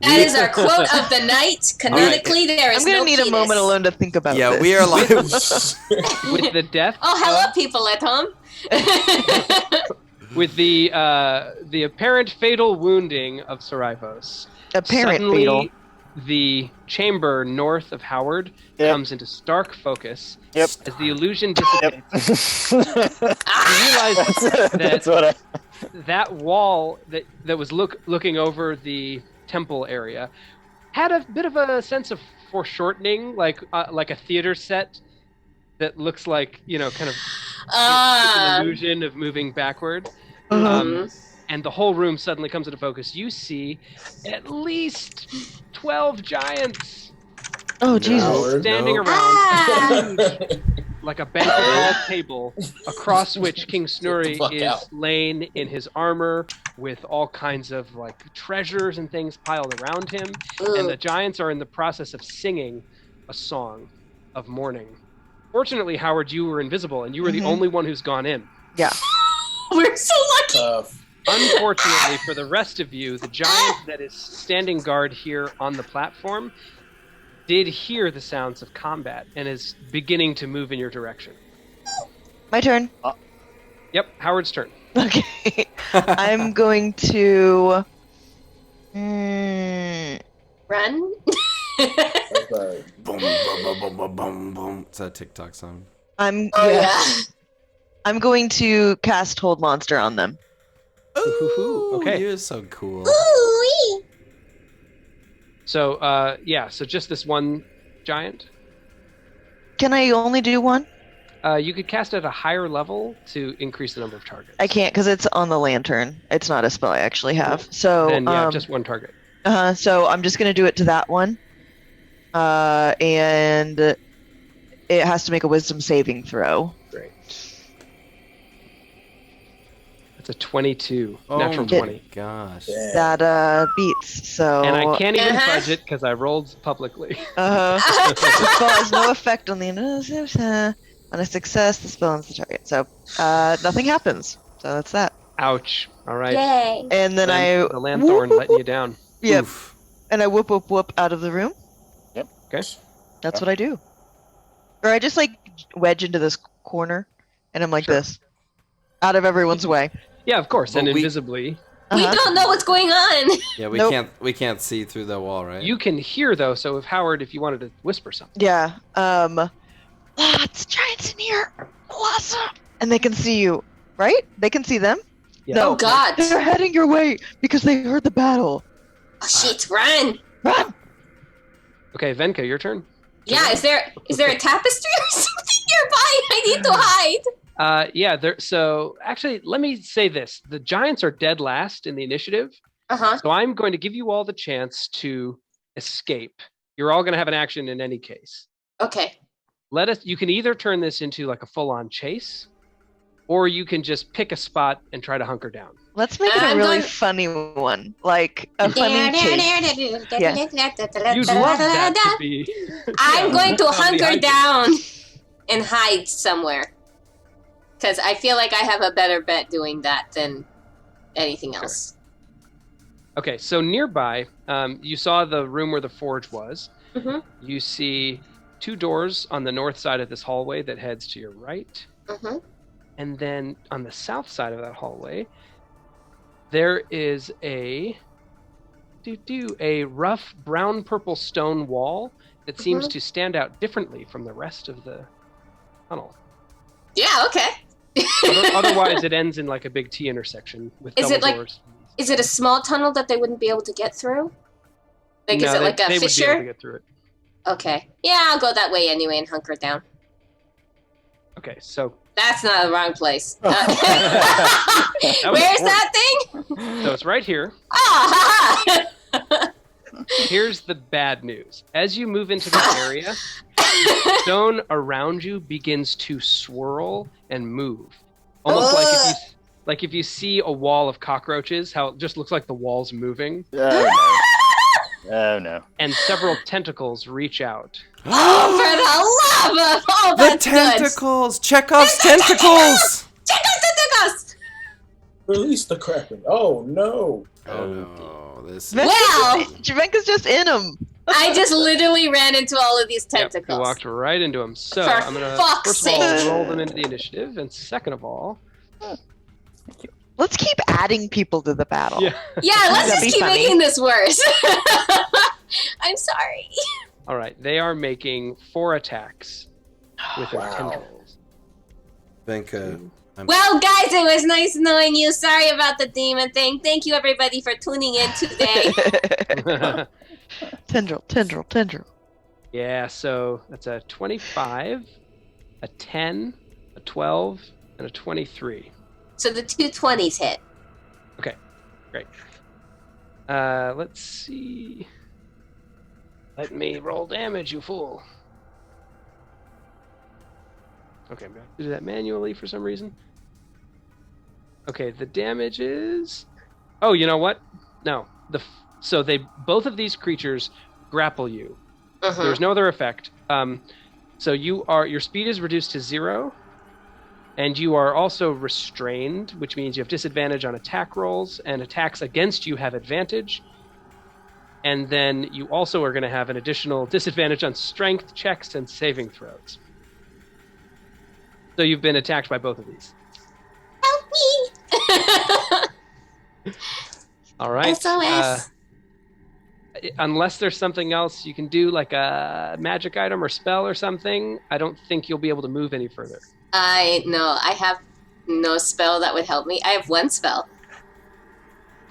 That is our quote of the night. Canonically, there is I'm gonna no need penis. a moment alone to think about Yeah, this. we are live. With the death. Oh, hello, people at home. With the apparent fatal wounding of Sarivos. Apparent Suddenly, fatal. the chamber north of Howard comes into stark focus Yep. as the illusion dissipates. Yep. You realize That's what that wall that was looking over the temple area had a bit of a sense of foreshortening, like a theater set that looks like, kind of an illusion of moving backward. And the whole room suddenly comes into focus. You see at least 12 giants Oh, Jesus. standing around like a banquet hall table, across which King Snoori fuck is out. laying in his armor with all kinds of like treasures and things piled around him. And the giants are in the process of singing a song of mourning. Fortunately, Howard, you were invisible and you were the only one who's gone in. Yeah. We're so lucky. Tough. Unfortunately for the rest of you, the giant that is standing guard here on the platform did hear the sounds of combat and is beginning to move in your direction. My turn. Yep, Howard's turn. Okay. I'm going to. Run. That's right. Boom, boom, boom, boom, boom, boom, boom. It's a TikTok song. I'm Oh, I'm going to cast Hold Monster on them. Ooh, okay. You're so cool. Ooh-wee. So, so just this one giant. Can I only do one? You could cast at a higher level to increase the number of targets. I can't because it's on the lantern. It's not a spell I actually have. So Then, just one target. so I'm just gonna do it to that one. And it has to make a Wisdom saving throw. Great. That's a 22. Oh Natural my 20. gosh. Yeah. That beats. So And I can't even Uh-huh. fudge it because I rolled publicly. the spell has no effect on the on a success. The spell ends the target. So nothing happens. So that's that. Ouch. All right. Yay. And then The Lanthorn letting you down. Yep. Oof. And I whoop out of the room. Yep. Okay. That's what I do. Or I just like wedge into this corner, and I'm like Sure. this, out of everyone's way. Yeah, of course. And Well, we- invisibly. We Uh-huh. don't know what's going on. Yeah, we Nope. can't see through the wall, right? You can hear, though, so if Howard, if you wanted to whisper something. Yeah. Lots of giants in here. Lots of. And they can see you, right? They can see them. Yeah. No. Oh, God. They're heading your way because they heard the battle. Oh, shit, run. Run! Okay, Venka, your turn. Yeah, is there a tapestry or something nearby? I need to hide. Yeah. So actually, let me say this: the giants are dead last in the initiative. Uh-huh. So I'm going to give you all the chance to escape. You're all going to have an action in any case. Okay. You can either turn this into like a full-on chase, or you can just pick a spot and try to hunker down. Let's make it a I'm really going- funny one, like a funny chase. You'd love that to be. I'm going to Somebody hunker hide you. down and hide somewhere. Because I feel like I have a better bet doing that than anything else. Okay, so nearby, you saw the room where the forge was. Mm-hmm. You see 2 doors on the north side of this hallway that heads to your right. Mm-hmm. And then on the south side of that hallway, there is a rough brown-purple stone wall that seems to stand out differently from the rest of the tunnel. Yeah, okay. Otherwise, it ends in like a big T intersection with Is double it like- doors. Is it a small tunnel that they wouldn't be able to get through? Like, No, is it like a they would be able to fissure? get through it. Okay. Yeah, I'll go that way anyway and hunker down. Okay, so That's not the wrong place. was Where's that thing? it's right here. Oh, haha! Here's the bad news. As you move into this area, stone around you begins to swirl and move. Almost like if you see a wall of cockroaches, how it just looks like the wall's moving, Oh no. Oh no. and several tentacles reach out. Oh, for the love of... Oh, The that's good. tentacles! Chekhov's tentacles! Check out tentacles! Release the Kraken. Oh no. Oh no, this is... Well- Javenka's just in him. I just literally ran into all of these Yep, tentacles. you walked right into them. So For I'm gonna fuck's first of all sake. roll them into the initiative, and second of all, Let's keep adding people to the battle. yeah. Yeah, let's That'd just be keep funny. making this worse. I'm sorry. All right, they are making 4 attacks with their Wow. tendrils. Venka, Well, guys, it was nice knowing you. Sorry about the demon thing. Thank you, everybody, for tuning in today. Tendril. Yeah, so that's a 25, a 10, a 12, and a 23. So the 220s hit. Great. Let's see. Let me roll damage, you fool. Okay, I'm going to do that manually for some reason. Okay, the damage is... Oh, you know what? No. So both of these creatures grapple you. Mhm. There's no other effect. So your speed is reduced to 0, and you are also restrained, which means you have disadvantage on attack rolls, and attacks against you have advantage. And then you also are going to have an additional disadvantage on strength checks and saving throws. So you've been attacked by both of these. Help me! All right. SOS. Unless there's something else you can do, like a magic item or spell or something, I don't think you'll be able to move any further. I have no spell that would help me. I have 1 spell,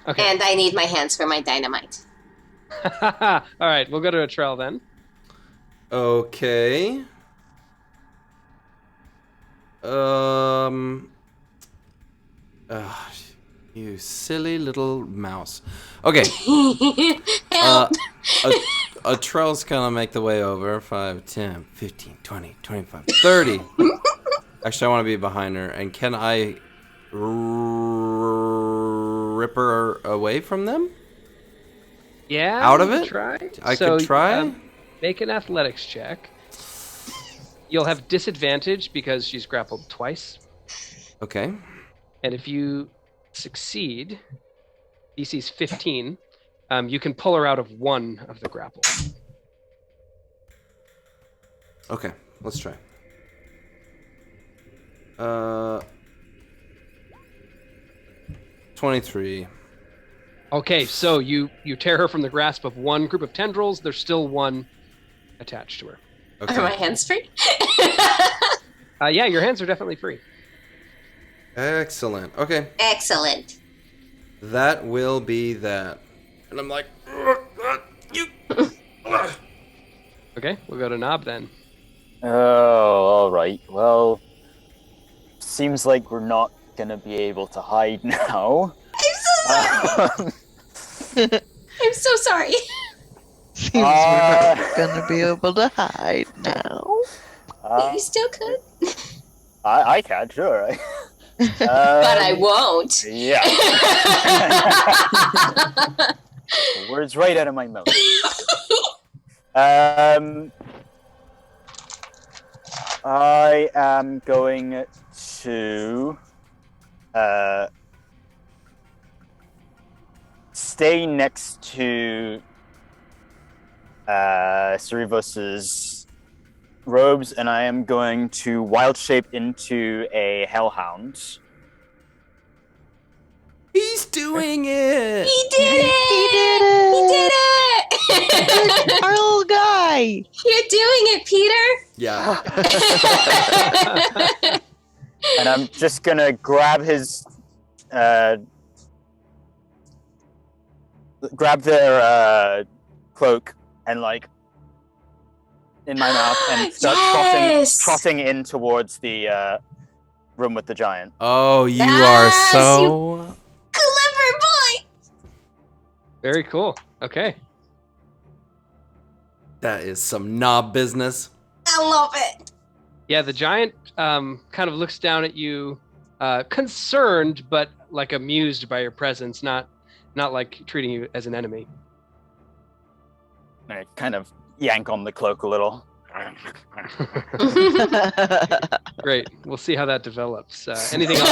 Okay. and I need my hands for my dynamite. All right, we'll go to a Trell then. Okay. You silly little mouse. Okay. Help! A Trell's gonna make the way over. 5, 10, 15, 20, 25, 30. Actually, I want to be behind her. And can I rip her away from them? Yeah. Out of you can it? Try. I could try? Make an athletics check. You'll have disadvantage because she's grappled twice. Okay. And if you succeed, DC's 15, you can pull her out of 1 of the grapple. Okay. Let's try. 23. Okay, so you tear her from the grasp of 1 group of tendrils. There's still 1 attached to her. Okay. Are my hands free? Yeah, your hands are definitely free. Excellent. Okay. Excellent. That will be that. And I'm like, you. Okay, we'll go to Knob then. Oh, all right. Well, seems like we're not gonna be able to hide now. I'm so sorry. Seems we're not gonna be able to hide now. You still could. I can, sure. But I won't. Yeah. Words right out of my mouth. I am going to stay next to Cerivos's robes, and I am going to wild shape into a hellhound. He's doing it. He did it! He did it! Our little guy! You're doing it, Peter! Yeah. And I'm just gonna grab his grab their cloak and like in my mouth and start Yes! trotting in towards the room with the giant. Oh, you Yes, are so. Clever boy! Very cool. Okay. That is some knob business. I love it. Yeah, the giant kind of looks down at you, concerned but like amused by your presence, not like treating you as an enemy. I kind of yank on the cloak a little. Great. We'll see how that develops. Anything else?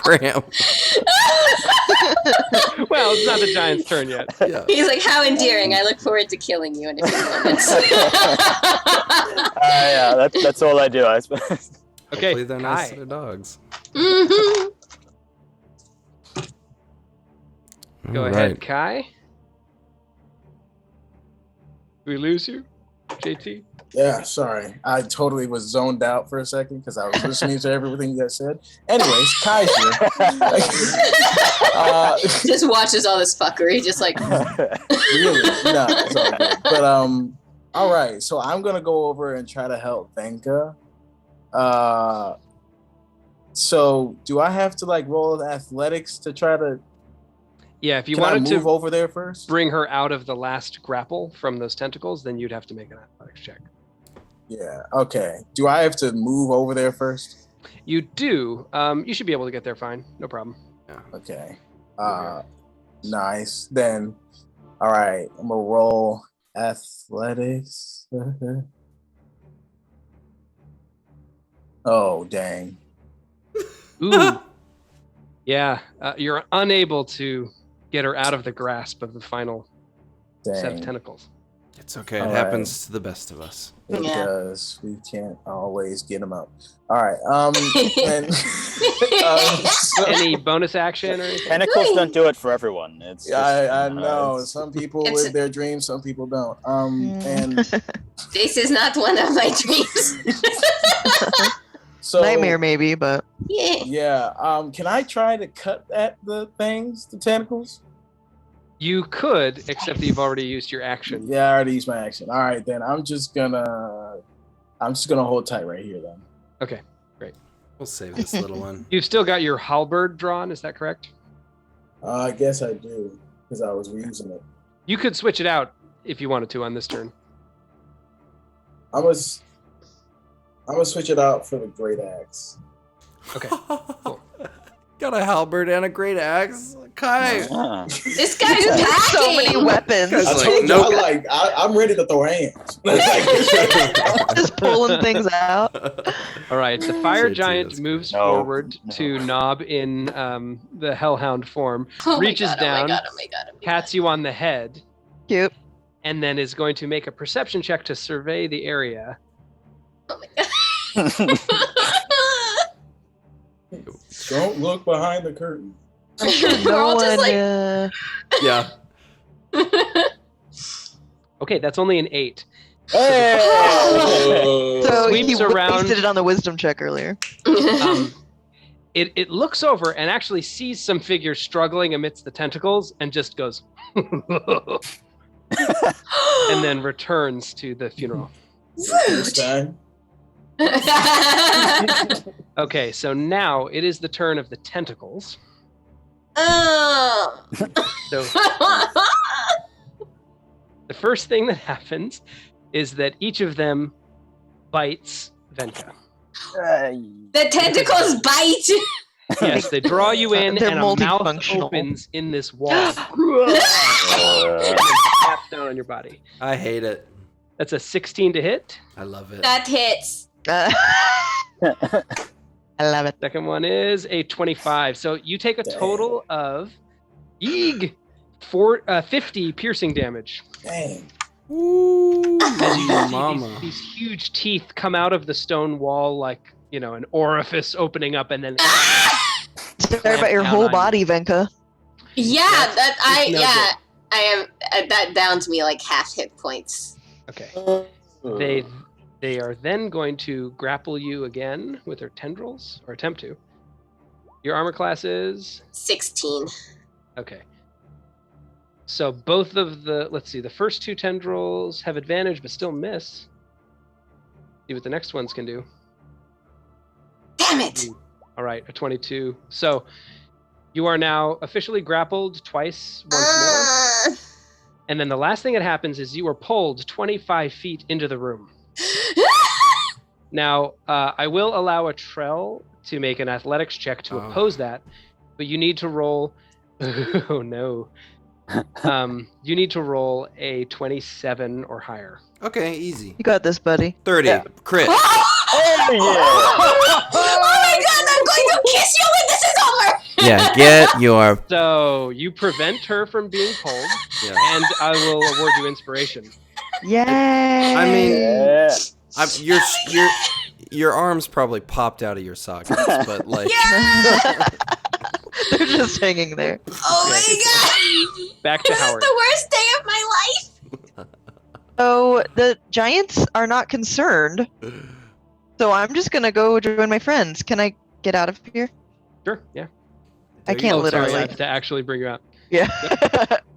Graham. Well, it's not the giant's turn yet. Yeah. He's like, how endearing. I look forward to killing you in a few moments. Yeah, that's all I do, I suppose. Okay, Hopefully they're nice to Kai. their dogs. Mhm. Go All ahead, right. Kai. Did we lose you, JT? Yeah, sorry. I totally was zoned out for a second because I was listening to everything you guys said. Anyways, Kai's here. Just watches all this fuckery, just like, Really? No, it's all good. But all right. So I'm gonna go over and try to help Venka. So do I have to like roll athletics to try to? Yeah, if you Can I wanted move to over there first? bring her out of the last grapple from those tentacles, then you'd have to make an athletics check. Yeah. Okay. Do I have to move over there first? You do. You should be able to get there fine. No problem. Okay. Okay. Nice. Then, all right. I'm gonna roll athletics. Oh dang. Ooh. Yeah, you're unable to get her out of the grasp of the final set of Dang. tentacles. It's okay. It All happens to the best of us. It Yeah. does. We can't always get them out. All right. And so- Any bonus action or anything? Tentacles don't do it for everyone. It's just, I you know. it's- Some people It's- live their dreams, some people don't. And this is not one of my dreams. so Nightmare, maybe, but Yeah. Yeah. Can I try to cut at the things, the tentacles? You could, except that you've already used your action. Yeah, I already used my action. All right, then I'm just gonna hold tight right here then. Okay. We'll save this little one. You've still got your halberd drawn, is that correct? I guess I do because I was reusing it. You could switch it out if you wanted to on this turn. I'm gonna switch it out for the great axe. Okay. Cool. Got a halberd and a great axe. Kai. Ah. This guy's packing. so many weapons. Guys, I like, told you, nope. I'm ready to throw hands. Just pulling things out. All right. The fire JT, giant that's moves No, forward no. to Knob in the hellhound form, Oh my reaches God, down, Oh my God, oh my God, oh my pats you on the head, Cute. and then is going to make a perception check to survey the area. God. Oh my God. Don't look behind the curtain. We're all just like, Yeah. Okay, that's only an 8. Hey! So Sweeps he around. wasted it on the wisdom check earlier. It looks over and actually sees some figures struggling amidst the tentacles and just goes and then returns to the funeral. This rude. time. Okay, so now it is the turn of the tentacles. Oh. So the first thing that happens is that each of them bites Venka. The tentacles bite. Yes, they draw you in, They're and a mouth multifunctional. opens in this wall. And then snaps down on your body. I hate it. That's a 16 to hit. I love it. That hits. I love it. Second one is a 25. So you take a total of 50 piercing damage. Dang. Ooh, As you see mama. these huge teeth come out of the stone wall like, an orifice opening up and then Sorry about your down whole on you. body, Venka. Yeah, It's no good. I am. That downs me like half hit points. Okay. They are then going to grapple you again with their tendrils, or attempt to. Your armor class is 16. okay. So both of the first two tendrils have advantage but still miss. See what the next ones can do. Damn it! All right, a 22. So you are now officially grappled twice, once more. And then the last thing that happens is you are pulled 25 feet into the room. Now, I will allow a Trell to make an athletics check to oppose that, but you need to roll. Oh no. You need to roll a 27 or higher. Okay, easy. You got this, buddy. 30. Yeah. Crit. Oh yeah! Oh my god, I'm going to kiss you when this is over! Yeah, get your... So you prevent her from being pulled, Yeah. and I will award you inspiration. Yay! I mean, Yeah. your arms probably popped out of your sockets, but like... they're just hanging there. Oh my god! Back to This Howard. is the worst day of my life! So the giants are not concerned. So I'm just gonna go join my friends. Can I get out of here? Sure, yeah. I can't Oh, sorry, I literally. have to actually bring you out. Yeah.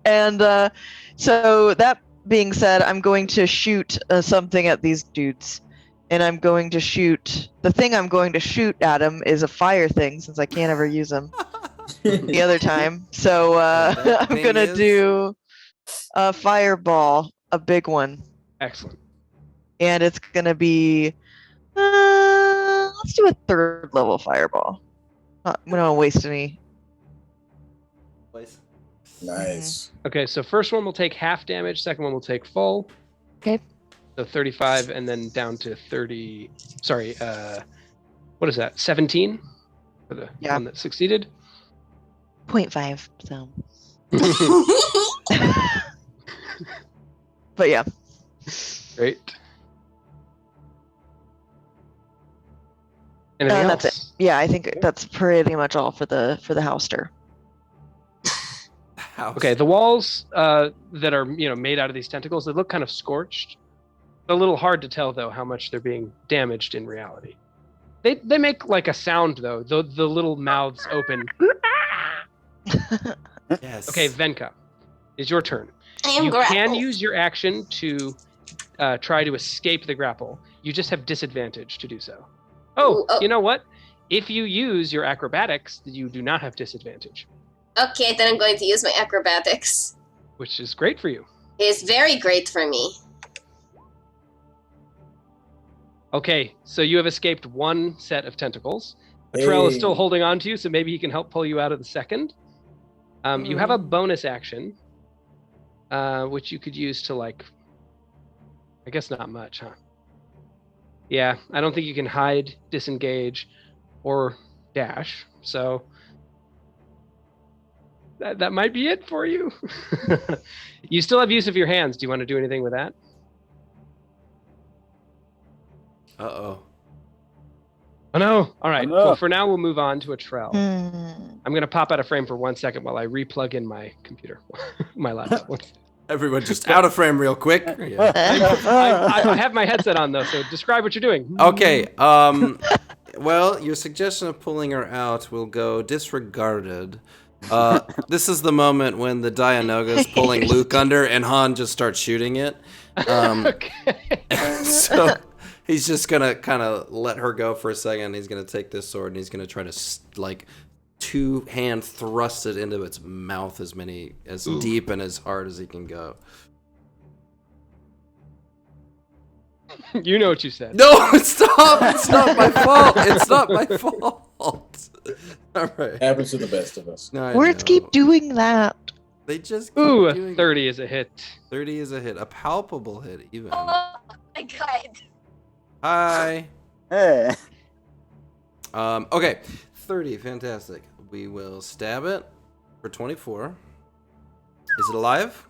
And so that being said, I'm going to shoot something at these dudes. And I'm going to shoot... The thing I'm going to shoot at them is a fire thing, since I can't ever use them the other time. So That I'm thing going to is? do a fireball, a big one. Excellent. And it's going to be... let's do a 3rd level fireball. We don't waste any... Nice. Okay, so first one will take half damage, second one will take full. Okay. So 35 and then down to 30. Sorry, what is that? 17 for the Yeah. one that succeeded. 0.5, so... But yeah. Great. Anything else? That's it. Yeah, I think that's pretty much all for the houster. Okay, the walls that are made out of these tentacles, they look kind of scorched. It's a little hard to tell though how much they're being damaged in reality. They make like a sound though. The little mouths open. Yes. Okay, Venka, it's your turn. I am You grappled. can use your action to try to escape the grapple. You just have disadvantage to do so. Oh, Ooh, oh. you know what? If you use your acrobatics, you do not have disadvantage, Okay, then I'm going to use my acrobatics. which is great for you. It's very great for me. Okay, so you have escaped one set of tentacles. Trell is still Hey. holding on to you, so maybe he can help pull you out of the second. You have a bonus action, which you could use to I guess not much, huh? Yeah, I don't think you can hide, disengage, or dash. So that might be it for you. You still have use of your hands. Do you want to do anything with that? Uh-oh. Oh no! All right. Oh, no. Well, for now we'll move on to a Trell. Hmm. I'm gonna pop out of frame for 1 second while I replug in my computer, my laptop. Everyone just out of frame real quick. Yeah. I have my headset on though, so describe what you're doing. Okay, well, your suggestion of pulling her out will go disregarded. This is the moment when the Dianoga is pulling Luke under and Han just starts shooting it. Okay. So He's just gonna kind of let her go for a second. He's gonna take this sword and he's gonna try to like two-hand thrust it into its mouth as deep and as hard as he can go. You know what you said. No, stop! It's not my fault. It's not my fault. All right. Happens to the best of us. I Words know. keep doing that. They just keep Ooh, doing a it. 30 is a hit. 30 is a hit, a palpable hit even. Oh my god. Hi. Hey. Okay, 30, fantastic. We will stab it for 24. Is it alive?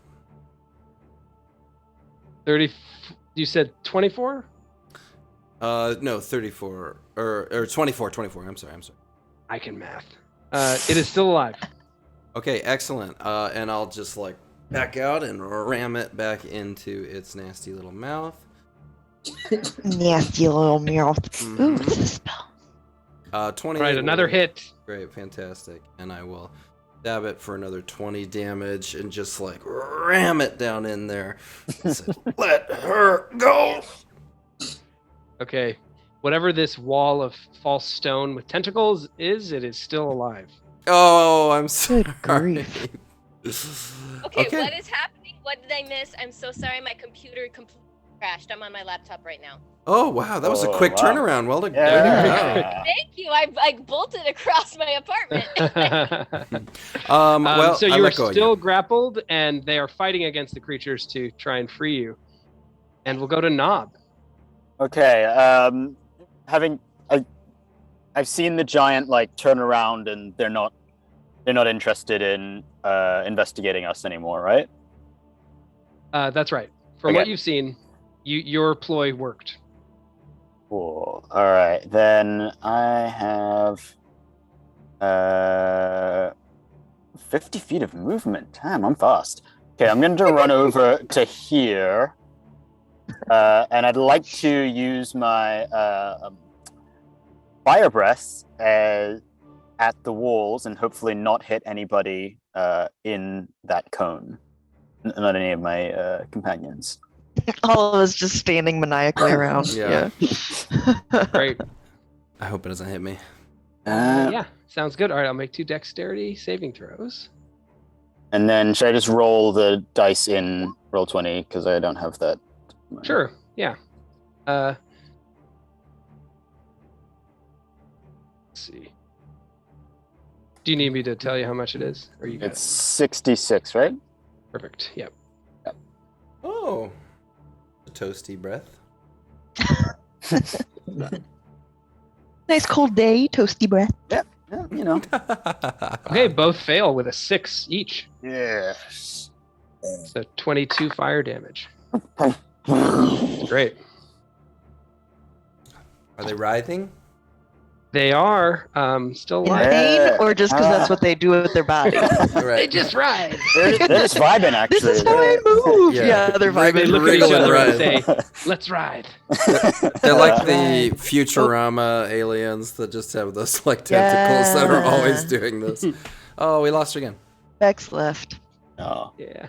30. You said 24? No, 34 or 24. I'm sorry. I can math. It is still alive. Okay, excellent. And I'll just like back out and ram it back into its nasty little mouth. Nasty little mouth. Ooh, Mhm. what's the spell? 20. All right, another hit. Great, fantastic. And I will stab it for another 20 damage and just like ram it down in there. Say, let her go. Okay. Whatever this wall of false stone with tentacles is, it is still alive. Oh, I'm sorry. Good grief. Okay, what is happening? What did I miss? I'm so sorry. My computer completely crashed. I'm on my laptop right now. Oh, wow. That was a Oh, quick wow. turnaround. Well done. Yeah. Thank you. I bolted across my apartment. Well, so I you are let go of still grappled, and they are fighting against the creatures to try and free you. And we'll go to Knob. Okay. I've seen the giant like turn around, and they're not interested in investigating us anymore, right? That's right. From Okay. what you've seen, your ploy worked. Cool. All right, then I have 50 feet of movement. Damn, I'm fast. Okay, I'm going to run over to here, and I'd like to use my fire breath at the walls and hopefully not hit anybody in that cone. Not any of my companions. All of us just standing maniacally around. Yeah. Great. I hope it doesn't hit me. Yeah, sounds good. All right, I'll make 2 dexterity saving throws. And then should I just roll the dice in roll 20 because I don't have that? Sure. Yeah. Let's see. Do you need me to tell you how much it is, or you got It's 66, right? it? Perfect. Yep. Oh. A toasty breath. Nice cold day, toasty breath. Yeah, you know. Okay, both fail with a 6 each. Yes. So 22 fire damage. Great. Are they writhing? They are still In alive. pain, or just because that's what they do with their body? They Right. just ride. They're just vibing, actually. This is how I move. Yeah. Yeah, they're They vibing. look at each Wriggle and other and writhe. say, "Let's ride." They're like the Futurama aliens that just have those like tentacles that are always Yeah. doing this. Oh, we lost her again. Bex left. Oh. Yeah.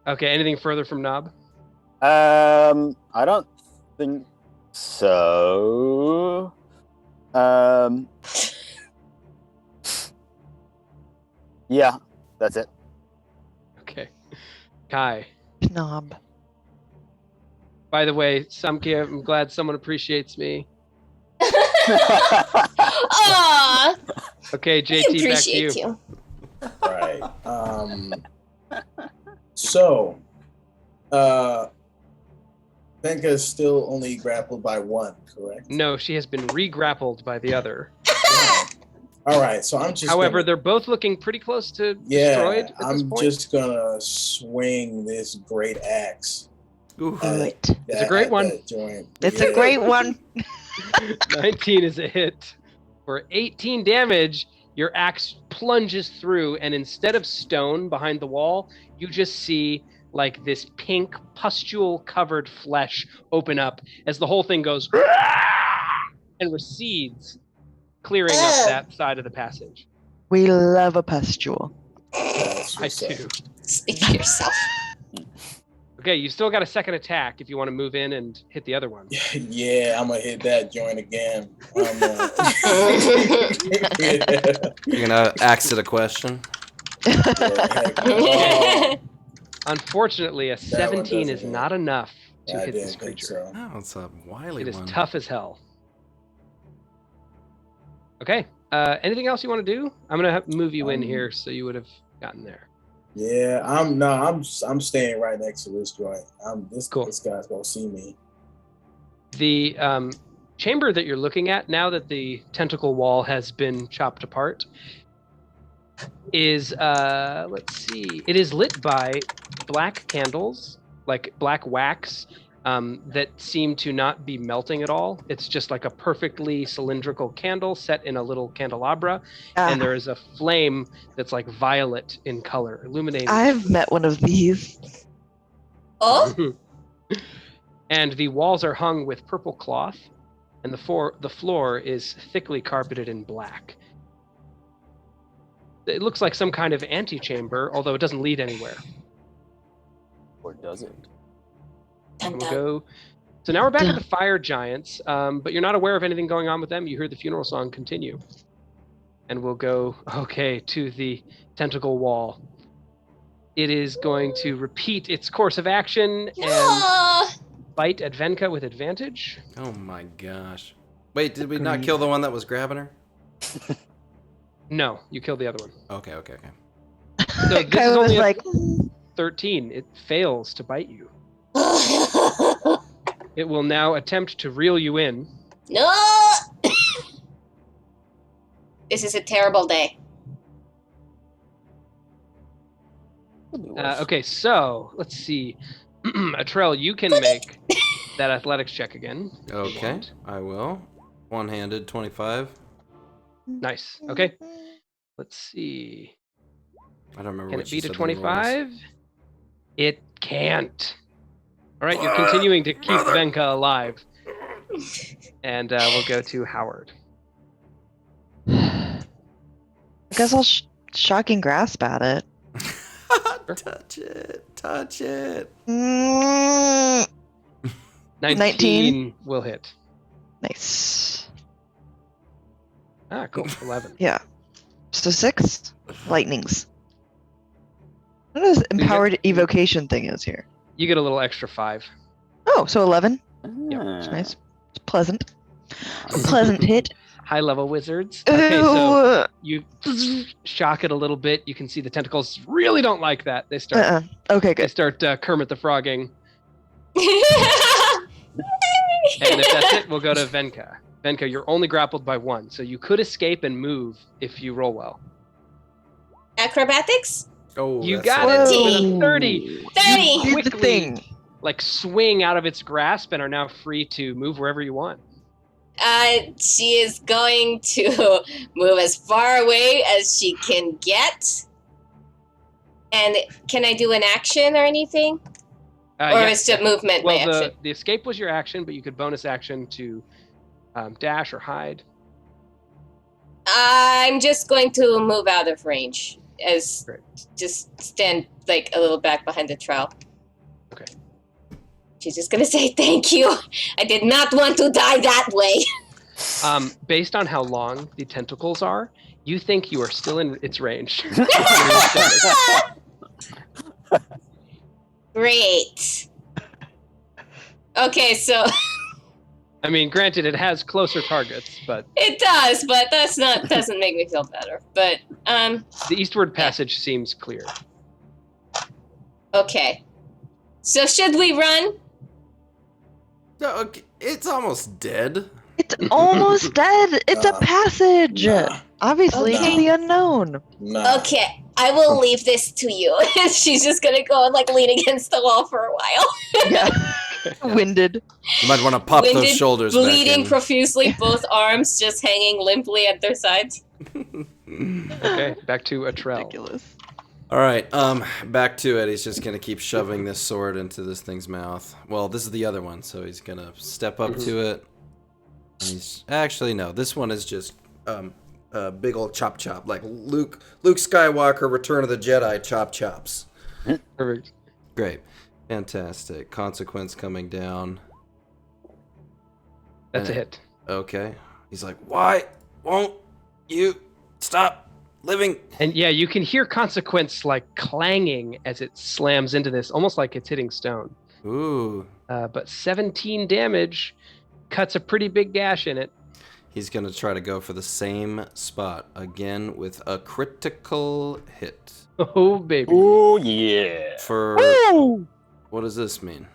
Okay. Anything further from Knob? I don't think so. Yeah, that's it. Okay. Kai. Knob. By the way, Samki, I'm glad someone appreciates me. Aw, Okay, we JT, back to you. appreciate you. Right. So, Benka is still only grappled by 1, correct? No, she has been re-grappled by the other. All right. So I'm just. However, gonna, they're both looking pretty close to yeah, destroyed at this I'm point. just gonna swing this great axe. Ooh. Good. It's a great at one. that joint. It's Yeah. a great one. 19 is a hit. For 18 damage, your axe plunges through, and instead of stone behind the wall, you just see like this pink pustule-covered flesh open up as the whole thing goes and recedes, clearing up that side of the passage. We love a pustule. That's I what's up. do. Speak for yourself. Okay, you still got a second attack if you want to move in and hit the other one. Yeah, I'm gonna hit that joint again. You're gonna ask it a question. Unfortunately, a That one 17 doesn't is hit. not enough to I hit this didn't think creature. so. Oh, it's a wily It is one. tough as hell. Okay. Anything else you want to do? I'm gonna move you in here, so you would have gotten there. Yeah, I'm staying right next to this joint. Cool. This guy's gonna see me. The chamber that you're looking at, now that the tentacle wall has been chopped apart, is let's see. It is lit by black candles, like black wax, that seem to not be melting at all. It's just like a perfectly cylindrical candle set in a little candelabra, and there is a flame that's like violet in color, illuminating. I've met one of these. Oh, And the walls are hung with purple cloth, and the floor is thickly carpeted in black. It looks like some kind of antechamber, although it doesn't lead anywhere. Or does it? And we'll go. So now we're back at the fire giants, but you're not aware of anything going on with them. You heard the funeral song continue. And we'll go, to the tentacle wall. It is going to repeat its course of action and bite at Venka with advantage. Oh my gosh. Wait, did we not kill the one that was grabbing her? No, you killed the other one. Okay. So this Kyle is was only like, 13. It fails to bite you. It will now attempt to reel you in. no! This is a terrible day. Okay, so let's see. Trell, you can make that athletics check again. if you Okay, want. I will. One-handed, 25. Nice. Okay. Let's see. I don't remember Can what it you beat a said the rule was. 25? It can't. All right, you're continuing to keep Venka alive. And we'll go to Howard. I guess I'll shocking grasp at it. Touch it. 19 will hit. Nice. Ah, cool. 11. Yeah. So 6 lightnings. What is empowered evocation thing is here? You get a little extra 5. Oh, so 11. Yep. It's nice. It's pleasant. A pleasant hit. High level wizards. Okay, so Ooh. you shock it a little bit. You can see the tentacles really don't like that. They start Okay, they good. start Kermit the Frogging. And if that's it, we'll go to Venka. Venka, you're only grappled by 1, so you could escape and move if you roll well. Acrobatics? Oh, You that's got it. it with a 30. 30! You Did the quickly thing. like swing out of its grasp and are now free to move wherever you want. She is going to move as far away as she can get. And can I do an action or anything? Or Yeah. is the movement my Well, action? the escape was your action, but you could bonus action to dash or hide. I'm just going to move out of range. As Great. just stand like a little back behind the Trell. Okay. She's just gonna say thank you. I did not want to die that way. Based on how long the tentacles are, you think you are still in its range. Great. Okay, so I mean, granted, it has closer targets, but it does, but doesn't make me feel better. But the eastward passage seems clear. okay. So should we run? No, okay, it's almost dead. It's almost dead. It's a Nah. passage. Nah. Obviously, Okay. it's the unknown. Nah. Okay, I will leave this to you. She's just gonna go and like lean against the wall for a while. Yeah. Winded. You might want to pop those Winded, shoulders bleeding back profusely, both arms just hanging limply at their sides. in. Okay, back to a Trell. Ridiculous. All right, back to it. He's just gonna keep shoving this sword into this thing's mouth. Well, this is the other one, so he's gonna step up to it. And he's actually no. This one is just a big old chop chop, like Luke Skywalker, Return of the Jedi chop chops. Perfect. Great. Fantastic. Consequence coming down. That's a And- hit. Okay. He's like, why won't you stop living? And yeah, you can hear consequence like clanging as it slams into this, almost like it's hitting stone. Ooh. But 17 damage cuts a pretty big gash in it. He's going to try to go for the same spot again with a critical hit. Oh, baby. Oh yeah. For Woo! what does this mean?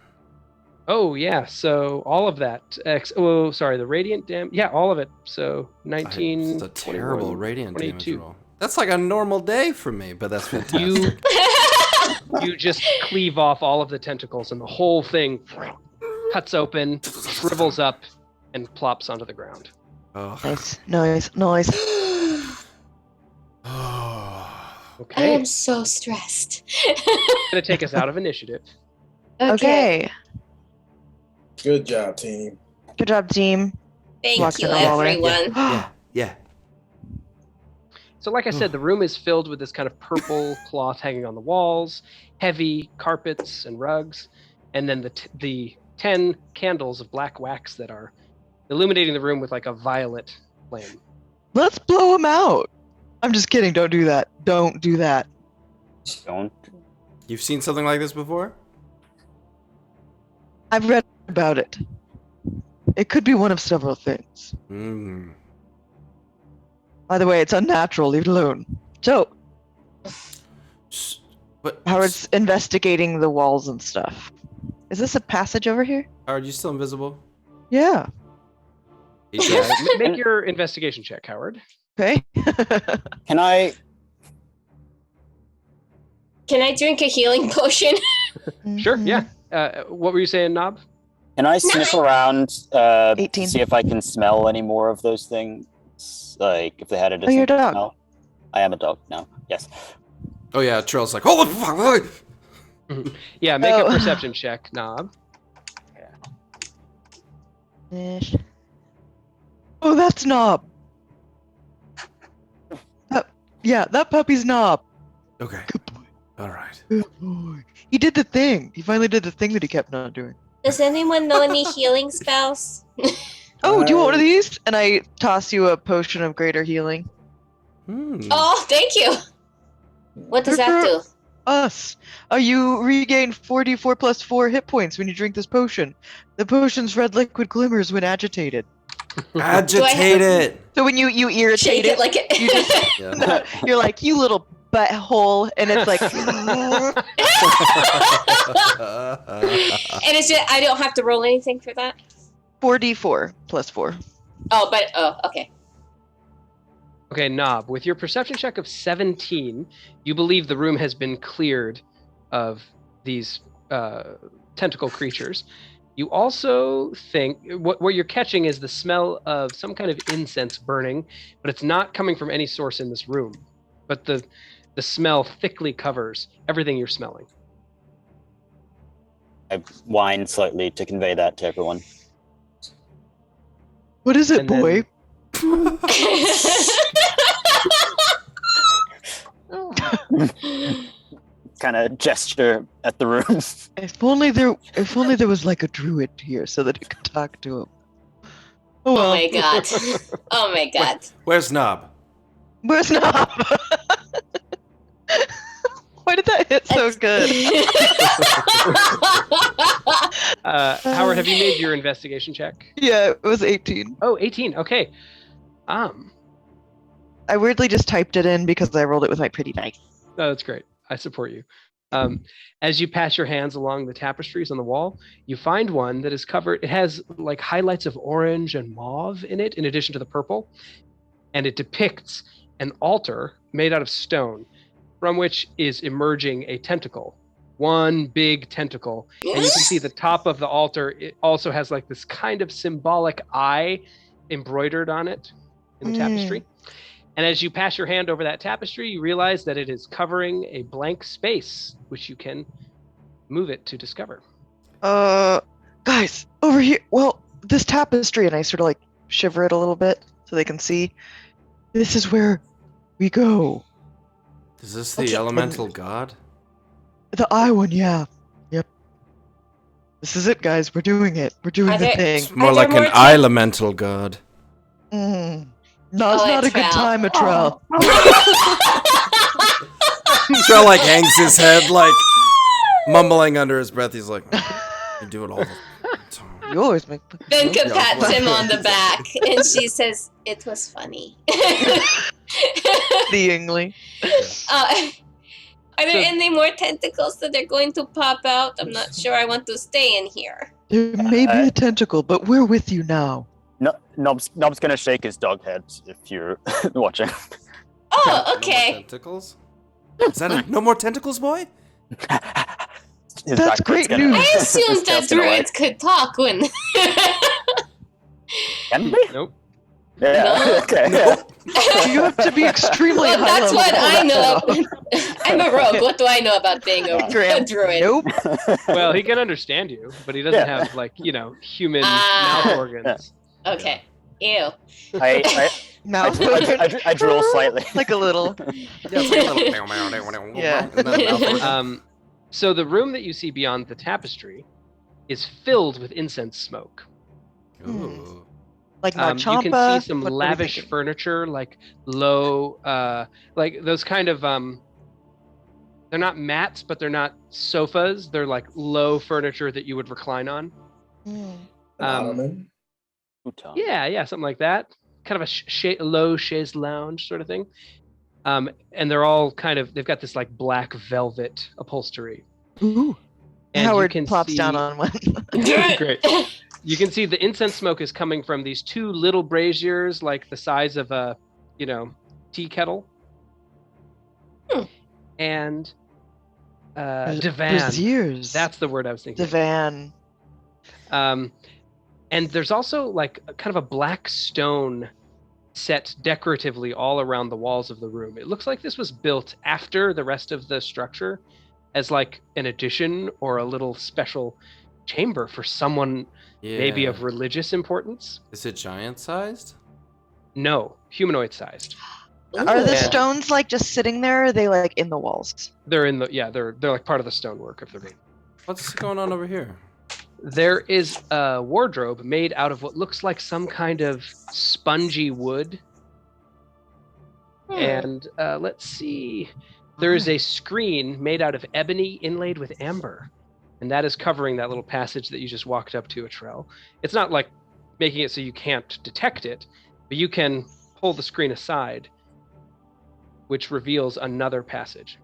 Oh, yeah. So all of that. The radiant damage. Yeah, all of it. So 19. It's a terrible 21, radiant 22. damage roll. That's like a normal day for me, but that's fantastic. You just cleave off all of the tentacles, and the whole thing cuts open, shrivels up, and plops onto the ground. Oh. Nice. I Okay. am so stressed. Gonna take us out of initiative. Okay. Good job, team. Good job, team. Thank Walks you, in the hallway. everyone. Yeah. So like I said, the room is filled with this kind of purple cloth hanging on the walls, heavy carpets and rugs, and then the 10 candles of black wax that are illuminating the room with like a violet flame. Let's blow him out. I'm just kidding. Don't do that. Don't do that. Don't. You've seen something like this before? I've read about it. It could be one of several things. Mm. By the way, it's unnatural. Leave it alone. So, But Howard's investigating the walls and stuff. Is this a passage over here? Howard, you still invisible? Yeah. Yeah, make your investigation check, Howard. Okay. Can I? Can I drink a healing potion? Sure, Mm-hmm. yeah. What were you saying, Nob? Can I sniff around to 18. see if I can smell any more of those things? Like if they had a Oh, you're a distinct dog. smell. I am a dog now. Yes. Oh yeah, Trell's like, holy fuck! Yeah, make Oh. a perception check, Nob. Ish. Oh, that's Knob. That puppy's Knob. Okay. All right. Good boy. He did the thing. He finally did the thing that he kept not doing. Does anyone know any healing spells? Oh, do you want one of these? And I toss you a potion of greater healing. Hmm. Oh, thank you. What does that do? Us. You regain 44 plus 4 hit points when you drink this potion. The potion's red liquid glimmers when agitated. Agitate it. So when you irritate Shake it like it. you just, Yeah. you're like, you little butthole, and it's like, And it's just, I don't have to roll anything for that? 4d4 plus 4. Okay. Okay, Nob, with your perception check of 17, you believe the room has been cleared of these tentacle creatures. You also think what you're catching is the smell of some kind of incense burning, but it's not coming from any source in this room. But the smell thickly covers everything you're smelling. I whine slightly to convey that to everyone. What is it, And then- boy? Kind of gesture at the room. If only there was like a druid here so that it could talk to him. Oh Oh well. my god. Oh my god. Where's Knob? Where's Knob? Why did that hit so good? Howard, have you made your investigation check? Yeah, it was 18. Oh, 18. Okay. I weirdly just typed it in because I rolled it with my pretty dice. Oh, that's great. I support you. As you pass your hands along the tapestries on the wall, you find one that is covered. It has like highlights of orange and mauve in it, in addition to the purple. And it depicts an altar made out of stone from which is emerging a tentacle. One big tentacle. And you can see the top of the altar. It also has like this kind of symbolic eye embroidered on it in the tapestry. And as you pass your hand over that tapestry, you realize that it is covering a blank space, which you can move it to discover. Guys, over here. Well, this tapestry, and I sort of like shiver it a little bit so they can see. This is where we go. Is this the Okay. elemental god? The eye one, yeah. Yep. This is it, guys. We're doing it. We're doing Are the there- thing. It's more Are there like an more elemental god. Now's Oh, not a good Trell. time, Trell. Trell like hangs his head, like mumbling under his breath. He's like, "You do it all the time." You always make. Venka Yeah. pats him on the back and she says, "It was funny." Seeingly. Are there So- any more tentacles that are going to pop out? I'm not sure I want to stay in here. There may be a tentacle, but we're with you now. No, Nob's gonna shake his dog head if you're watching. Oh, No more okay. tentacles? Is that it? No more tentacles, boy? His That's backpack's great gonna- news. I assumed his that tail's gonna wag. druids could talk when. Can they? Nope. Yeah. No. Okay. You have to be extremely Well, high that's level what to I pull know. that I'm a rogue. What do I know about being a Graham, druid? Nope. Well, he can understand you, but he doesn't Yeah. have like human Ah. mouth organs. Okay. Ew. Mouth. I drool slightly. Like a little. Yeah, it's like a little... Yeah. And then a mouth organ. So the room that you see beyond the tapestry is filled with incense smoke. Ooh. Like You Marchampa. can see some What are we lavish thinking? furniture, like low, like those kind of they're not mats, but they're not sofas. They're like low furniture that you would recline on. An Um, ottoman. Yeah, something like that. Kind of a low chaise lounge sort of thing. And they're all they've got this like black velvet upholstery. Ooh. And you Howard can plops down see- on one. Great. You can see the incense smoke is coming from these two little braziers, like the size of a, tea kettle. And divan. Braziers. That's the word I was thinking. of. Divan. And there's also like kind of a black stone set decoratively all around the walls of the room. It looks like this was built after the rest of the structure as like an addition or a little special chamber for someone maybe Yeah. of religious importance. Is it giant-sized? No, humanoid sized. Are the Ooh. stones like just sitting there? Or are they like in the walls? They're in the they're like part of the stonework of the room. What's going on over here? There is a wardrobe made out of what looks like some kind of spongy wood. And let's see. There is a screen made out of ebony inlaid with amber. And that is covering that little passage that you just walked up to, Trell. It's not like making it so you can't detect it, but you can pull the screen aside, which reveals another passage.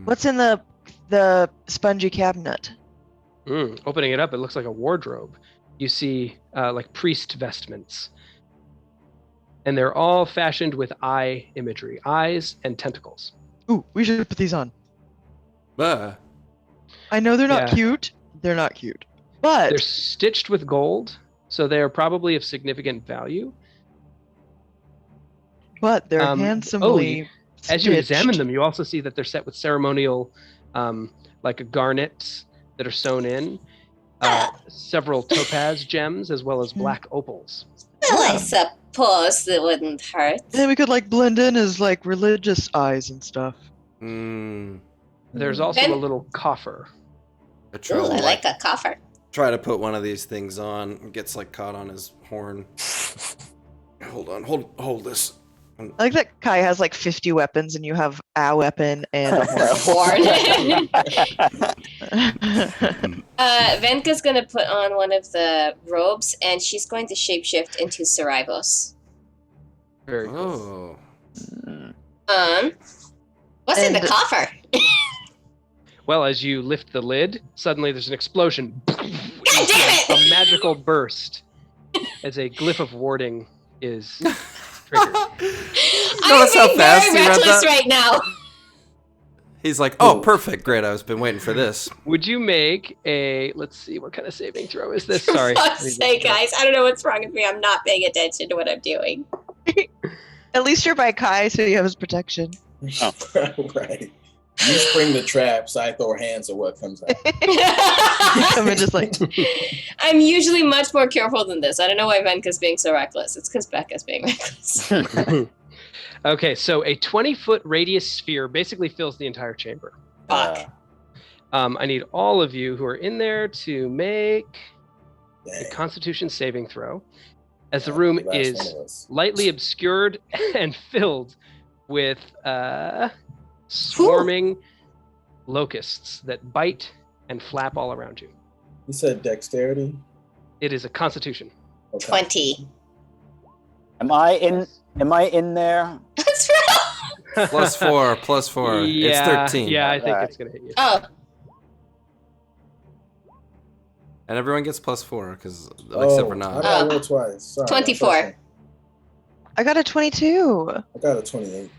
What's in the spongy cabinet? Opening it up, it looks like a wardrobe. You see like priest vestments. And they're all fashioned with eye imagery, eyes and tentacles. Ooh, we should put these on. Ah. I know they're not Yeah. cute. They're not cute. But They're stitched with gold, so they are probably of significant value. they're Um, handsomely As you stitched. examine them, you also see that they're set with ceremonial, like garnets that are sewn in, several topaz gems, as well as black opals. Well, I suppose it wouldn't hurt. And we could like blend in as like religious eyes and stuff. There's also Ben- a little coffer. A Ooh, troll I like a coffer. try to put one of these things on and gets like caught on his horn. Hold on, hold this. I like that Kai has like 50 weapons and you have a weapon and a Horn. horn. Venka's gonna put on one of the robes and she's going to shapeshift into Saribos. Very cool. Oh. What's in the And- coffer? Well, as you lift the lid, suddenly there's an explosion. God damn it! A magical burst as a glyph of warding is triggered. Notice how being fast very he read reckless that? right now. He's like, oh, perfect, great. I've been waiting for this. Would you make a, let's see, what kind of saving throw is this? Sorry. For fuck's sake, guys. I don't know what's wrong with me. I'm not paying attention to what I'm doing. At least you're by Kai, so you have his protection. Right. You spring the traps, I throw hands at what comes out. Come in just like I'm usually much more careful than this. I don't know why Venka's being so reckless. It's because Becca's being reckless. Okay, so a 20-foot radius sphere basically fills the entire chamber. Fuck. I need all of you who are in there to make a Dang. Constitution saving throw, as the Yeah, room the last is one of us. lightly obscured and filled with swarming locusts that bite and flap all around you. You said dexterity? It is a Constitution. Okay. 20. Am I in there? That's right. +4. It's 13. Yeah, I think Alright. it's gonna hit you. Oh, And everyone gets +4 because except for I Nog. gotta roll twice. Sorry, 24. I got a 22. I got a 28.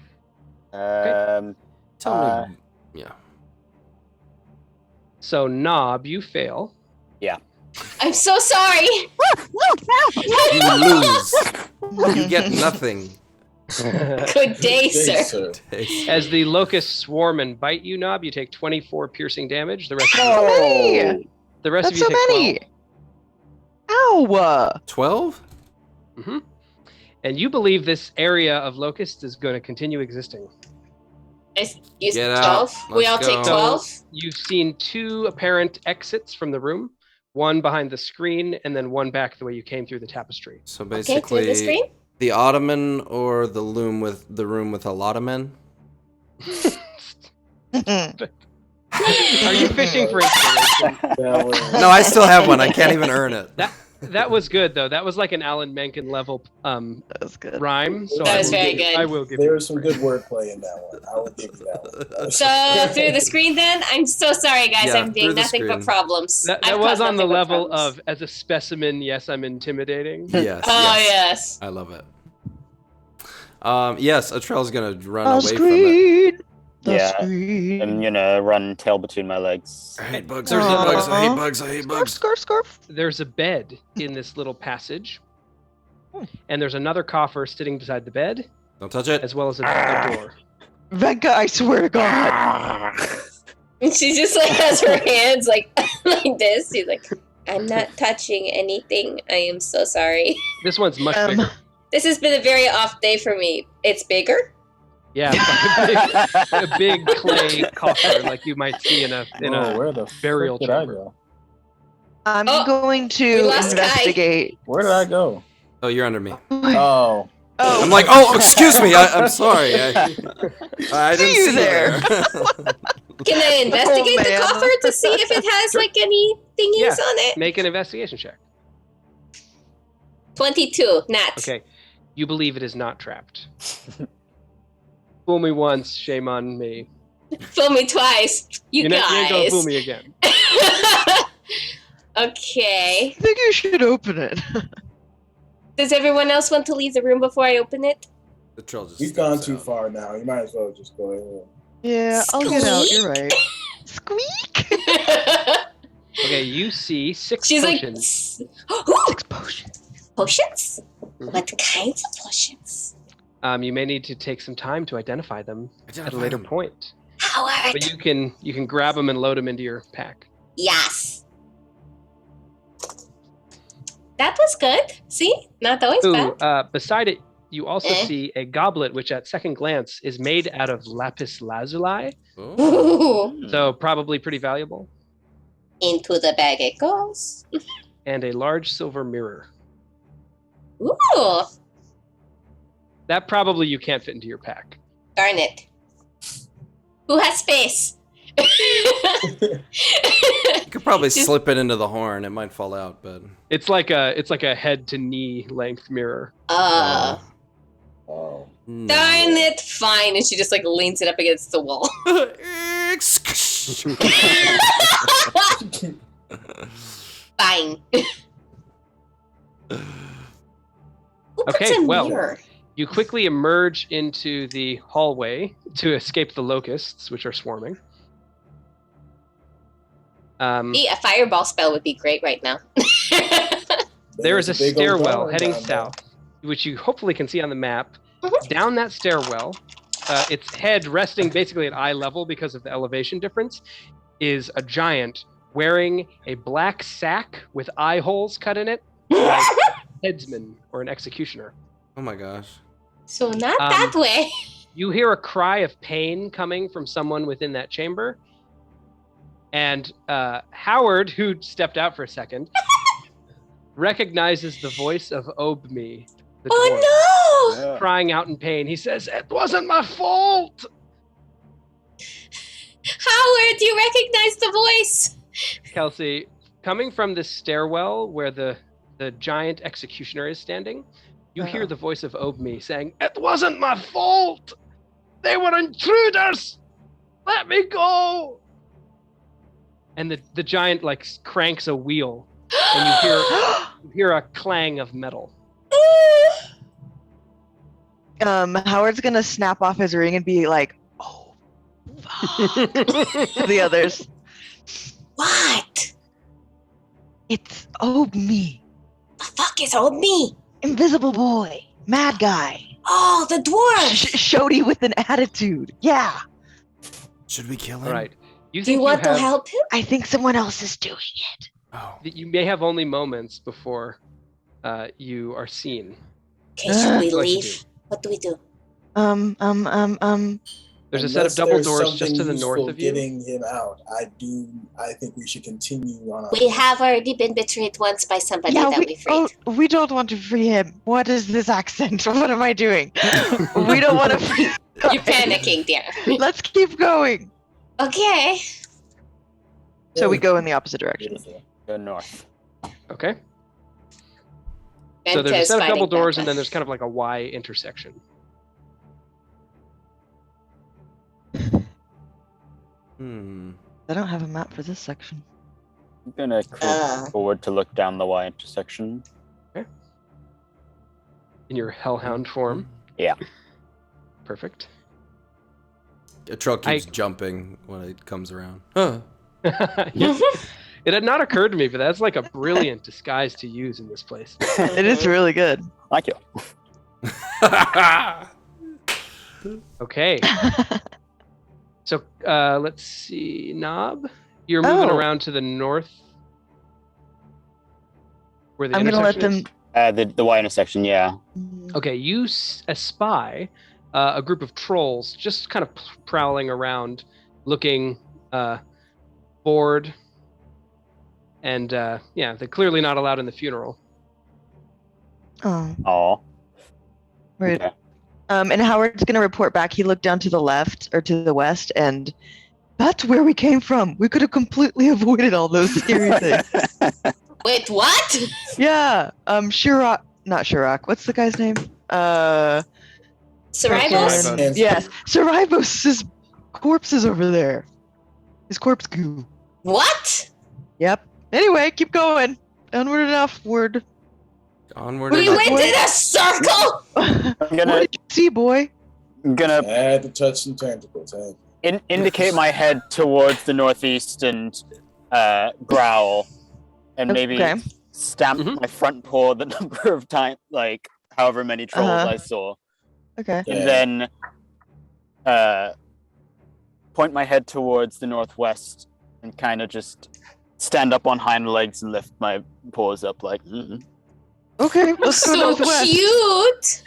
Tell me. Yeah. So Knob, you fail. I'm so sorry. You lose. You get nothing. Good day, sir. As the locusts swarm and bite you, Knob, you take 24 piercing damage. The rest of So you, many. the rest That's of so you take many. Ow. 12? 12. And you believe this area of locusts is going to continue existing. You Get out. 12? We Let's all take go. 12? You've seen 2 apparent exits from the room, one behind the screen and then one back the way you came through the tapestry. So Okay, basically, through the screen? the ottoman or the room with a lot of men. Are you fishing for inspiration? No, I still have one. I can't even earn it. That was good though. That was like an Alan Menken level That was good. rhyme. So That I was will very give- good. I will give There you was some good wordplay in that one. I will give you that one. So through the screen then? I'm so sorry, guys. Yeah, I'm through being the nothing but screen. problems. That I've was caused on the nothing but level problems. of, as a specimen, yes, I'm intimidating. Yes. Oh, yes. yes. I love it. Yes, a Trell's gonna run On away from it. screen. The Yeah, screen. I'm gonna run tail between my legs. I hate bugs. There's I hate a- bugs. I hate bugs. I hate Scarf, bugs. scarf, scarf. There's a bed in this little passage, and there's another coffer sitting beside the bed, Don't touch it. as well as a door. Venka, I swear to God. And she just like has her hands like like this. She's like, I'm not touching anything. I am so sorry. This one's much bigger. This has been a very off day for me. It's bigger? Yeah, it's like a big clay coffer, like you might see in a Where the burial frick did I chamber. go? I'm Oh, going we to lost Kai. investigate. Where did I go? Oh, you're under me. Oh. Oh, I'm like, oh, excuse me. I'm sorry. I didn't you see there. Can I investigate the man. coffer to see if it has like any thingies Yeah. on it? Make an investigation check. 22, Nat. Okay, you believe it is not trapped. Fool me once, shame on me. Fool me twice. You You're not gonna guys. fool me again. Okay. I think you should open it. Does everyone else want to leave the room before I open it? The Trell just. You've gone steps too out. far now. You might as well just go ahead. Yeah, I'll get out. You're right. Squeak. Okay, you see 6 She's potions. like, 6 potions. potions? Mhm. What kinds of potions? You may need to take some time to identify them at a Identify later them. point. Howard. But you can grab them and load them into your pack. Yes. That was good. See? Not always Ooh, bad. beside it, you also Eh? see a goblet, which at second glance is made out of lapis lazuli, Oh. Ooh. so probably pretty valuable, Into the bag it goes. and a large silver mirror. Ooh. That probably you can't fit into your pack. Darn it. Who has space? You could probably Just- slip it into the horn. It might fall out, but. It's like a head to knee length mirror. Oh. No. Darn it. Fine. And she just like leans it up against the wall. Fine. Who puts Okay, a well. mirror? You quickly emerge into the hallway to escape the locusts, which are swarming. A fireball spell would be great right now. There is a big old stairwell door heading down there. south, which you hopefully can see on the map. Mhm. Down that stairwell, its head resting basically at eye level because of the elevation difference, is a giant wearing a black sack with eye holes cut in it, like a headsman or an executioner. Oh my gosh. So not that way. You hear a cry of pain coming from someone within that chamber, And Howard, who stepped out for a second, recognizes the voice of Obmi, the dwarf, Oh no! Yeah. crying out in pain. He says, "It wasn't my fault." Howard, you recognize the voice? Kelsey, coming from this stairwell where the giant executioner is standing, you hear the voice of Obmi saying, "It wasn't my fault. They were intruders. Let me go." And the giant like cranks a wheel, and you hear a clang of metal. Howard's gonna snap off his ring and be like, "Oh, fuck." To the others. What? It's me, The fuck is old me? invisible boy, mad guy, Oh, the dwarf! Shody with an attitude. Yeah, Should we kill him? All right. You Do think you want to have, help him? I think someone else is doing it. Oh. that you may have only moments before you are seen. Okay, should we What should leave? What do we do? There's a set of Unless double there's doors just something to the north useful of you. Getting him out. I think we should continue on our We have already been betrayed once by somebody that we freed. we don't want to free him. What is this accent? What am I doing? We don't want to free. You're panicking, dear. Let's keep going. Okay. So we go in the opposite direction. Beautiful. Go north. Okay. So there's a Venka's set of double fighting doors, back. and then there's kind of like a Y intersection. I don't have a map for this section. I'm gonna crawl forward to look down the Y intersection. In your hellhound form. Yeah. Perfect. A Trell keeps jumping when it comes around. Huh. It had not occurred to me, but that's like a brilliant disguise to use in this place. It is really good. Thank you. Okay. So let's see, Knob. You're moving around to the north. Where the I'm gonna let intersection them. is? The Y intersection, yeah. Okay, you espy a group of trolls just kind of prowling around, looking bored. And yeah, they're clearly not allowed in the funeral. Oh, Aw. right. Okay. And Howard's gonna report back. He looked down to the left or to the west, and that's where we came from. We could have completely avoided all those scary things. Wait, what? Yeah. Shirok, not Shirok. What's the guy's name? Survivals? Survivals. Yes, Survivos' corpse is over there. His corpse goo. What? Yep. Anyway, keep going. Onward and upward. Onward We and went upward. in a circle? What did you see, boy? I'm gonna I had to touch some tentacles. Hey. indicate my head towards the northeast and growl, and maybe Okay. stamp Mhm. my front paw the number of times, like however many trolls Uh-huh. I saw, Okay. Yeah. and then point my head towards the northwest and kind of just stand up on hind legs and lift my paws up like. Okay, let's go So northwest. cute.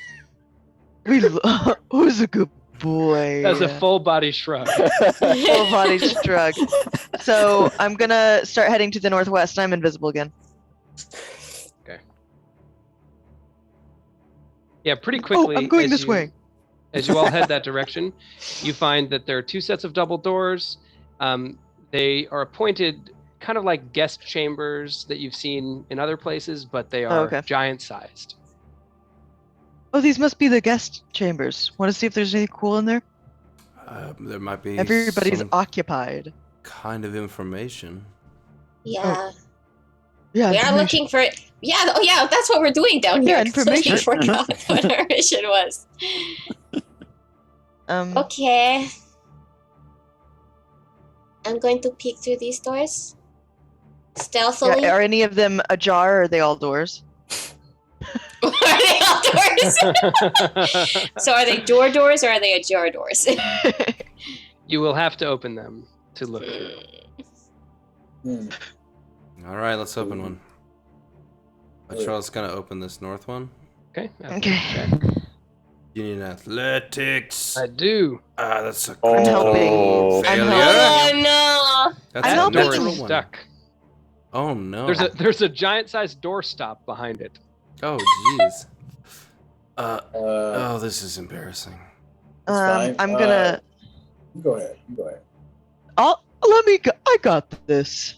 Who's a good boy? That's a full body shrug. Full body shrug. So I'm gonna start heading to the northwest. I'm invisible again. Yeah, pretty quickly. I'm going as this you- way. As you all head that direction, you find that there are two sets of double doors. They are appointed kind of like guest chambers that you've seen in other places, but they are okay. giant-sized. Oh, these must be the guest chambers. Want to see if there's anything cool in there? There might be Everybody's some occupied. kind of information. Yeah. Yeah. We are information. looking for Yeah, oh yeah, that's what we're doing down here. Yeah, I completely information. forgot what our mission was. Okay. I'm going to peek through these doors. Stealthily. Yeah, are any of them ajar or are they all doors? Are they all doors? So are they door doors or are they ajar doors? You will have to open them to look through. All right, let's open one. Yeah. Trell's gonna open this north one. Okay. Okay. Check. You need athletics. I do. That's a I'm helping. Oh. I'm failure. helping. Oh no! That's I'm a helping. Door natural is one. stuck. Oh no. There's a giant-sized door stop behind it. Oh jeez. Oh, this is embarrassing. It's fine. I'm gonna. You go ahead. You go ahead. Let me go. I got this.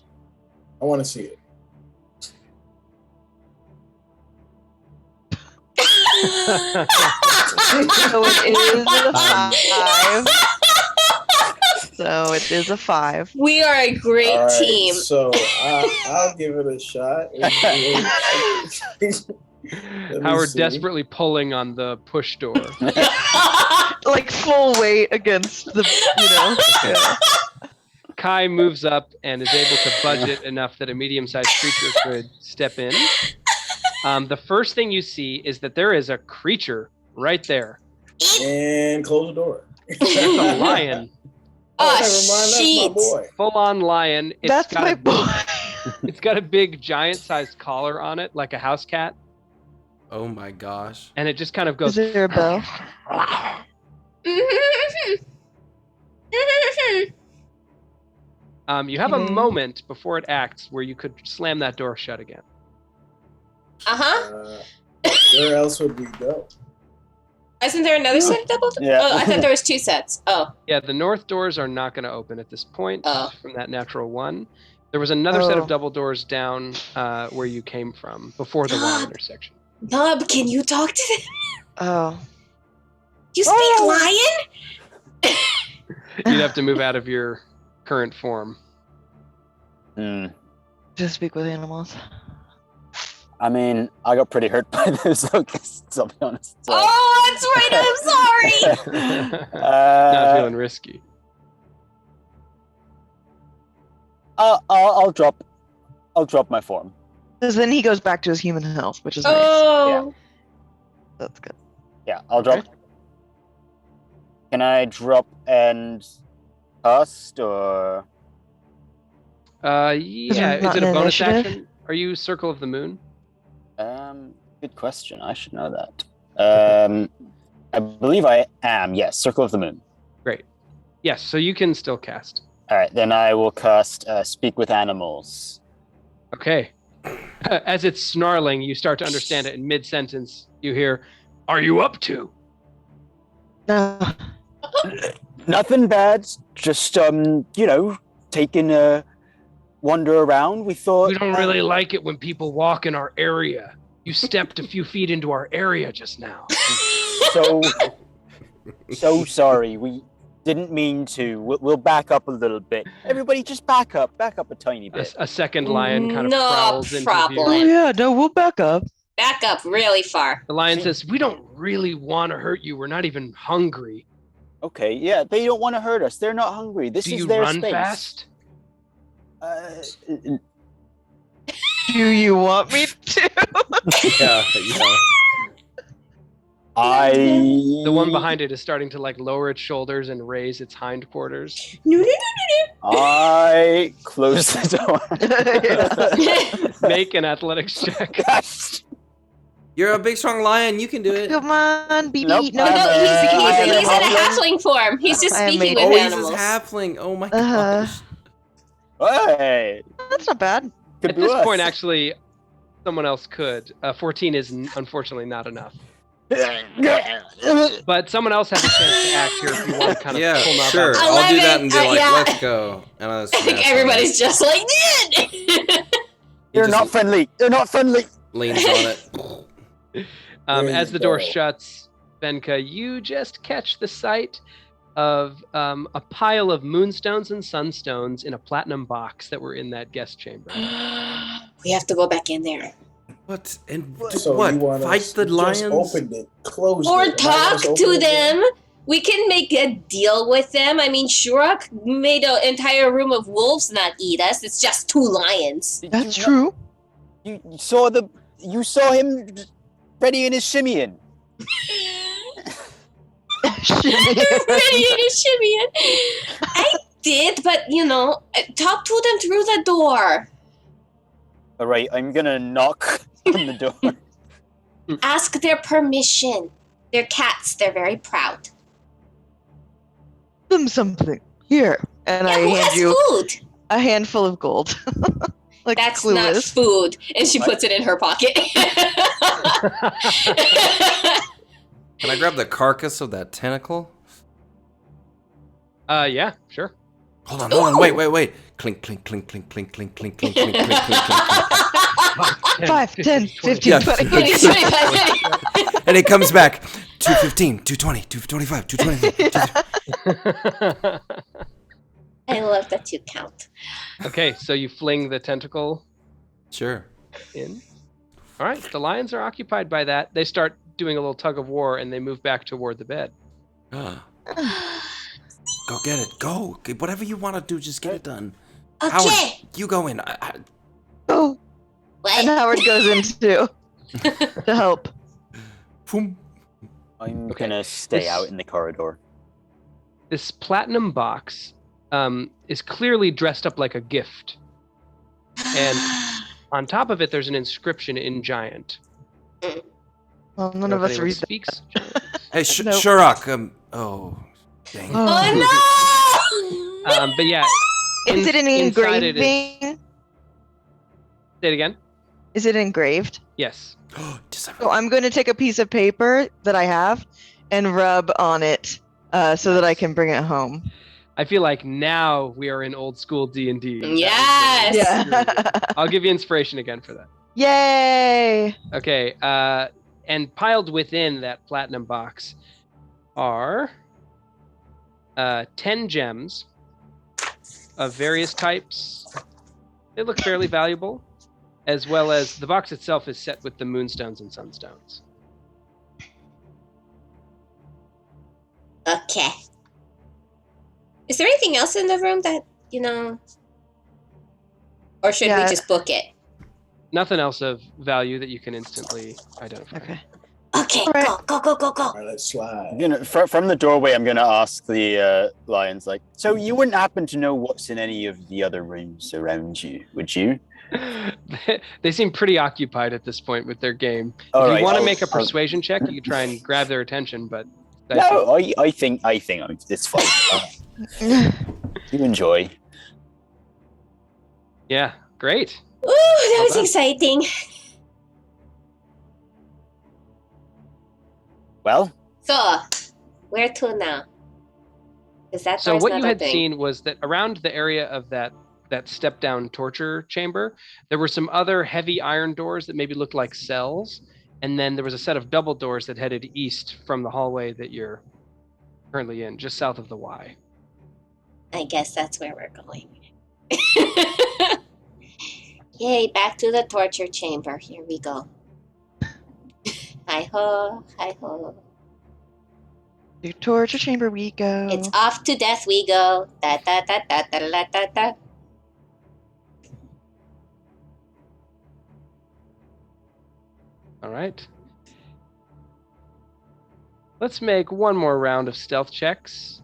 I want to see it. So it is a 5. So it is a 5. We are a great All right, team. So I'll give it a shot. Let me Howard see. desperately pulling on the push door. Like full weight against the, yeah. Kai moves up and is able to budget enough that a medium-sized creature could step in. The first thing you see is that there is a creature right there. And close the door. It's a lion, Oh, never mind. That's my shit. boy. full-on lion. That's got my a- boy. It's got a big, giant-sized collar on it, like a house cat, Oh my gosh. and it just kind of Is goes. there a bell? You have a Mhm. moment before it acts where you could slam that door shut again. Uh-huh. Where else would we go? Isn't there another set of double? Yeah. Oh, I thought there was 2 sets. Oh. Yeah, the north doors are not going to open at this point Oh. from that natural one. There was another set of Oh. double doors down where you came from before the one intersection. Nub, can you talk to them? Oh. You speak lion? You'd have to move out of your current form. Hmm. Just speak with animals. I mean, I got pretty hurt by this, I'll be honest. So. Oh, that's right. I'm sorry. Not feeling risky. I'll drop my form. Because then he goes back to his human health, which is nice. Oh. That's good. Yeah, I'll drop. Okay. Can I drop and cast or? Yeah, not is it an a bonus initiative? action? Are you Circle of the Moon? Good question. I should know that. I believe I am. Yes, Circle of the Moon. Great. Yes, so you can still cast. All right, then I will cast Speak with Animals. Okay. As it's snarling, you start to understand it in mid-sentence. You hear, "Are you up to?" No. Nothing bad. Just taking a wander around. We thought We don't really like it when people walk in our area. You stepped a few feet into our area just now. so sorry. We didn't mean to. We'll back up a little bit. Everybody, just back up a tiny bit. A second lion kind of No prowls into problem. Oh view. yeah, no, we'll back up. Back up really far. The lion says, "We don't really want to hurt you. We're not even hungry. Okay, yeah, they don't want to hurt us. They're not hungry. This Do is you their run space. fast?" Do you want me to? Yeah. The one behind it is starting to lower its shoulders and raise its hindquarters. I close the door. Make an athletics check. You're a big strong lion. You can do it. Come on, BB. Nope. No, No, he's in a halfling. halfling form. He's just I am speaking made- with Oh, he's animals. his halfling. Oh my Uh-huh. gosh. Hey, that's not bad. could At be this worse. point, actually, someone else could. 14 is unfortunately not enough. But someone else has a chance to act here if you want to kind of Yeah, pull Nub sure. out. I'll do that and be 11, like, yeah. let's go. And I'll I think smash everybody's just like, He They're just not friendly. They're not friendly. leans on it. There As you the door go. shuts, Benka, you just catch the sight of a pile of moonstones and sunstones in a platinum box that were in that guest chamber. we have to go back in there. What? And So what? you want Fight us the to lions? Just opened it, closed Or it, and now talk just open to it again? them. We can make a deal with them. I mean, Shurok made an entire room of wolves not eat us. It's just 2 lions. Did That's you true. You saw him ready in his shimmy-in. Ready in a shimmy. I did, but talk to them through the door. All right, I'm gonna knock on the door. Ask their permission. They're cats. They're very proud. Them something here, and Yeah, I who hand has you food? a handful of gold. Like That's not Clueless. food. And she puts it in her pocket. Can I grab the carcass of that tentacle? Yeah, sure. Hold on, wait. Clink, clink, clink, clink, clink, clink, clink, clink, clink, clink, clink, clink. 5, 10, 15, Yeah. 20. 20, 25. And it comes back. 215, 220, 225, 225. I love that you count. Okay, so you fling the tentacle Sure. in. All right, the lions are occupied by that. They start doing a little tug of war, and they move back toward the bed. Go get it. Go. Whatever you want to do, just get it done. Okay. Howard, you go in. Oh, and What? Howard goes in too to help. Boom. I'm Okay. gonna stay This- out in the corridor. This platinum box is clearly dressed up like a gift. And on top of it, there's an inscription in Giant. Well, I don't none know of if us anyone read that. speaks. Hey, Nope. Shurak. Oh, dang. Oh. Oh no! But yeah, Is it an inside it is- engraving? say it again. Is it engraved? Yes. So I'm going to take a piece of paper that I have and rub on it so that I can bring it home. I feel like now we are in old school D&D. Yes! Yeah. I'll give you inspiration again for that. Yay! Okay, and piled within that platinum box are 10 gems of various types. They look fairly valuable, as well as the box itself is set with the moonstones and sunstones. Okay. Is there anything else in the room that, or should we Yeah. just book it? Nothing else of value that you can instantly identify. Okay. Okay, All right. go. All right, let's slide. I'm gonna from the doorway. I'm gonna ask the lions, like, so you wouldn't happen to know what's in any of the other rooms around you, would you? They seem pretty occupied at this point with their game. All if right, you want to I'll- make a I'll- persuasion check, you can try and grab their attention, but No, I think it's fine. You enjoy. Yeah, great. Ooh, that was done. exciting. Well, So, where to now? Is that So door's what not you had opening? seen was that around the area of that step down torture chamber, there were some other heavy iron doors that maybe looked like cells, and then there was a set of double doors that headed east from the hallway that you're currently in, just south of the Y. I guess that's where we're going. Yay, back to the torture chamber. Here we go. Hi ho, hi ho. To torture chamber we go. It's off to death we go. Da da da da da da da da. All right. Let's make one more round of stealth checks.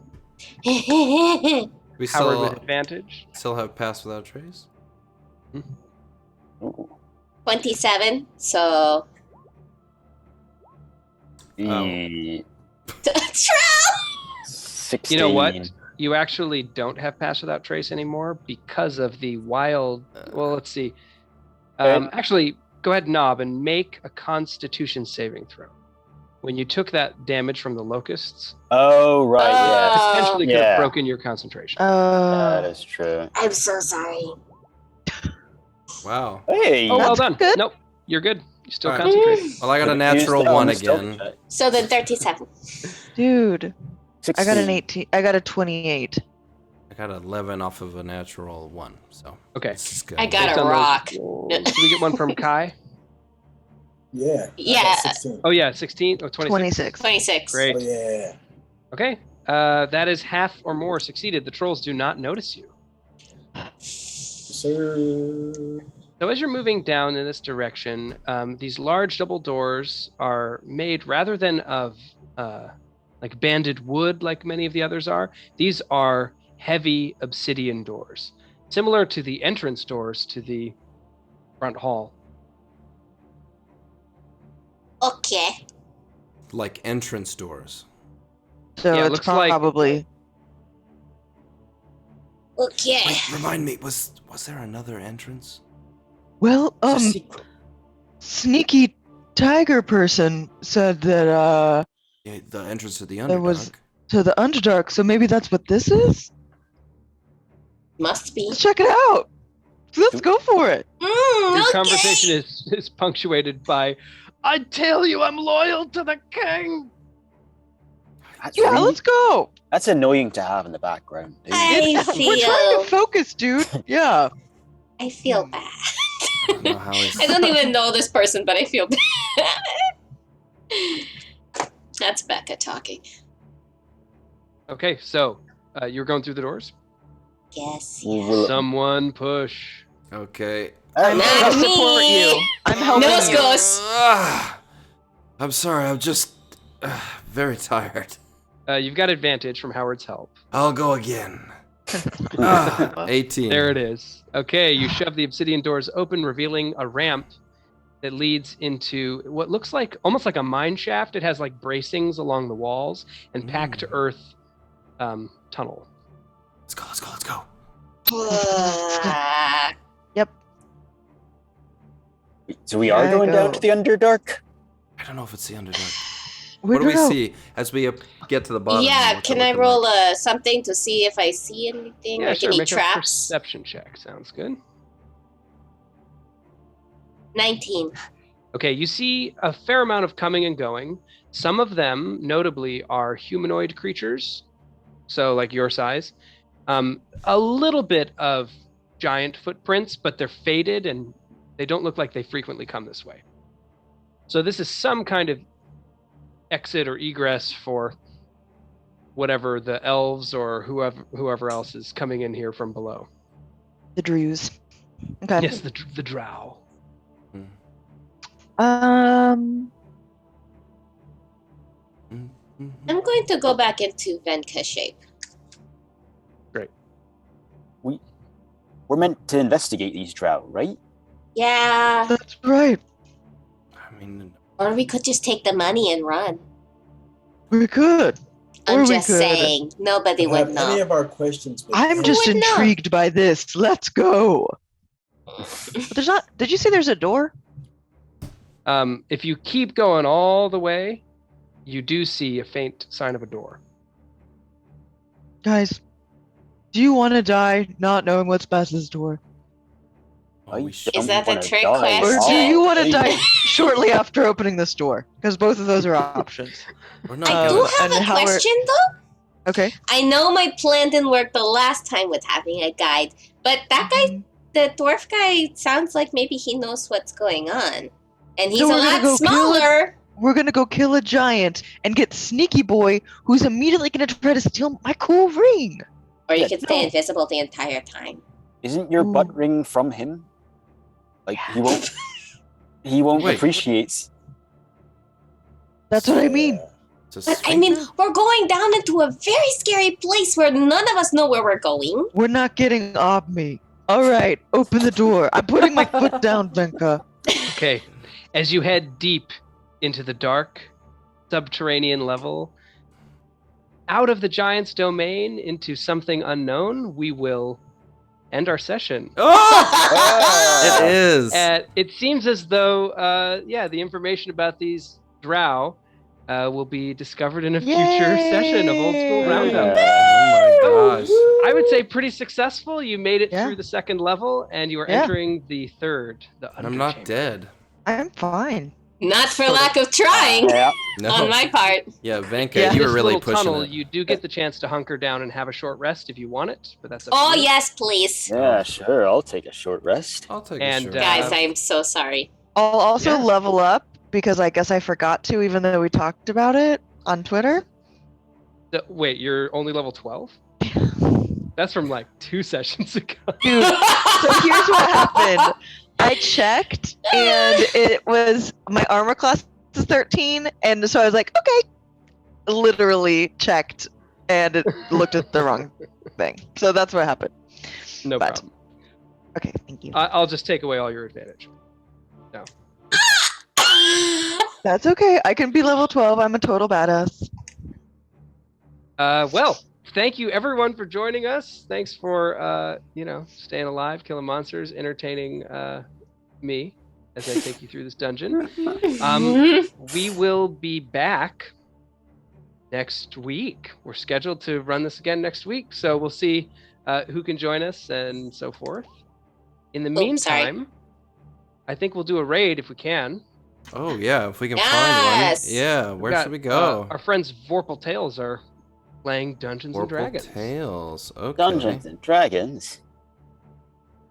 We Howard still, with advantage. still have pass without trace? ooh, 27, so... the Trell! 16. You know what? You actually don't have pass without trace anymore because of the wild. Well, let's see. Actually, go ahead, Knob, and make a Constitution saving throw. When you took that damage from the locusts, Oh, right, yeah. potentially could Yeah. have broken your concentration. That is true. I'm so sorry. Wow. Hey! Oh, well That's done. good. Nope, you're good. You still All right. concentrate. Well, I got a Use natural the one stealth again. check. So then 37. Dude, I got an 16. 18. I got a 28. I got 11 off of a natural one. So Okay. this is good. I got Based a on those rock. rolls. Did we get one from Kai? Yeah. I got Yeah. 16. Oh yeah, 16 or 26. 26. 26. Great. Oh, yeah. Okay. That is half or more succeeded. The trolls do not notice you. Sir. So as you're moving down in this direction, these large double doors are made rather than of like banded wood like many of the others are. These are heavy obsidian doors, similar to the entrance doors to the front hall. Okay. like entrance doors. So Yeah, it it's looks like- probably. Okay. Wait, remind me, was there another entrance? Well, It's a secret. sneaky tiger person said that Yeah, the entrance to the There was- Underdark. to the Underdark, so maybe that's what this is? Must be. Let's check it out. Let's go for it. Your Okay. conversation is punctuated by, I tell you, I'm loyal to the king. That's, Yeah, really- let's go. that's annoying to have in the background. dude. I We're trying feel. to focus, dude. Yeah. I feel bad. I don't know how I don't even know this person, but I feel bad. That's Becca talking. Okay, so you're going through the doors. Yes. Well, Someone push. Okay. I'm Not here to me. support you. I'm helping Nose you. goes. I'm sorry, I'm just very tired. You've got advantage from Howard's help. I'll go again. 18. There it is. Okay, you shove the obsidian doors open, revealing a ramp that leads into what looks like almost like a mine shaft. It has like bracings along the walls and packed earth tunnel. Let's go, let's go, let's go. Yep. so we are There you going down go. to the Underdark? I don't know if it's the Underdark. We What do we go. see as we get to the bottom? Yeah, What's it can I looking roll like? something to see if I see anything? Yeah, like sure. any Make a traps? perception check. Sounds good. 19. Okay, you see a fair amount of coming and going. Some of them, notably, are humanoid creatures, so like your size. A little bit of giant footprints, but they're faded and they don't look like they frequently come this way. So this is some kind of exit or egress for whatever the elves or whoever else is coming in here from below. The Drews. Okay. Yes, the drow. Um. I'm going to go back into Venka shape. We're meant to investigate these drow, right? Yeah. That's right. I mean, Or we could just take the money and run. We could. Or I'm we just could. saying. Nobody would Have any know. of our questions been I'm answered? just would know? intrigued by this. Let's go. But there's not. Did you say there's a door? If you keep going all the way, you do see a faint sign of a door. Guys, do you want to die not knowing what's past this door? oh, we should. Is that the trick Or question? do you want to Hey. die shortly after opening this door? Because both of those are options. We're not I Um, do gonna- have and a Howard- question though. Okay. I know my plan didn't work the last time with having a guide, but that guy, the dwarf guy, sounds like maybe he knows what's going on. And he's So a we're gonna lot go kill it? smaller. We're gonna go kill a giant and get Sneaky Boy, who's immediately gonna try to steal my cool ring. Or you Yeah, could stay no. invisible the entire time. Isn't your Ooh. butt ring from him? Like he won't. He won't Wait. appreciate. That's what I mean. It's a But I mean, sphincter? we're going down into a very scary place where none of us know where we're going. We're not getting me. All right, open the door. I'm putting my foot down, Venka. Okay, as you head deep into the dark, subterranean level, out of the giant's domain into something unknown, we will end our session. Oh! It is. It seems as though, the information about these drow will be discovered in a future session of Old-School Roundup. Oh my gosh. I would say pretty successful. You made it Yeah. through the second level, and you are Yeah. entering the third, the And I'm not Underchamber. dead. I'm fine. Not for lack of trying Yeah. No. on my part. Yeah, Venka, Yeah. you were This really little pushing tunnel, it. you do get the chance to hunker down and have a short rest if you want it, but that's up Oh, to you. yes, please. Yeah, sure. I'll take a short rest. I'll take And, a short Guys, Uh, I'm so sorry. I'll also Yeah. level up because I guess I forgot to, even though we talked about it on Twitter. Wait, you're only level 12? That's from like 2 sessions ago. Dude, so here's what happened. I checked and it was my armor class is 13, and so I was like, okay. Literally checked and it looked at the wrong thing. So that's what happened. No But- problem. Okay, thank you. I'll just take away all your advantage. No. That's okay. I can be level 12. I'm a total badass. Well, thank you everyone for joining us. Thanks for staying alive, killing monsters, entertaining me as I take you through this dungeon. We will be back next week. We're scheduled to run this again next week, so we'll see who can join us and so forth. In the meantime, I think we'll do a raid if we can. Oh yeah, if we can find Yes. one. Yeah, where should we go? Our friends Vorpal Tales are playing Dungeons and Dragons. Tales. Okay. Dungeons and Dragons.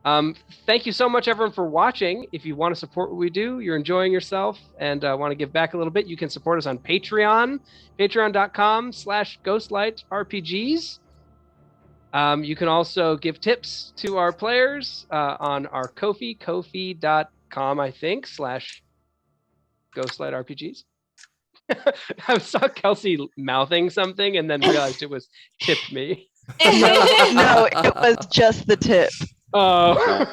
Thank you so much, everyone, for watching. If you want to support what we do, you're enjoying yourself, and want to give back a little bit, you can support us on Patreon, patreon.com/ghostlightrpgs. You can also give tips to our players on our Ko-fi, kofi.com, I think, /ghostlightrpgs. I saw Kelsey mouthing something and then realized it was tip me. No, it was just the tip. Oh.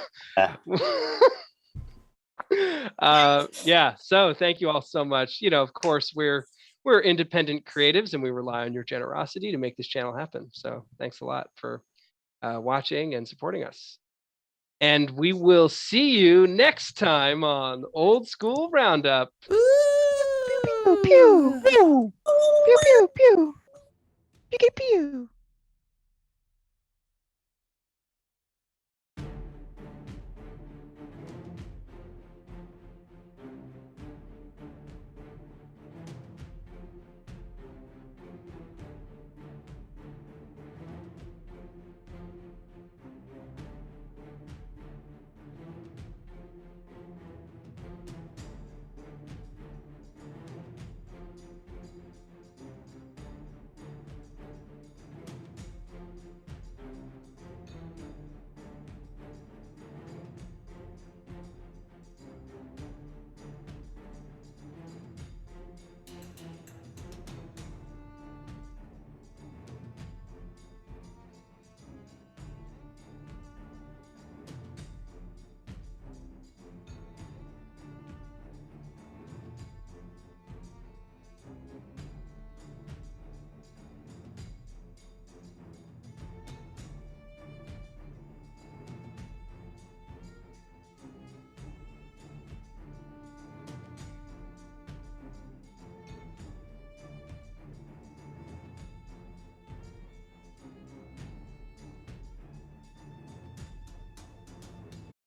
Yeah, so thank you all so much. Of course, we're independent creatives and we rely on your generosity to make this channel happen. So thanks a lot for watching and supporting us. And we will see you next time on Old School Roundup. Pew, pew, pew, pew, pew, pew, pew, pew, pew.